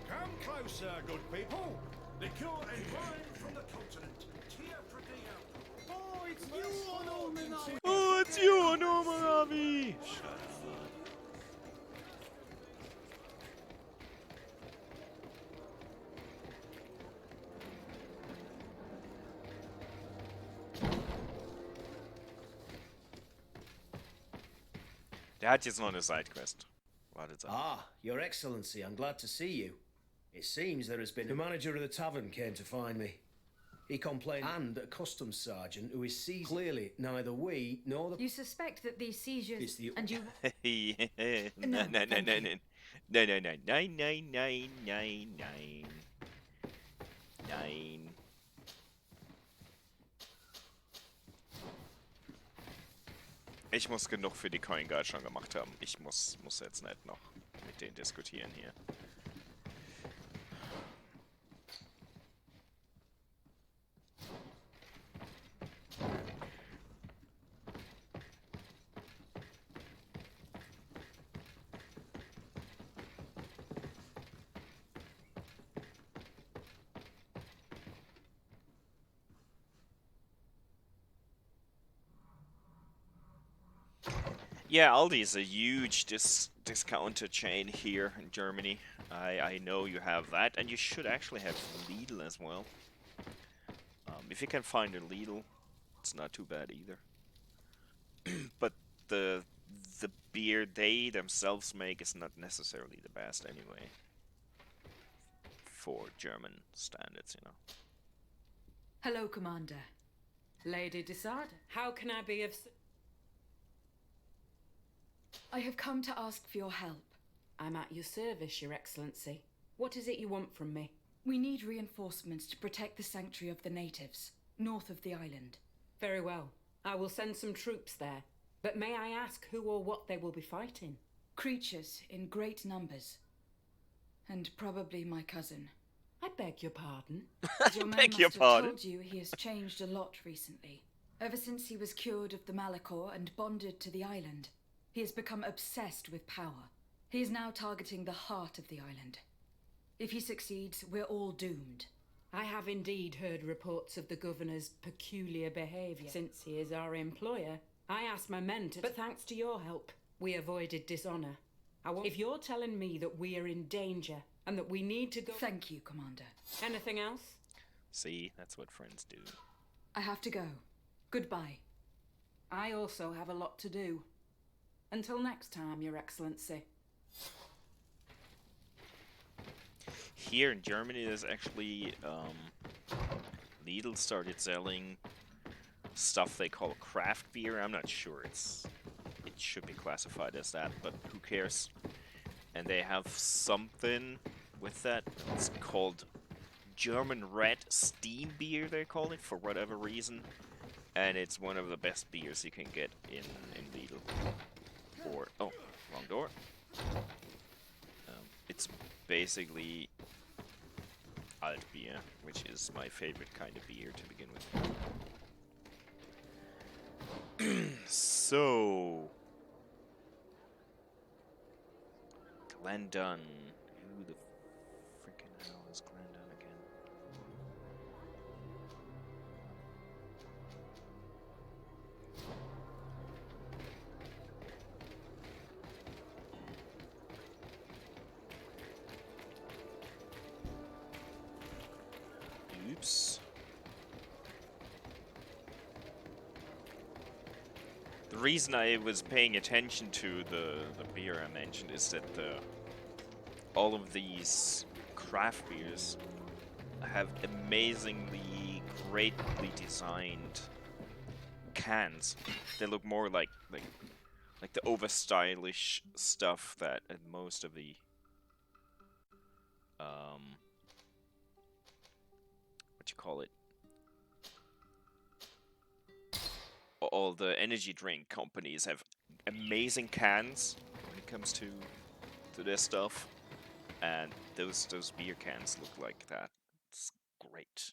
Come closer, good people. Liqueur and wine from the continent. Teer, fradee. Oh, it's you on all the Oh, it's you, Nomaravi! Shut up. Der hat jetzt noch eine Sidequest. Wartet ab. Ah, Your Excellency, I'm glad to see you. It seems there has been... The manager of the tavern came to find me. He complained, and a customs sergeant who is seized. Clearly, neither we nor the... You suspect that these seizures... It's the... And you... Nein, nein, nein, nein, nein. Nein, nein, nein, nein, nein, nein, nein, nein. Nein. Ich muss genug für die Coin Guard schon gemacht haben. Ich muss jetzt nicht noch mit denen diskutieren hier. Yeah, Aldi is a huge discounter chain here in Germany. I know you have that, and you should actually have Lidl as well. If you can find a Lidl, it's not too bad either. But the beer they themselves make is not necessarily the best anyway. For German standards, you know. Hello, Commander. Lady Desarde, how can I be of... I have come to ask for your help. I'm at your service, Your Excellency. What is it you want from me? We need reinforcements to protect the sanctuary of the natives, north of the island. Very well. I will send some troops there. But may I ask who or what they will be fighting? Creatures in great numbers. And probably my cousin. I beg your pardon? As your man must have told you, he has changed a lot recently. Ever since he was cured of the Malachor and bonded to the island, he has become obsessed with power. He is now targeting the heart of the island. If he succeeds, we're all doomed. I have indeed heard reports of the governor's peculiar behaviour. Since he is our employer, I asked my men to... But thanks to your help, we avoided dishonour. If you're telling me that we are in danger and that we need to go... Thank you, Commander. Anything else? See, that's what friends do. I have to go. Goodbye. I also have a lot to do. Until next time, Your Excellency. Here in Germany, there's actually Lidl started selling stuff they call craft beer. I'm not sure it should be classified as that, but who cares? And they have something with that. It's called German Red Steam Beer, they call it, for whatever reason. And it's one of the best beers you can get in Lidl. Or, oh, wrong door. It's basically alt beer, which is my favorite kind of beer to begin with. So, Glendon, who the Oops. The reason I was paying attention to the beer I mentioned is that all of these craft beers have amazingly greatly designed cans. They look more like the over stylish stuff that most of the what you call it, all the energy drink companies have amazing cans when it comes to their stuff, and those beer cans look like that. It's great.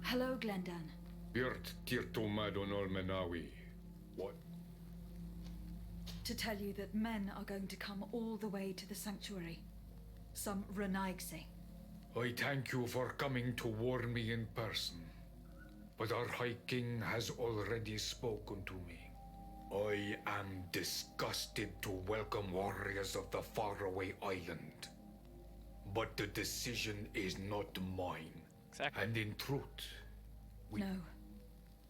Hello, Glendan. Birt tirtomadon olmenawi. What? To tell you that men are going to come all the way to the sanctuary. Some Renaigse. I thank you for coming to warn me in person. But our High King has already spoken to me. I am disgusted to welcome warriors of the faraway island. But the decision is not mine. Exactly. And in truth, No.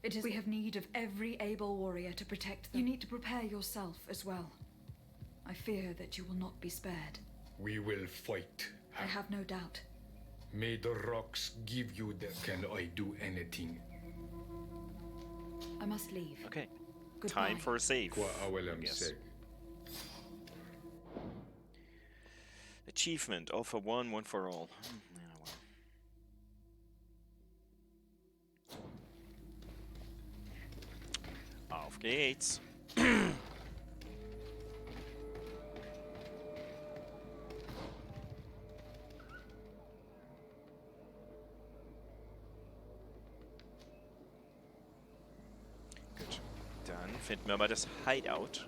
It is we have need of every able warrior to protect them. You need to prepare yourself as well. I fear that you will not be spared. we will fight. I have no doubt. May the rocks give you the... Can I do anything? I must leave. Okay. Goodbye. Time for a save. I guess. say. Achievement, all for one, one for all. Auf geht's. Gut, dann finden wir mal das Hideout.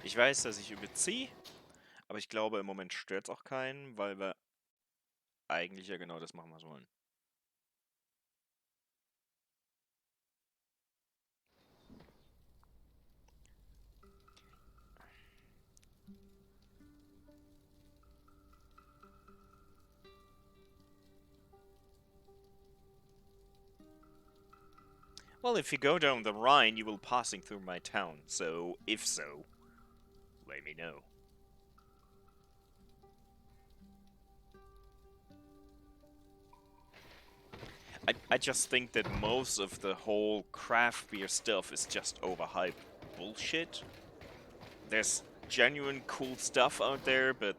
Ich weiß, dass ich überziehe, aber ich glaube, im Moment stört es auch keinen, weil wir eigentlich ja genau das machen, was wir wollen. Well, if you go down the Rhine, you will passing through my town, so if so, let me know. I just think that most of the whole craft beer stuff is just overhyped bullshit. There's genuine cool stuff out there, but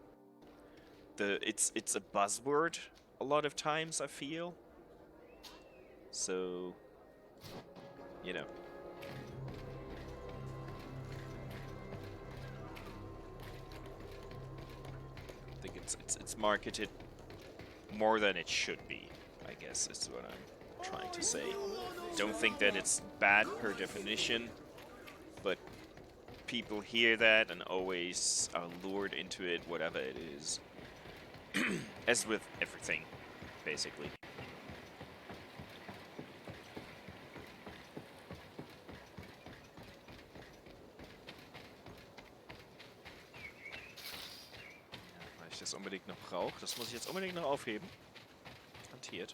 it's a buzzword a lot of times, I feel. So, you know. I think it's marketed more than it should be, I guess is what I'm trying to say. Don't think that it's bad per definition, but people hear that and always are lured into it, whatever it is. As with everything, basically. Weil ich das unbedingt noch brauche. Das muss ich jetzt unbedingt noch aufheben. Hantiert.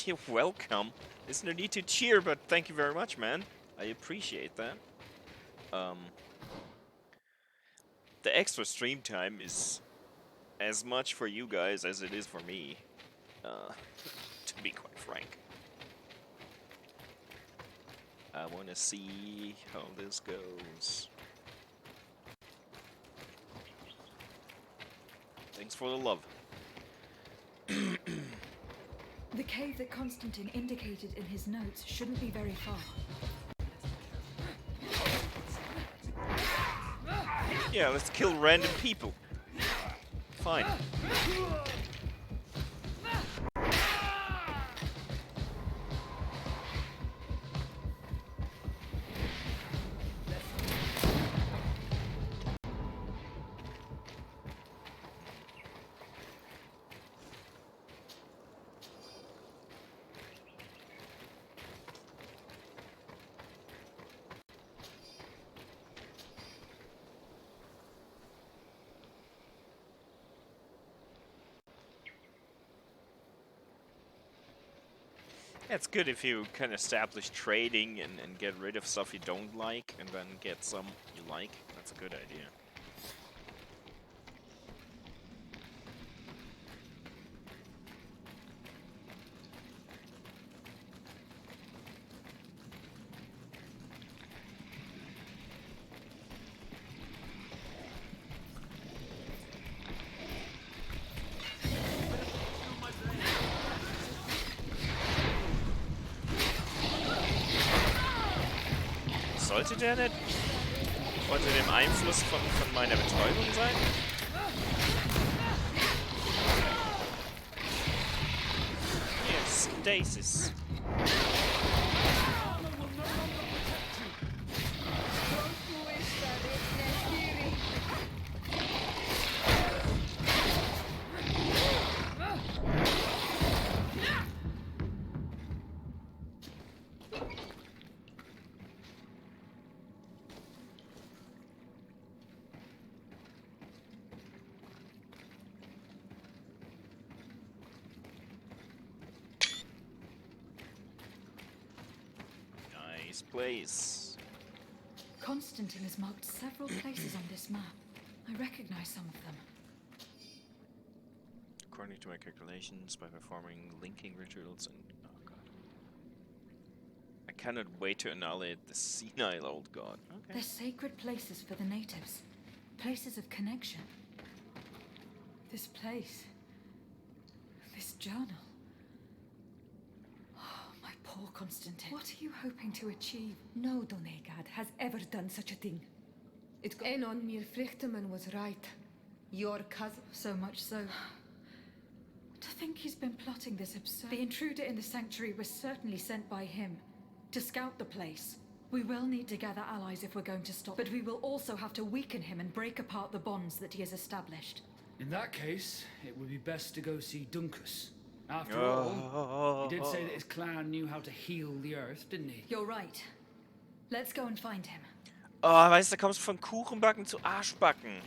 You're welcome. There's no need to cheer, but thank you very much, man. I appreciate that. The extra stream time is as much for you guys as it is for me. To be quite frank. I want to see how this goes. Thanks for the love. The cave that Constantine indicated in his notes shouldn't be very far. Yeah, let's kill random people. Fine. It's good if you can establish trading and get rid of stuff you don't like and then get some you like. That's a good idea. Sollte der nicht unter dem Einfluss von meiner Betäubung sein? Yes, Stasis. Place. Constantine has marked several places on this map. I recognize some of them. According to my calculations, by performing linking rituals and... Oh god. I cannot wait to annihilate the senile old god. Okay. They're sacred places for the natives. Places of connection. This place. This journal. Poor Constantine. What are you hoping to achieve? No Donegad has ever done such a thing. Enon mir Frichterman was right. Your cousin. So much so. To think he's been plotting this absurd... The intruder in the sanctuary was certainly sent by him. To scout the place. We will need to gather allies if we're going to stop. But we will also have to weaken him and break apart the bonds that he has established. In that case, it would be best to go see Duncus. After all, he did say that his clan knew how to heal the earth, didn't he? You're right. Let's go and find him. Oh, weißt du, da kommst du von Kuchenbacken zu Arschbacken.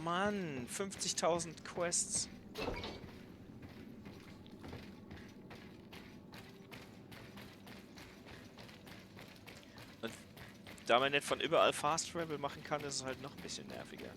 Mann, 50.000 Quests. Und da man nicht von überall Fast Travel machen kann, ist es halt noch ein bisschen nerviger.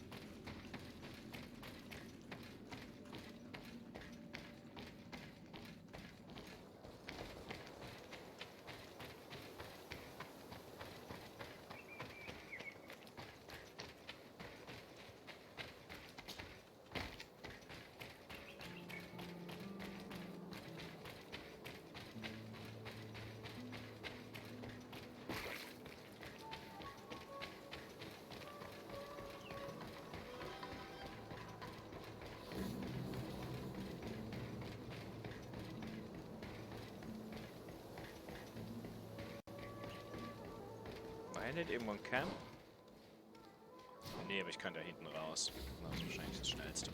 Nicht irgendwo ein Camp? Nee, aber ich kann da hinten raus. Das ist wahrscheinlich das Schnellste.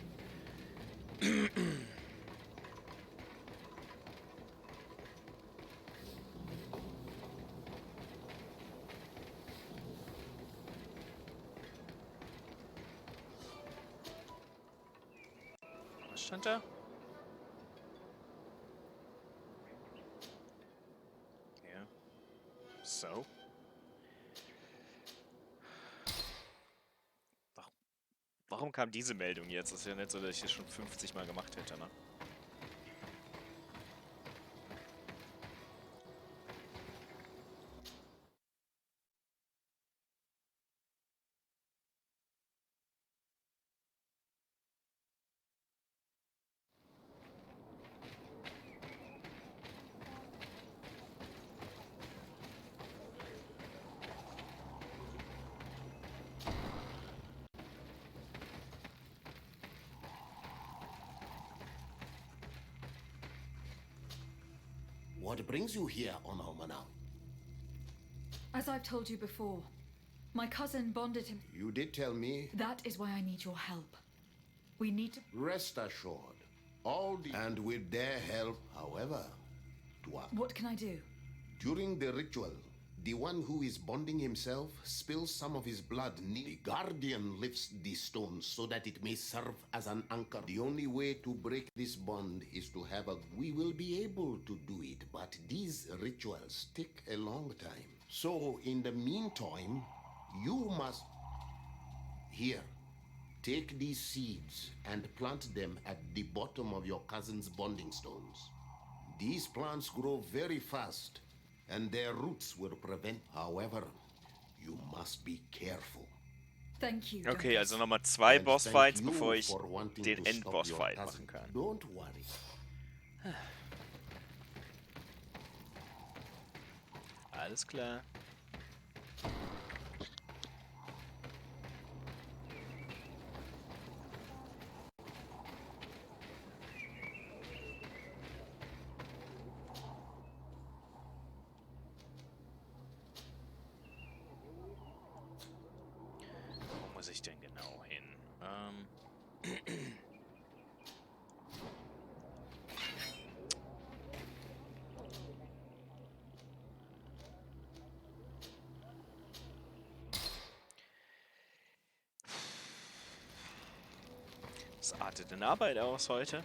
Was stand da? Ja. So. Warum kam diese Meldung jetzt? Das ist ja nicht so, dass ich das schon 50 Mal gemacht hätte, ne? What brings you here on Omanau? As I've told you before, my cousin bonded him. You did tell me. That is why I need your help. We need to... Rest assured. And with their help, however, What can I do? during the ritual, the one who is bonding himself spills some of his blood. The guardian lifts the stone so that it may serve as an anchor. The only way to break this bond is to have a... We will be able to do it, but these rituals take a long time. So, in the meantime, you must... Here. Take these seeds and plant them at the bottom of your cousin's bonding stones. These plants grow very fast, and their roots will prevent... However, you must be careful. Thank you. Okay, also nochmal 2 And Bossfights, thank you bevor ich for wanting den to stop your Endbossfight cousin. machen kann. Don't worry. Alles klar. Wo muss ich denn genau hin? Was artet in Arbeit aus heute?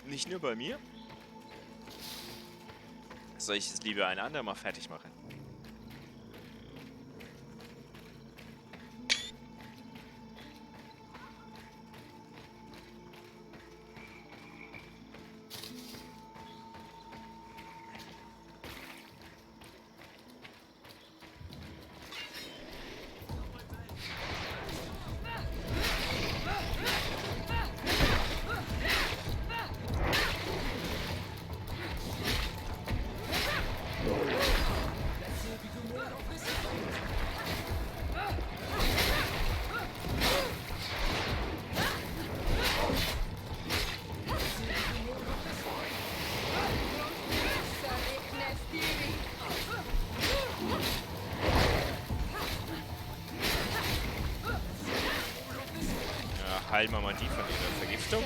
Nicht nur bei mir. Soll ich es lieber ein andermal fertig machen? Heilen wir mal die von ihrer Vergiftung.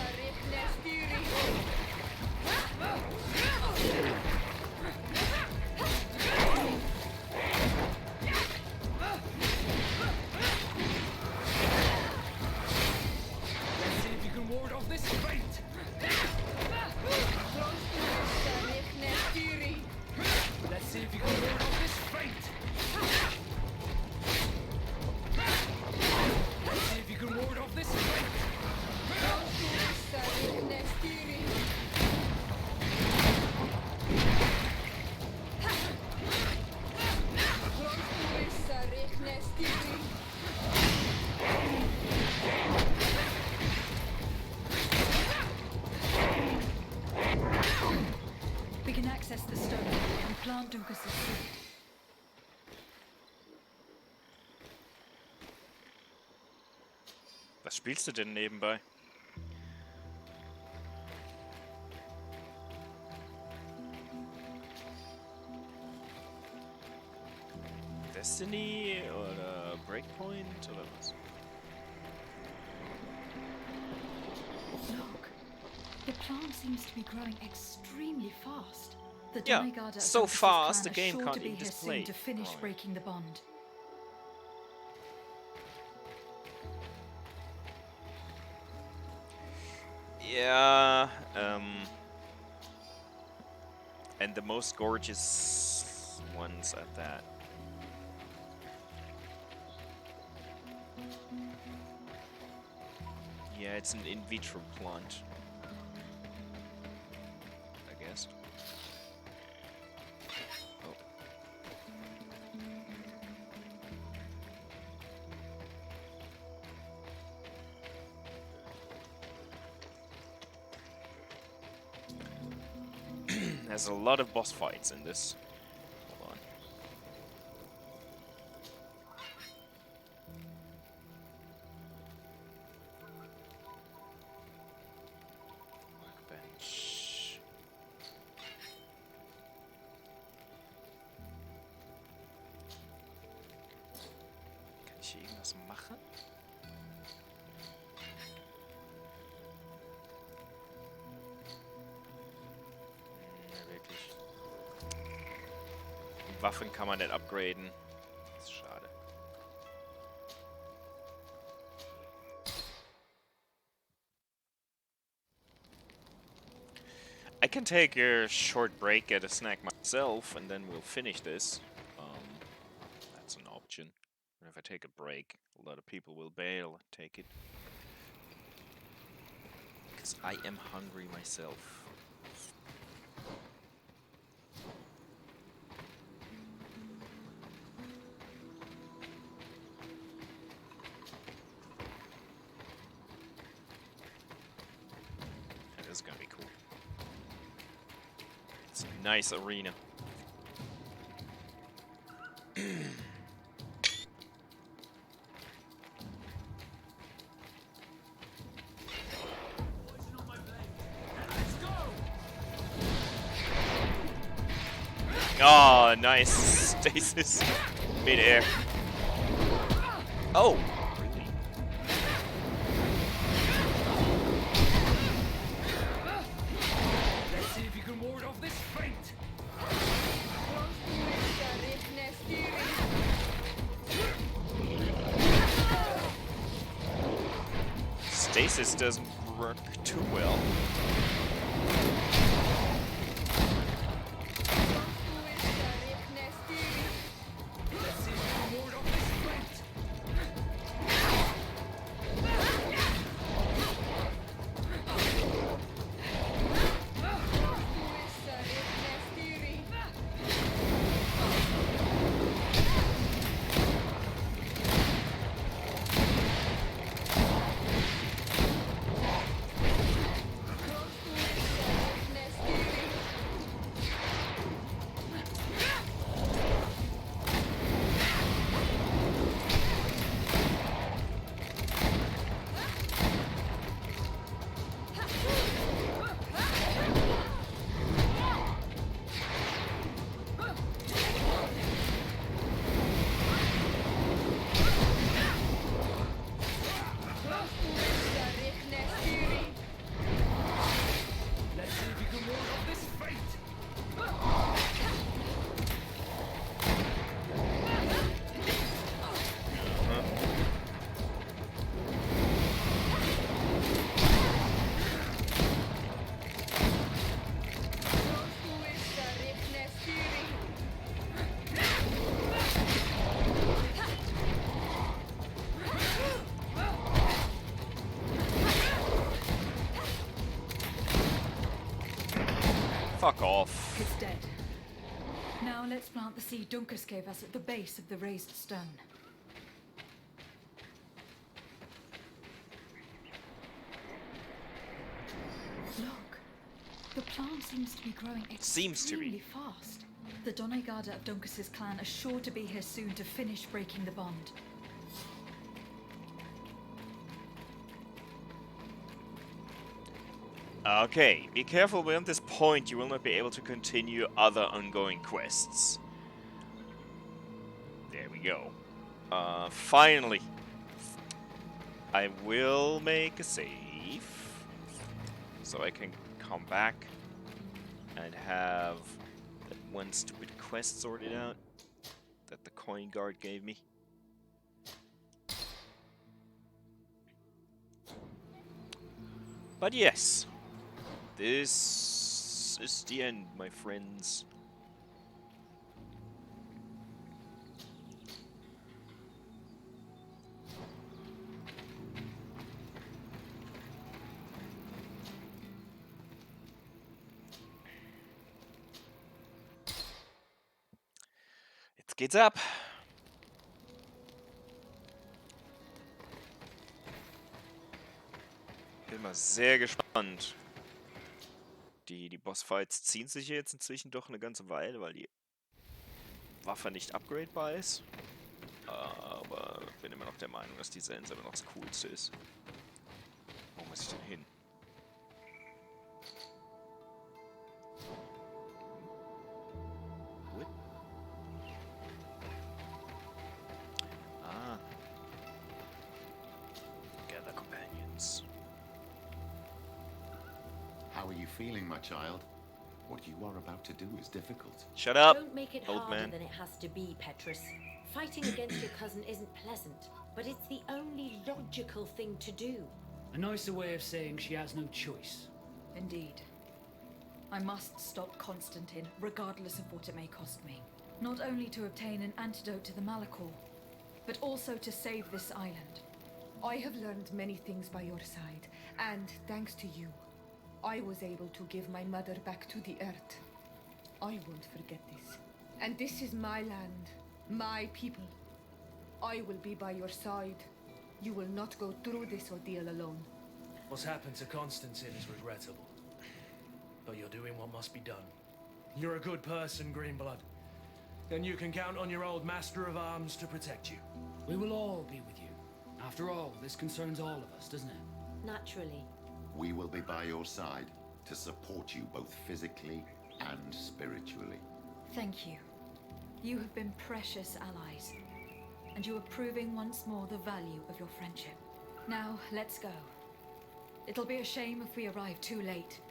We can access the stone and plant Dukas' seed. Was spielst du denn nebenbei? Destiny oder Breakpoint oder was? Look, the plant seems to be growing extremely fast. The Yeah, Donegada so Augustus fast clan the are game sure can't to be even here display. soon to finish Oh. breaking the bond. Yeah, and the most gorgeous ones at that. Yeah, it's an in vitro plant, I guess. Oh. There's a lot of boss fights in this. Hold on. Workbench. Kann ich hier irgendwas machen? Waffen kann man nicht upgraden. Das ist schade. I can take a short break, get a snack myself, and then we'll finish this. That's an option. But if I take a break, a lot of people will bail. Take it. Because I am hungry myself. This is gonna be cool. It's a nice arena. Oh, nice stasis mid-air. Oh, really? Let's see if you can ward off this fate. Stasis doesn't work too well. Let's see if you can ward off this fate. Fuck off. It's dead. Now let's plant the seed Dunkus gave us at the base of the raised stone. Look, the plant seems to be growing extremely fast. The Donegada of Dunkus's clan are sure to be here soon to finish breaking the bond. Okay, be careful, beyond this point you will not be able to continue other ongoing quests. There we go. Finally. I will make a save. So I can come back and have that one stupid quest sorted out that the coin guard gave me. But yes. This is the end, my friends. Jetzt geht's ab. Bin mal sehr gespannt. Die Bossfights ziehen sich jetzt inzwischen doch eine ganze Weile, weil die Waffe nicht upgradebar ist. Aber bin immer noch der Meinung, dass die Sense immer noch das Coolste ist. Wo muss ich denn hin? What? Ah. Gather companions. How are you feeling, my child? What you are about to do is difficult. Shut up, Don't make it old harder man. than it has to be, Petrus. Fighting against your cousin isn't pleasant, but it's the only logical thing to do. A nicer way of saying she has no choice. Indeed. I must stop Constantine, regardless of what it may cost me. Not only to obtain an antidote to the Malachor, but also to save this island. I have learned many things by your side, and thanks to you, I was able to give my mother back to the earth. I won't forget this. And this is my land, my people. I will be by your side. You will not go through this ordeal alone. What's happened to Constantine is regrettable. But you're doing what must be done. You're a good person, Greenblood. And you can count on your old master of arms to protect you. We will all be with you. After all, this concerns all of us, doesn't it? Naturally. We will be by your side to support you both physically and spiritually. Thank you. You have been precious allies, and you are proving once more the value of your friendship. Now, let's go. It'll be a shame if we arrive too late.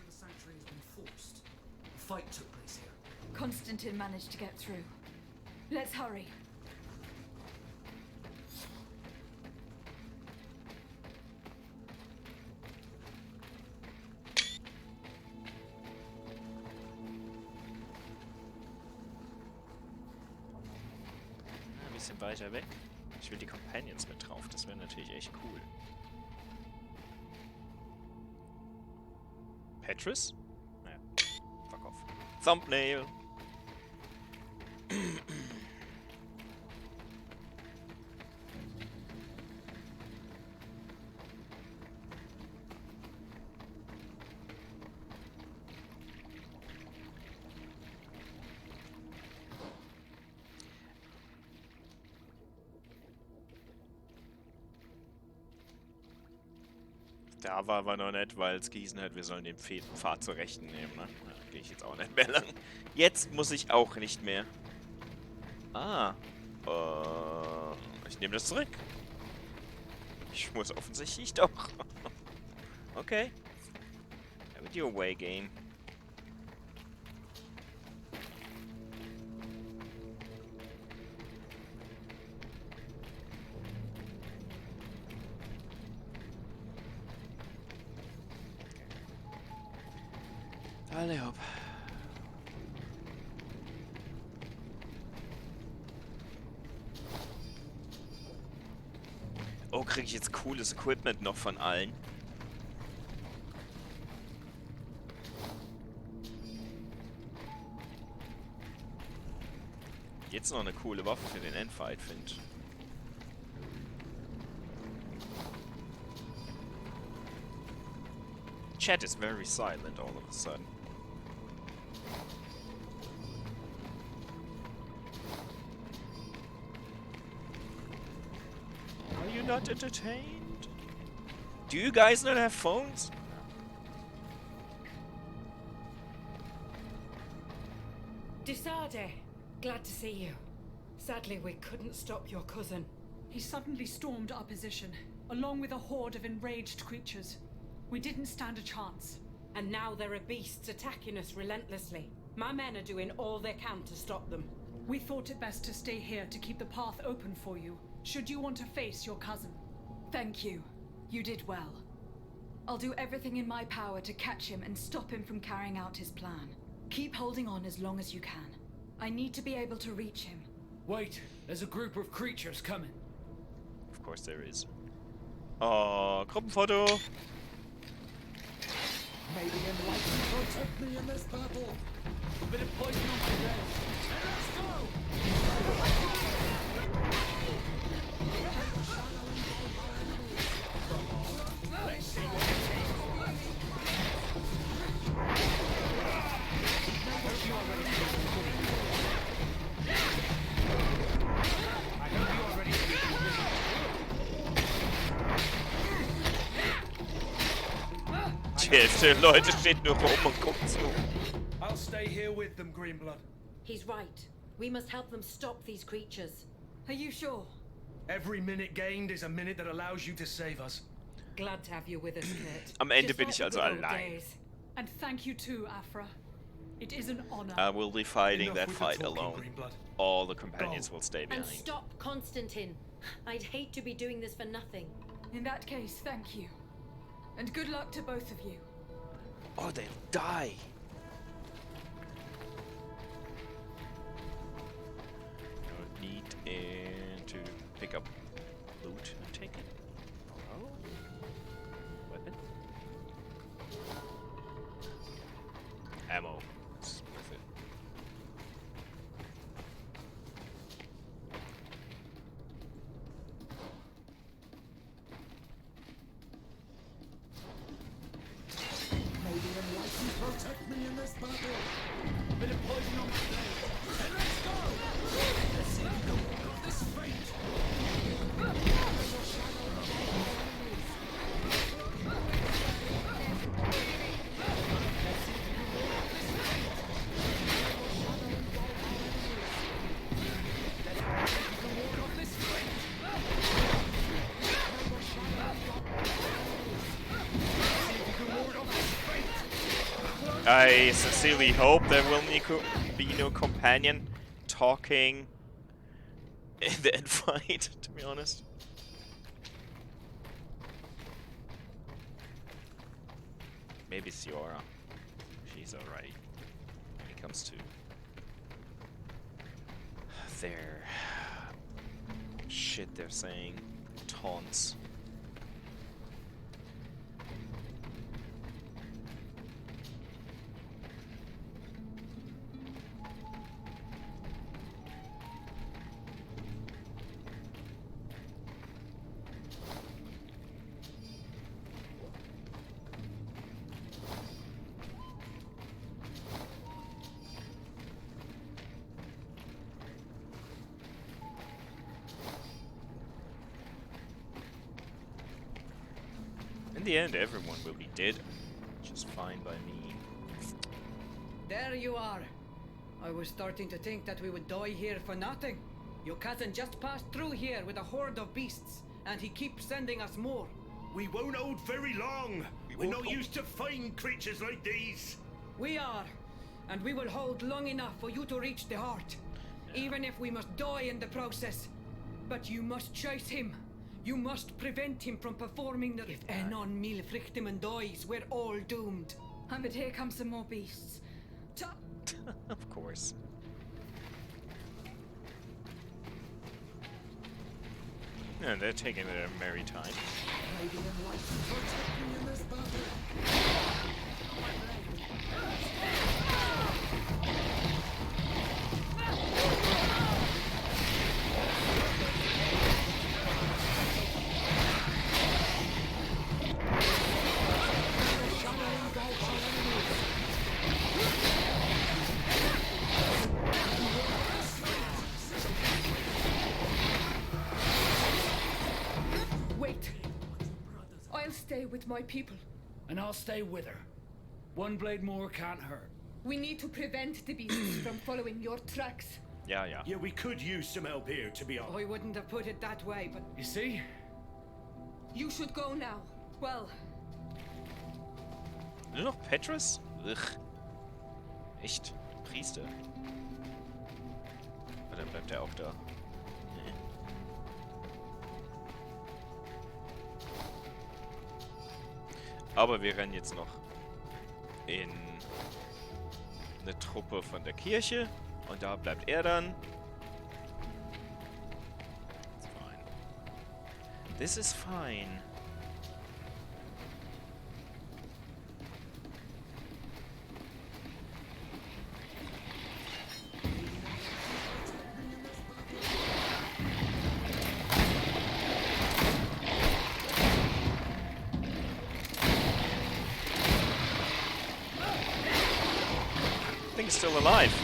The sanctuary has been forced. A fight took place here. Constantine managed to get through. Let's hurry. Ein bisschen weiter weg. Ich will die Companions mit drauf, das wäre natürlich echt cool. Petrus? Naja, fuck off. Thumbnail! Da war aber noch nicht, weil es gehießen hat, wir sollen den Pfad zur Rechten nehmen, ne? Da gehe ich jetzt auch nicht mehr lang. Jetzt muss ich auch nicht mehr. Ah. Ich nehme das zurück. Ich muss offensichtlich doch. Okay. Have it your way, game. Alle hopp. Oh, kriege ich jetzt cooles Equipment noch von allen? Jetzt noch eine coole Waffe für den Endfight, finde ich. Chat is very silent all of a sudden. Are you not entertained? Do you guys not have phones? Disade, glad to see you. Sadly, we couldn't stop your cousin. He suddenly stormed our position, along with a horde of enraged creatures. We didn't stand a chance. And now there are beasts attacking us relentlessly. My men are doing all they can to stop them. We thought it best to stay here to keep the path open for you, should you want to face your cousin. Thank you. You did well. I'll do everything in my power to catch him and stop him from carrying out his plan. Keep holding on as long as you can. I need to be able to reach him. Wait, there's a group of creatures coming. course there is. Oh, Gruppenfoto. May the enlightened protect me in this battle. A bit of poison on my head. Let's go! Let's see what it takes. I hope you already Die Hälfte der Leute steht nur rum und guckt zu. I'll stay here with them, Greenblood. He's right. We must help them stop these creatures. Are you sure? Every minute gained is a minute that allows you to save us. Glad to have you with us, Kurt. Am Ende Just bin like ich the also good old allein. days. And thank you too, Afra. It is an honor. I will be fighting Enough that with the fight talking, alone. Greenblood. All the companions Go. will stay And behind. stop Constantine. I'd hate to be doing this for nothing. In that case, thank you. And good luck to both of you. Oh, they'll die. No need to pick up loot and take it. Oh, weapon. Ammo. It's worth it. May the enlightened protect me in this battle. A bit of poison on my blade. And let's go! Let's see if we can walk off this fate. I sincerely hope there will be no companion talking in the end fight, to be honest. Maybe Siora. She's alright when it comes to their shit they're saying. Taunts. In the end, everyone will be dead, which is fine by me. There you are. I was starting to think that we would die here for nothing. Your cousin just passed through here with a horde of beasts, and he keeps sending us more. We won't hold very long. We're not used to fighting creatures like these. We are, and we will hold long enough for you to reach the heart, even if we must die in the process. But you must chase him. You must prevent him from performing the... If Enon Milfrichtiman dies, we're all doomed. But here come some more beasts. Of course. And they're taking their merry time. May the enlightened protect me in this battle. Wait. I'll stay with my people. And I'll stay with her. One blade more can't hurt. We need to prevent the beasts from following your tracks. Yeah, yeah. Yeah, we could use some help here, to be honest. I wouldn't have put it that way, but... You see? You should go now. Well, Nur noch Petrus? Ugh. Echt? Priester? Oder bleibt er auch da? Nee. Aber wir rennen jetzt noch in eine Truppe von der Kirche. Und da bleibt er dann. This is fine. Thing's still alive.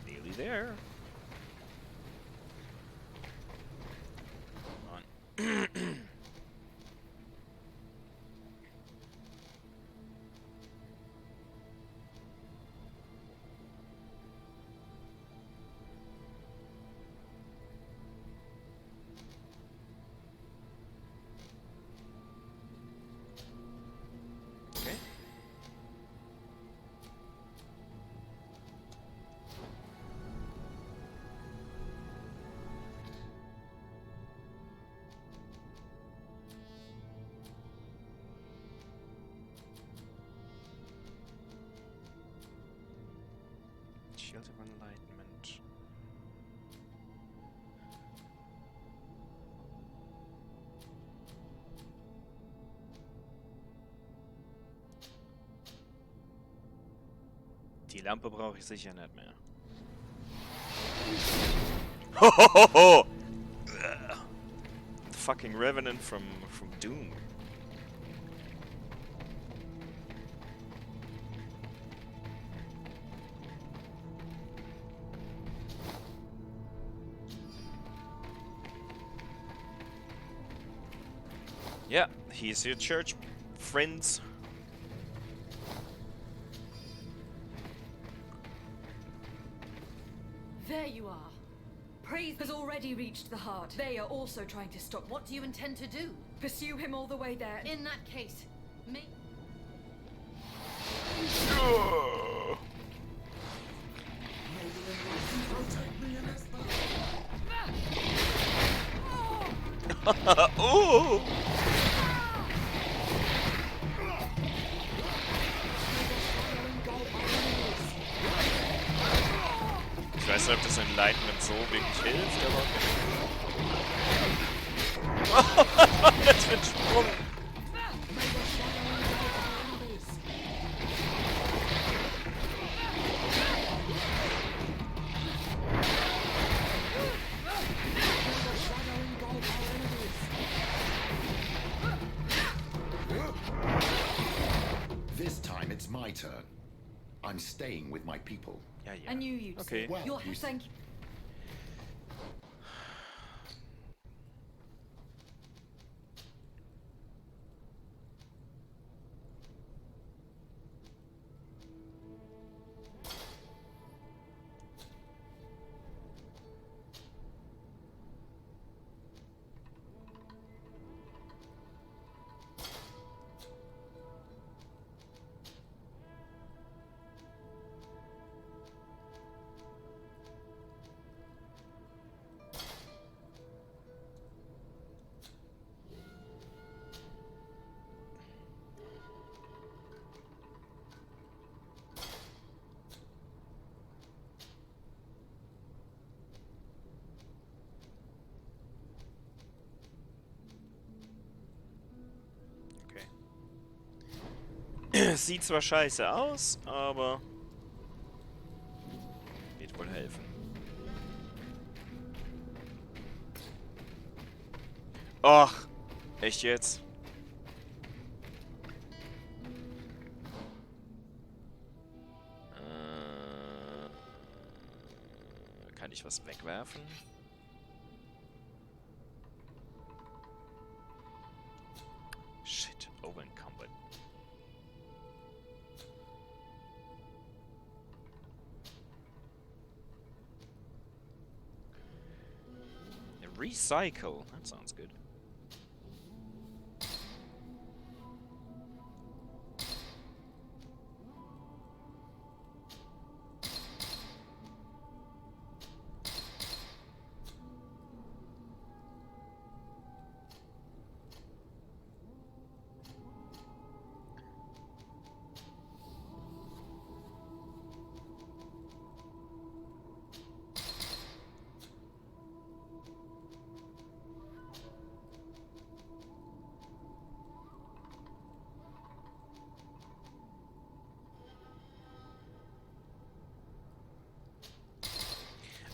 Nearly there. Come on. Okay. Shield of Enlightenment. Die Lampe brauche ich sicher nicht mehr. Ho ho ho ho! The fucking Revenant from Doom. Yeah, he's your church, friends. There you are. Praise has already reached the heart. They are also trying to stop. What do you intend to do? Pursue him all the way there. In that case, me. Ooh! Ich weiß nicht, ob das Enlightenment so wirklich hilft, aber... Das wird Sprung! This time it's my turn. I'm staying with my people. Yeah, yeah. I knew you'd Okay. say. Well, You'll you thank you. Sieht zwar scheiße aus, aber wird wohl helfen. Ach, echt jetzt? Kann ich was wegwerfen? Shit, overencumbered. Recycle. That sounds good.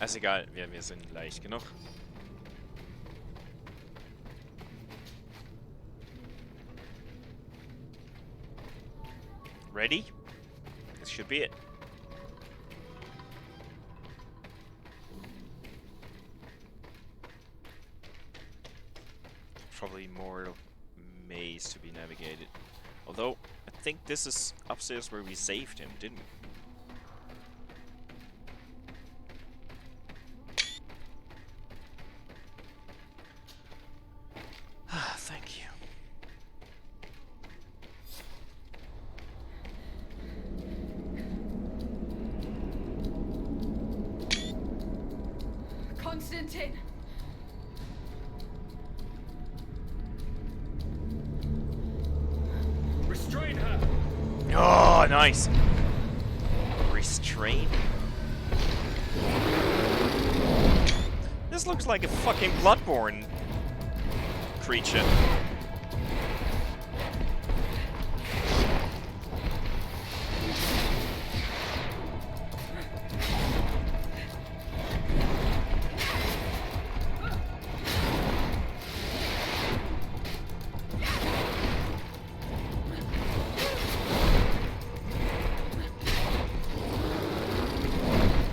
Ist egal, wir sind leicht genug. Ready? This should be it. Probably more maze to be navigated. Although, I think this is upstairs where we saved him, didn't we? Thank you. Constantine! Restrain her! Oh, nice! Restrain? This looks like a fucking Bloodborne creature.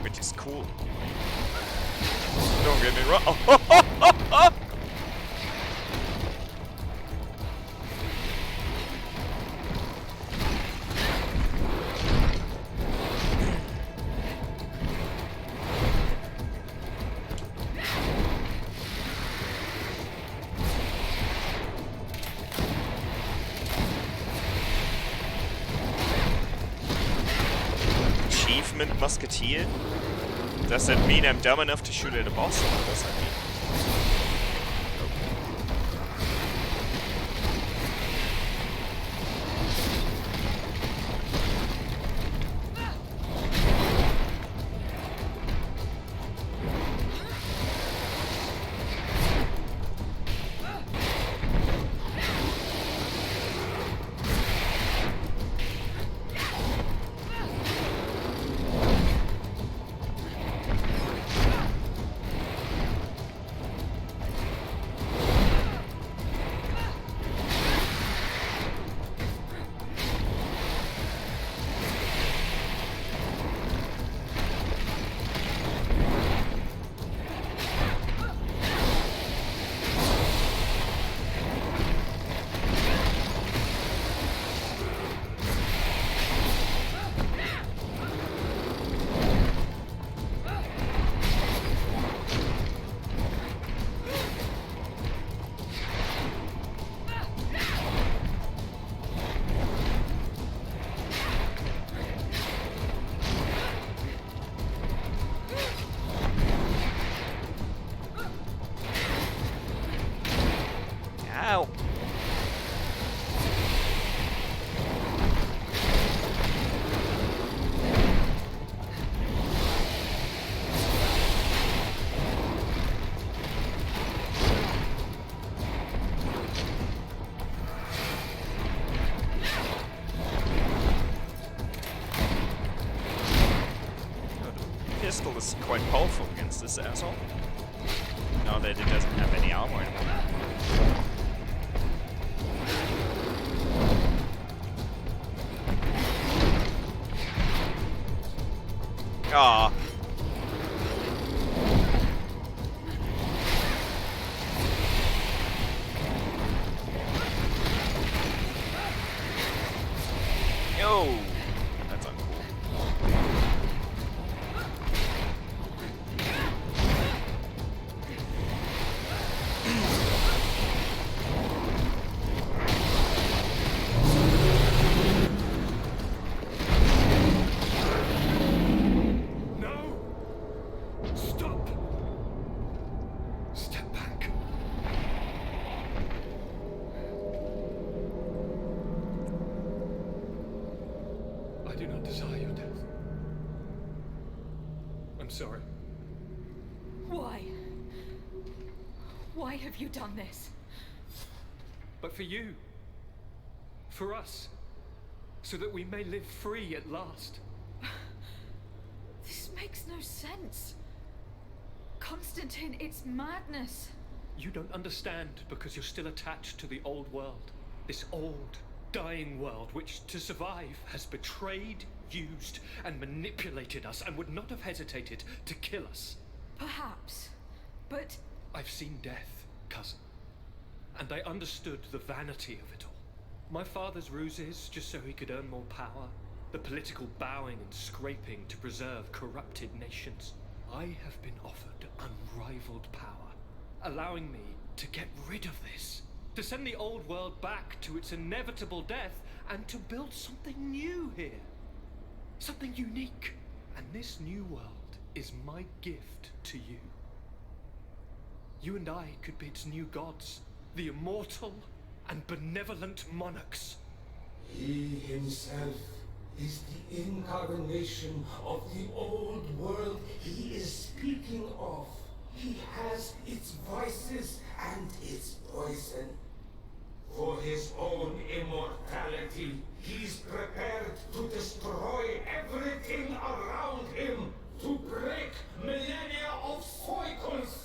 Which is cool. Don't get me wrong. Oh, Achievement Musketeer? Does that mean I'm dumb enough to shoot at a boss? Or what does that mean? Ow! Pistol is quite powerful against this asshole. Now that it doesn't have any armor anymore. Aw. Yo! That's uncool. I'm sorry. Why? Why have you done this? But for you. For us. So that we may live free at last. This makes no sense. Constantine, it's madness. You don't understand because you're still attached to the old world. This old, dying world which, to survive, has betrayed, used, and manipulated us and would not have hesitated to kill us. Perhaps, but... I've seen death, cousin. And I understood the vanity of it all. My father's ruses just so he could earn more power. The political bowing and scraping to preserve corrupted nations. I have been offered unrivaled power, allowing me to get rid of this. To send the old world back to its inevitable death and to build something new here. Something unique. And this new world is my gift to you. You and I could be its new gods, the immortal and benevolent monarchs. He himself is the incarnation of the old world he is speaking of. He has its vices and its poison. For his own immortality, he's prepared to destroy everything around him, to break millennia of cycles.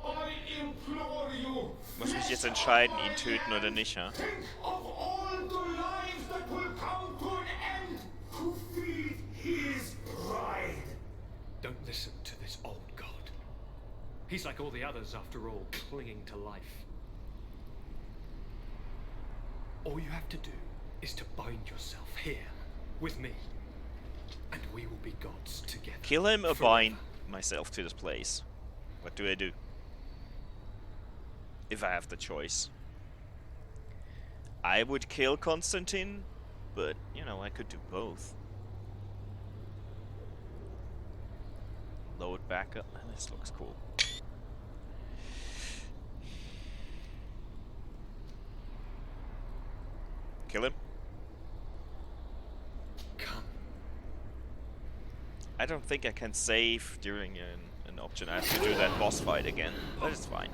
I implore you. Ich muss mich jetzt entscheiden, ihn töten oder nicht, ja? Think of all the lives that will come to an end to feed his bride. Don't listen to this old god. He's like all the others, after all, clinging to life. All you have to do is to bind yourself here, with me, and we will be gods together. Kill him or forever. bind myself to this place? What do I do? If I have the choice. I would kill Constantine, but, you know, I could do both. Load back up. This looks cool. Kill him? Come. I don't think I can save during an option. I have to do that boss fight again, but it's fine.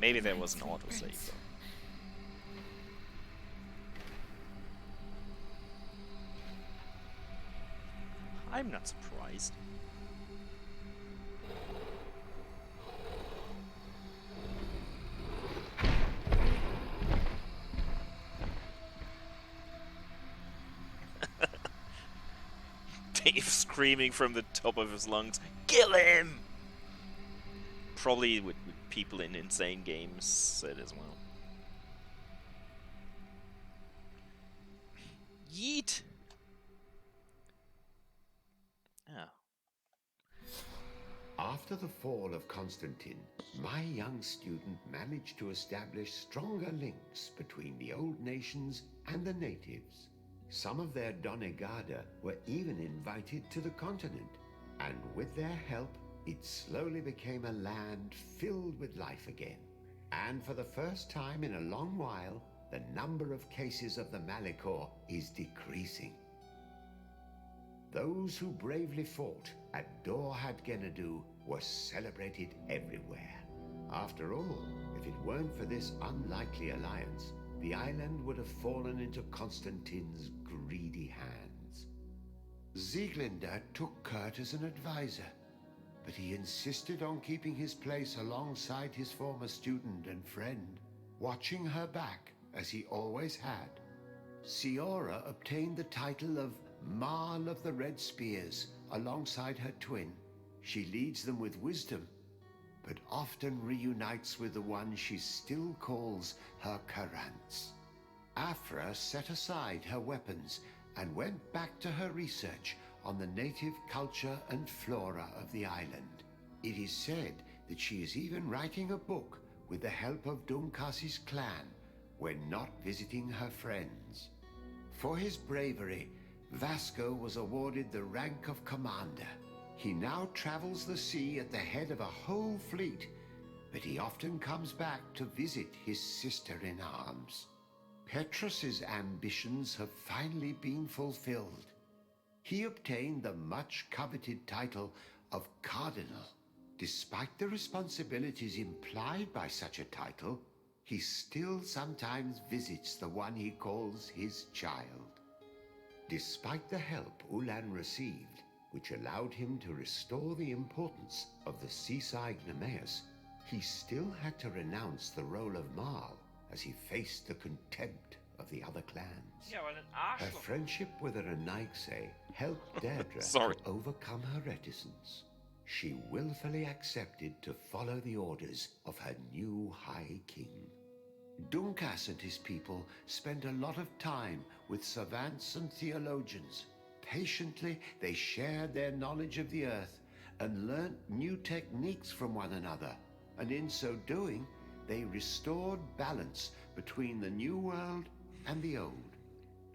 Maybe there was an autosave though. I'm not surprised. Dave screaming from the top of his lungs, "Kill him!" Probably with people in insane games said as well. Yeet! Ah. After the fall of Constantine, my young student managed to establish stronger links between the old nations and the natives. Some of their donegada were even invited to the continent, and with their help, it slowly became a land filled with life again. And for the first time in a long while, the number of cases of the Malachor is decreasing. Those who bravely fought at Dorhad Genadu were celebrated everywhere. After all, if it weren't for this unlikely alliance, the island would have fallen into Constantine's greedy hands. Sieglinde took Kurt as an advisor, but he insisted on keeping his place alongside his former student and friend, watching her back as he always had. Siora obtained the title of Marl of the Red Spears alongside her twin. She leads them with wisdom, but often reunites with the one she still calls her Karants. Afra set aside her weapons and went back to her research on the native culture and flora of the island. It is said that she is even writing a book with the help of Dunkasi's clan when not visiting her friends. For his bravery, Vasco was awarded the rank of commander. He now travels the sea at the head of a whole fleet, but he often comes back to visit his sister-in-arms. Petrus's ambitions have finally been fulfilled. He obtained the much-coveted title of Cardinal. Despite the responsibilities implied by such a title, he still sometimes visits the one he calls his child. Despite the help Ulan received, which allowed him to restore the importance of the seaside Nemeus, he still had to renounce the role of Marl as he faced the contempt of the other clans. Her friendship with Renaixe helped Deirdre to overcome her reticence. She willfully accepted to follow the orders of her new High King. Dunkas and his people spent a lot of time with savants and theologians. Patiently, they shared their knowledge of the earth and learnt new techniques from one another, and in so doing, they restored balance between the new world and the old.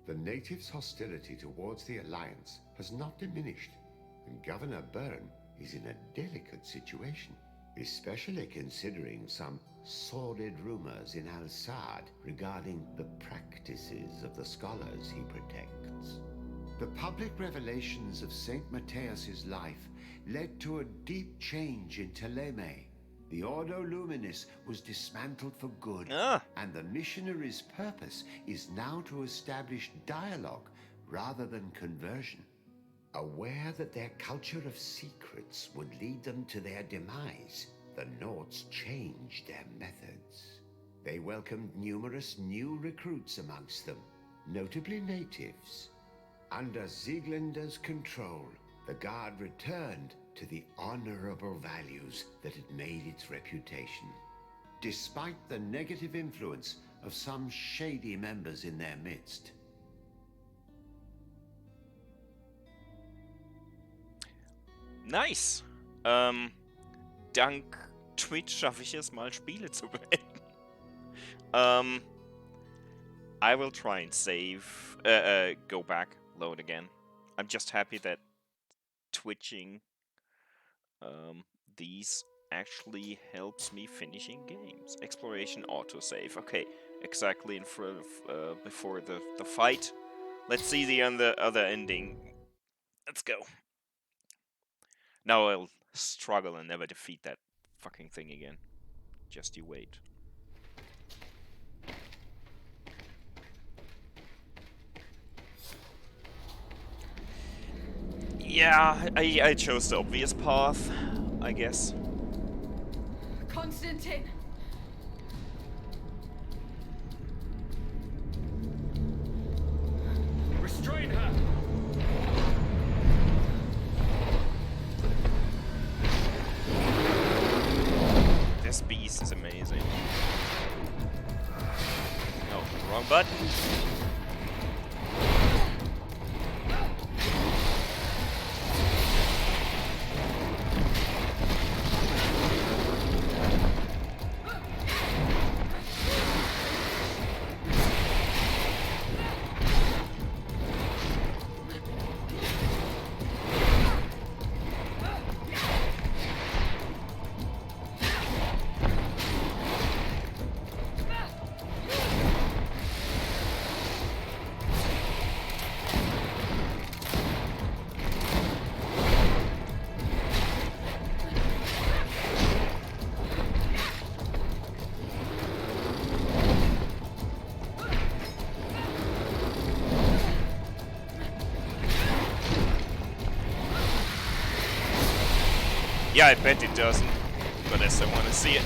The natives' hostility towards the Alliance has not diminished, and Governor Byrne is in a delicate situation, especially considering some sordid rumors in Al-Sad regarding the practices of the scholars he protects. The public revelations of St. Matthias's life led to a deep change in Teleme. The Ordo Luminis was dismantled for good, and the missionaries' purpose is now to establish dialogue rather than conversion. Aware that their culture of secrets would lead them to their demise, the Nords changed their methods. They welcomed numerous new recruits amongst them, notably natives. Under Sieglinder's control, the Guard returned to the honorable values that had made its reputation, despite the negative influence of some shady members in their midst. Nice. Dank Twitch schaffe ich es mal, Spiele zu beenden. I will try and save, go back, load again. I'm just happy that twitching these actually helps me finishing games. Exploration autosave. Okay, exactly in front of, before the fight. Let's see the other ending. Let's go. Now I'll struggle and never defeat that fucking thing again. Just you wait. Yeah, I chose the obvious path, I guess. Constantine! Restrain her! This beast is amazing. Oh, wrong button. Yeah, I bet it doesn't, but I still want to see it.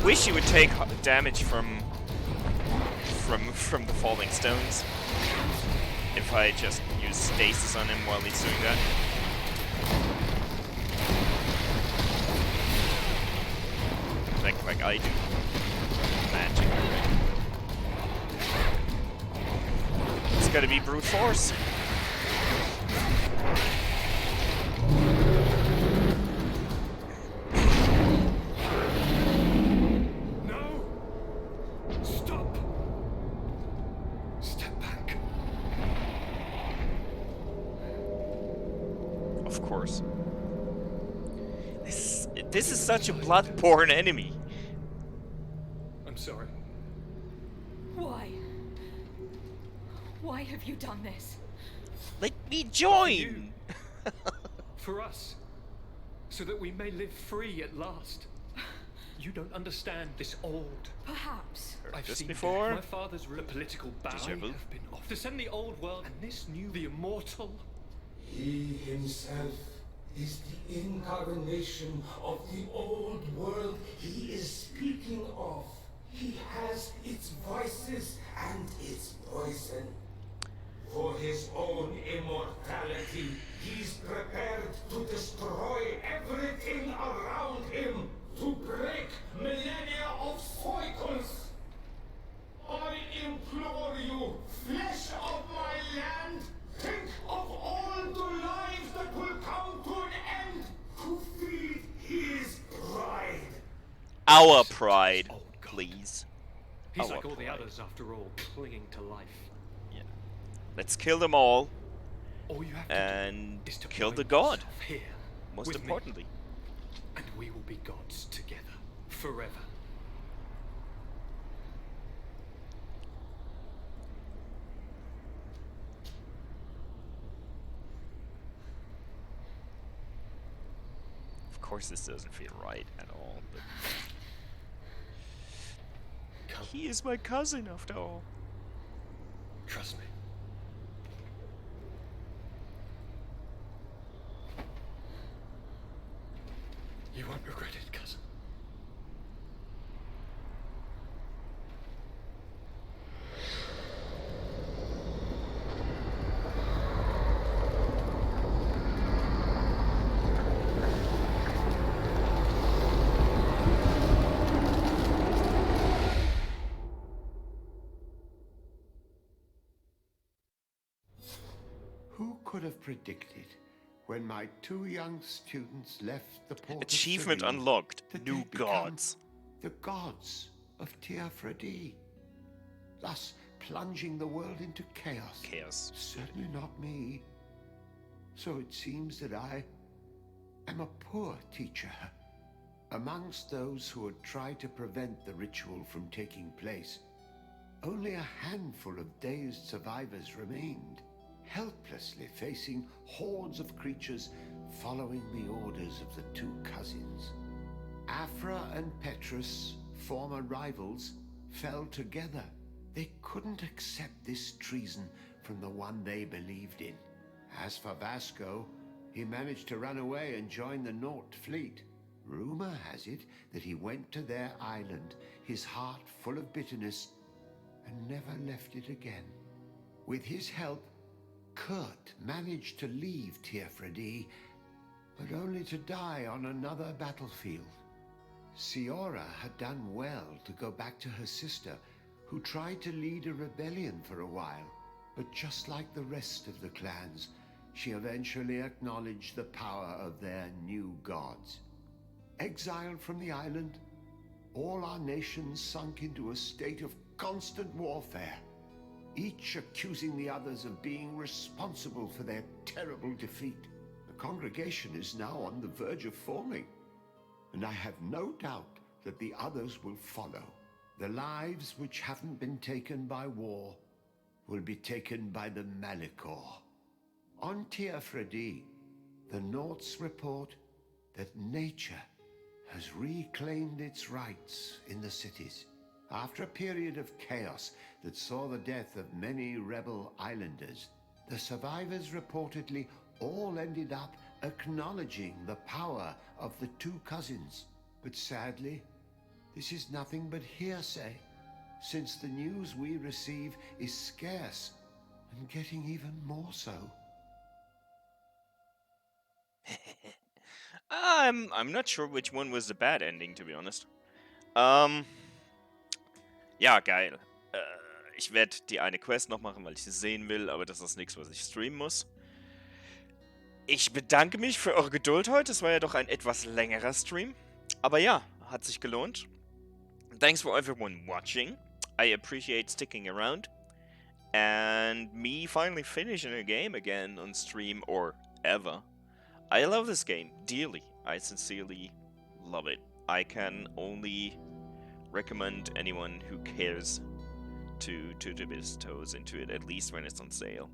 wish you would take damage from the falling stones. If I just use stasis on him while he's doing that. Like I do. Magic. It's gotta be brute force. No! Stop! Step back. Of course. This is such a blood-borne enemy. I'm sorry. Why? Why have you done this? Let me join! For us. So that we may live free at last. You don't understand this old. Perhaps. I've this seen before? My father's the political battle have been off to send the old world and this new, the immortal. He himself is the incarnation of the old world he is speaking of. He has its vices and its poison. For his own immortality, he's prepared to destroy everything around him, to break millennia of cycles. I implore you, flesh of my land, think of all the lives that will come to an end to feed his pride. Our pride, please. He's Our like all the pride. others, after all, clinging to life. Yeah. Let's kill them all. All you have and to do is to kill bind the god. yourself here, Most with me, importantly. and we will be gods together, forever. Of course, this doesn't feel right at all, but he is my cousin after all. Trust me. You won't regret it, cousin. Who could have predicted, when my two young students left the port Achievement of Serene, unlocked. that New they'd become gods. the gods of Teer, thus plunging the world into chaos. Chaos. Certainly not me. So it seems that I am a poor teacher. Amongst those who had tried to prevent the ritual from taking place, only a handful of dazed survivors remained, helplessly facing hordes of creatures following the orders of the two cousins. Afra and Petrus, former rivals, fell together. They couldn't accept this treason from the one they believed in. As for Vasco, he managed to run away and join the Naut fleet. Rumor has it that he went to their island, his heart full of bitterness, and never left it again. With his help, Kurt managed to leave Teer, but only to die on another battlefield. Siora had done well to go back to her sister, who tried to lead a rebellion for a while, but just like the rest of the clans, she eventually acknowledged the power of their new gods. Exiled from the island, all our nations sunk into a state of constant warfare, each accusing the others of being responsible for their terrible defeat. The congregation is now on the verge of forming, and I have no doubt that the others will follow. The lives which haven't been taken by war will be taken by the Malikor. On Teer, the Nauts report that nature has reclaimed its rights in the cities. After a period of chaos that saw the death of many rebel islanders, the survivors reportedly all ended up acknowledging the power of the two cousins. But sadly, This is nothing but hearsay, since the news we receive is scarce and getting even more so. I'm not sure which one was the bad ending, to be honest. Ja, geil. Ich werde die eine Quest noch machen, weil ich sie sehen will, aber das ist nichts, was ich streamen muss. Ich bedanke mich für eure Geduld heute. Es war ja doch ein etwas längerer Stream. Aber ja, hat sich gelohnt. Thanks for everyone watching. I appreciate sticking around. And me finally finishing a game again on stream or ever. I love this game dearly. I sincerely love it. I can only recommend anyone who cares to dip his toes into it, at least when it's on sale.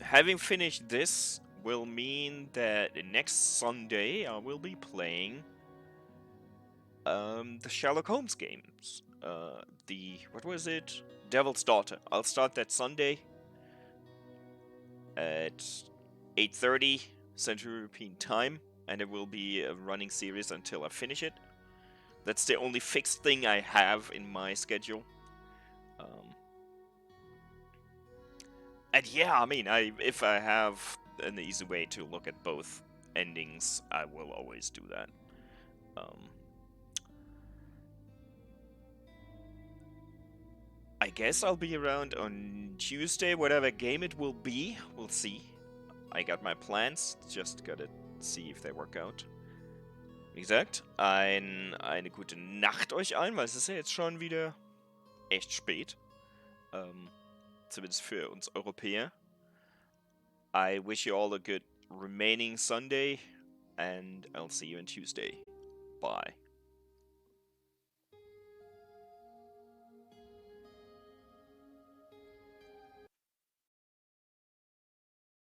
Having finished this will mean that next Sunday I will be playing the Sherlock Holmes games. What was it? Devil's Daughter. I'll start that Sunday at 8:30 Central European Time, and it will be a running series until I finish it. That's the only fixed thing I have in my schedule. And yeah, I mean, if I have an easy way to look at both endings, I will always do that. I guess I'll be around on Tuesday, whatever game it will be. We'll see. I got my plans, just gotta see if they work out. Wie gesagt, eine gute Nacht euch allen, weil es ist ja jetzt schon wieder echt spät. Zumindest für uns Europäer. I wish you all a good remaining Sunday, and I'll see you on Tuesday. Bye.